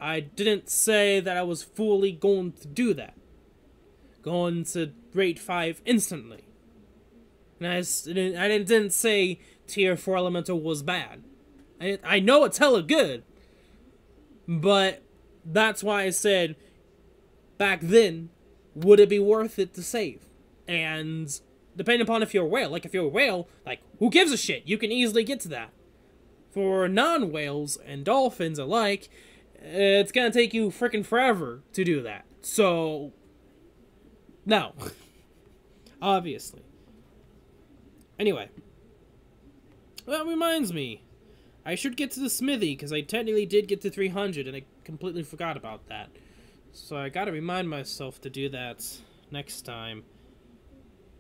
I didn't say that I was fully going to do that. Going to Raid 5 instantly. And I didn't say Tier 4 Elemental was bad. I know it's hella good. But that's why I said, back then, would it be worth it to save? And depending upon if you're a whale, like if you're a whale, like, who gives a shit? You can easily get to that. For non-whales and dolphins alike, it's gonna take you freaking forever to do that. So, no. Obviously. Anyway. That reminds me. I should get to the smithy, because I technically did get to 300, and I completely forgot about that. So I gotta remind myself to do that next time.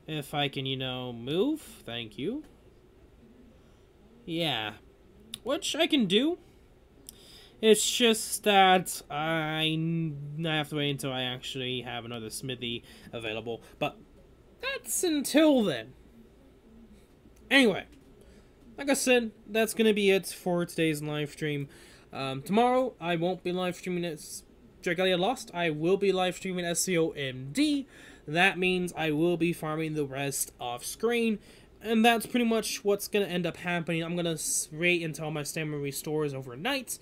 If I can, you know, move. Thank you. Yeah. Which I can do. It's just that I have to wait until I actually have another smithy available. But that's until then. Anyway. Like I said, that's gonna be it for today's live stream. Tomorrow, I won't be live streaming Dragalia Lost. I will be live streaming SAO MD. that means I will be farming the rest off screen. And that's pretty much what's going to end up happening. I'm going to wait until my stamina restores overnight.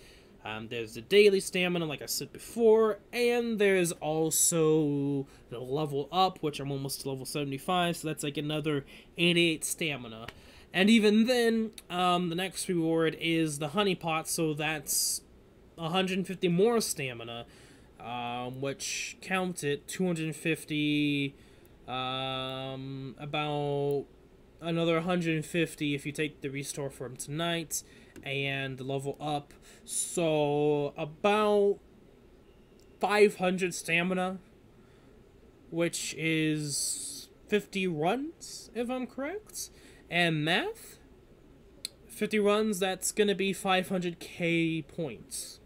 There's the daily stamina, like I said before, and there's also the level up, which I'm almost to level 75, so that's like another 88 stamina. And even then, the next reward is the honey pot, so that's 150 more stamina, which counted 250, about another 150 if you take the restore from tonight, and the level up, so about 500 stamina, which is 50 runs, if I'm correct. And math, 50 runs, that's gonna be 500k points,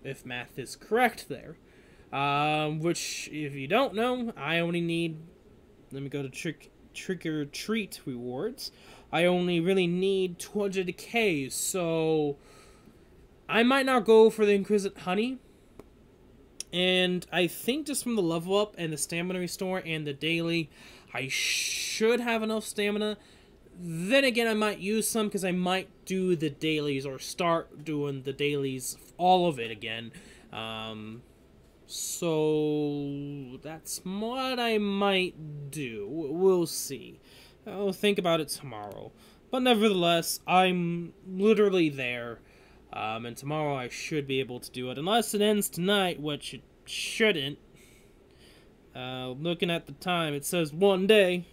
if math is correct there. Which, if you don't know, I only need, let me go to trick or treat rewards. I only really need 200k, so I might not go for the Inquisitive Honey. And I think just from the level up and the stamina restore and the daily, I should have enough stamina. Then again, I might use some because I might do the dailies or start doing the dailies, all of it again. So that's what I might do. We'll see. I'll think about it tomorrow. But nevertheless, I'm literally there. And tomorrow I should be able to do it. Unless it ends tonight, which it shouldn't. Looking at the time, it says 1 day.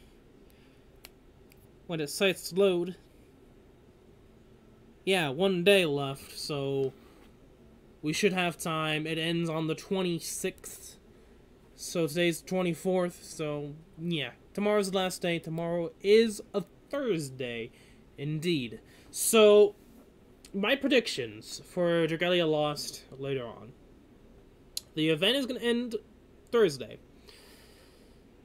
When it starts to load. Yeah, 1 day left, so we should have time. It ends on the 26th. So today's the 24th, so yeah. Tomorrow's the last day. Tomorrow is a Thursday. Indeed. So, my predictions for Dragalia Lost later on. The event is going to end Thursday.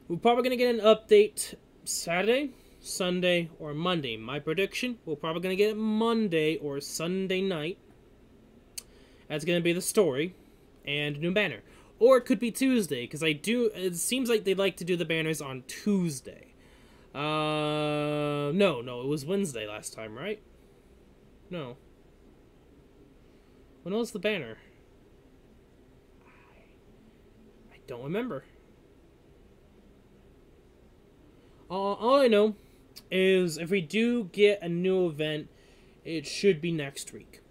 We're probably going to get an update Saturday, Sunday, or Monday. My prediction, we're probably going to get it Monday or Sunday night. That's going to be the story and a new banner. Or it could be Tuesday, because it seems like they like to do the banners on Tuesday. No, it was Wednesday last time, right? No. When was the banner? I don't remember. All I know is if we do get a new event, it should be next week.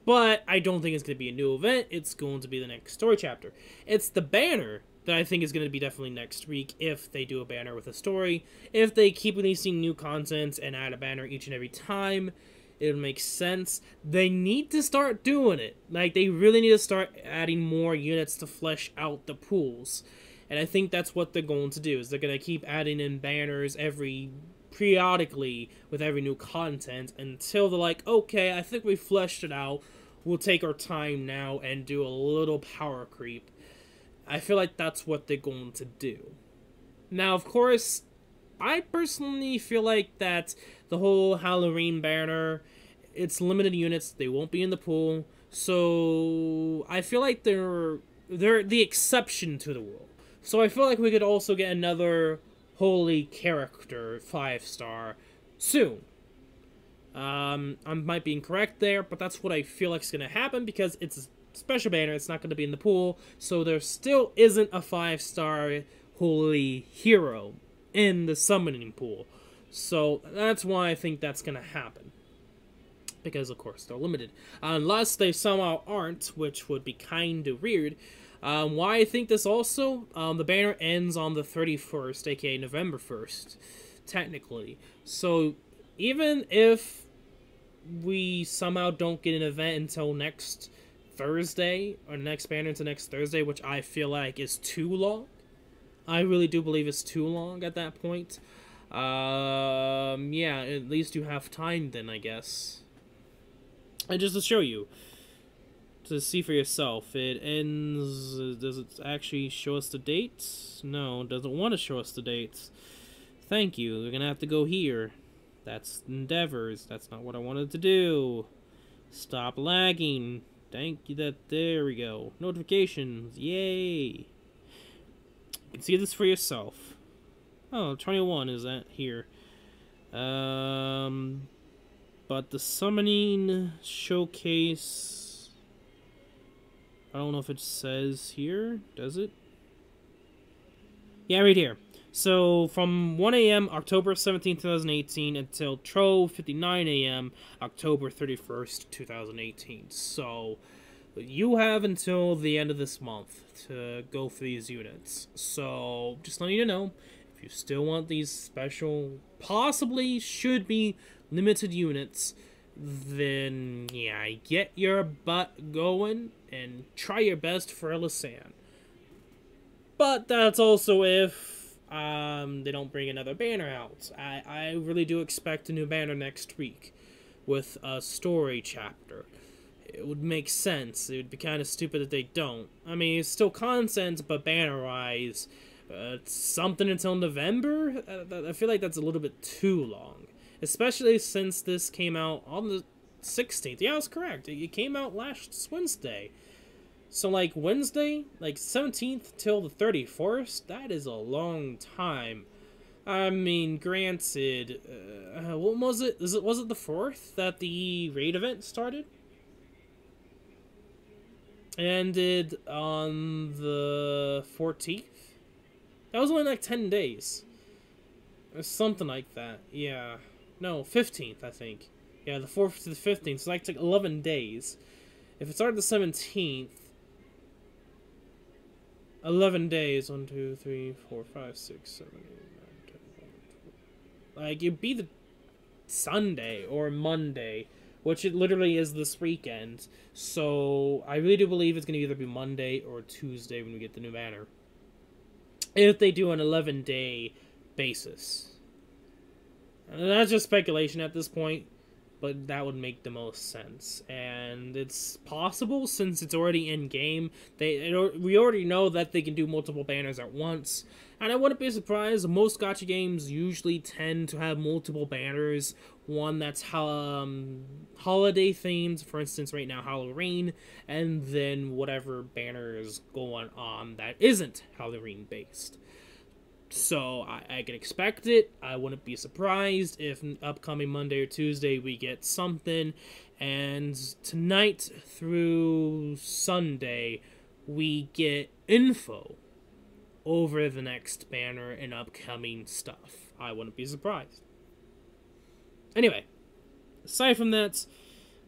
But I don't think it's going to be a new event. It's going to be the next story chapter. It's the banner that I think is going to be definitely next week if they do a banner with a story. If they keep releasing new content and add a banner each and every time, it would make sense. They need to start doing it. Like, they really need to start adding more units to flesh out the pools. And I think that's what they're going to do, is they're going to keep adding in banners periodically with every new content until they're like, okay, I think we fleshed it out. We'll take our time now and do a little power creep. I feel like that's what they're going to do. Now, of course, I personally feel like that the whole Halloween banner, it's limited units. They won't be in the pool. So I feel like they're the exception to the rule. So I feel like we could also get another holy character 5-star soon. I might be incorrect there, but that's what I feel like is going to happen because it's a special banner. It's not going to be in the pool, so there still isn't a 5-star holy hero in the summoning pool. So that's why I think that's going to happen. Because, of course, they're limited. Unless they somehow aren't, which would be kind of weird. Why I think this also, the banner ends on the 31st, aka November 1st, technically. So, even if we somehow don't get an event until next Thursday, or next banner until next Thursday, which I feel like is too long. I really do believe it's too long at that point. Yeah, at least you have time then, I guess. And just to show you, to see for yourself, it ends, does it actually show us the dates? No, it doesn't want to show us the dates. Thank you, we're gonna have to go here. That's endeavors, that's not what I wanted to do. Stop lagging. Thank you. There we go. Notifications. Yay. You can see this for yourself. Oh, 21 is that here. But the summoning showcase, I don't know if it says here, does it? Yeah, right here. So, from 1 a.m. October 17, 2018 until 12:59 a.m. October 31st, 2018. So, you have until the end of this month to go for these units. So, just letting you know, if you still want these special, possibly should be limited units, then, yeah, get your butt going and try your best for Elisan. But that's also if they don't bring another banner out. I really do expect a new banner next week with a story chapter. It would make sense. It would be kind of stupid if they don't. I mean, it's still content, but banner-wise, something until November? I feel like that's a little bit too long. Especially since this came out on the 16th. Yeah, I was correct. It came out last Wednesday. So, like, Wednesday, like, 17th till the 31st, that is a long time. I mean, granted, what was it? Was it the 4th that the raid event started? Ended on the 14th? That was only, like, 10 days. Or something like that, yeah. No, 15th, I think. Yeah, the 4th to the 15th, so, like, it's like 11 days. If it started the 17th, 11 days. 1, 2, 3, 4, 5, 6, 7, 8, 9, 10, 11, 12. Like, it'd be the Sunday or Monday, which it literally is this weekend. So, I really do believe it's going to either be Monday or Tuesday when we get the new banner. If they do an 11-day basis. And that's just speculation at this point, but that would make the most sense. And it's possible since it's already in-game. We already know that they can do multiple banners at once. And I wouldn't be surprised. Most gacha games usually tend to have multiple banners. One that's holiday themed, for instance right now Halloween. And then whatever banner is going on that isn't Halloween based. So, I can expect it. I wouldn't be surprised if upcoming Monday or Tuesday we get something. And tonight through Sunday, we get info over the next banner and upcoming stuff. I wouldn't be surprised. Anyway, aside from that,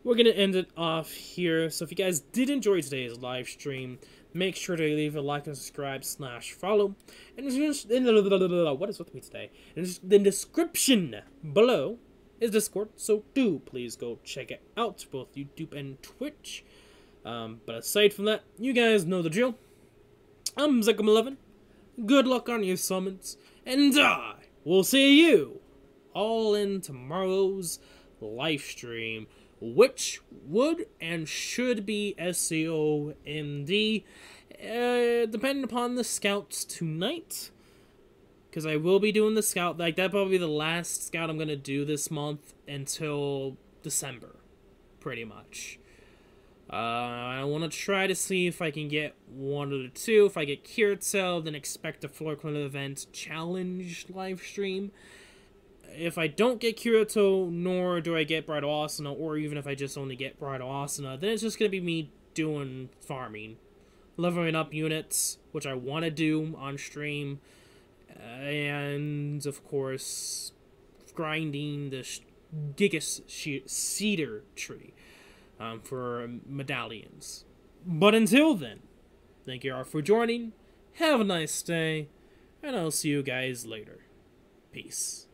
we're going to end it off here. So if you guys did enjoy today's live stream, make sure to leave a like and subscribe / follow. And what is with me today? In the description below is Discord, so do please go check it out, both YouTube and Twitch. But aside from that, you guys know the drill. I'm Zekum11. Good luck on your summons, and I will see you all in tomorrow's live stream, which would and should be SAO MD, depending upon the scouts tonight, because I will be doing the scout, like, that'll probably be the last scout I'm going to do this month until December, pretty much. I want to try to see if I can get one of the two. If I get Kirito, then expect a Floor Cleaner Event Challenge live stream. If I don't get Kirito, nor do I get Bridal Asuna, or even if I just only get Bridal Asuna, then it's just going to be me doing farming. Leveling up units, which I want to do on stream. And, of course, grinding the Giga Cedar Tree for medallions. But until then, thank you all for joining. Have a nice day, and I'll see you guys later. Peace.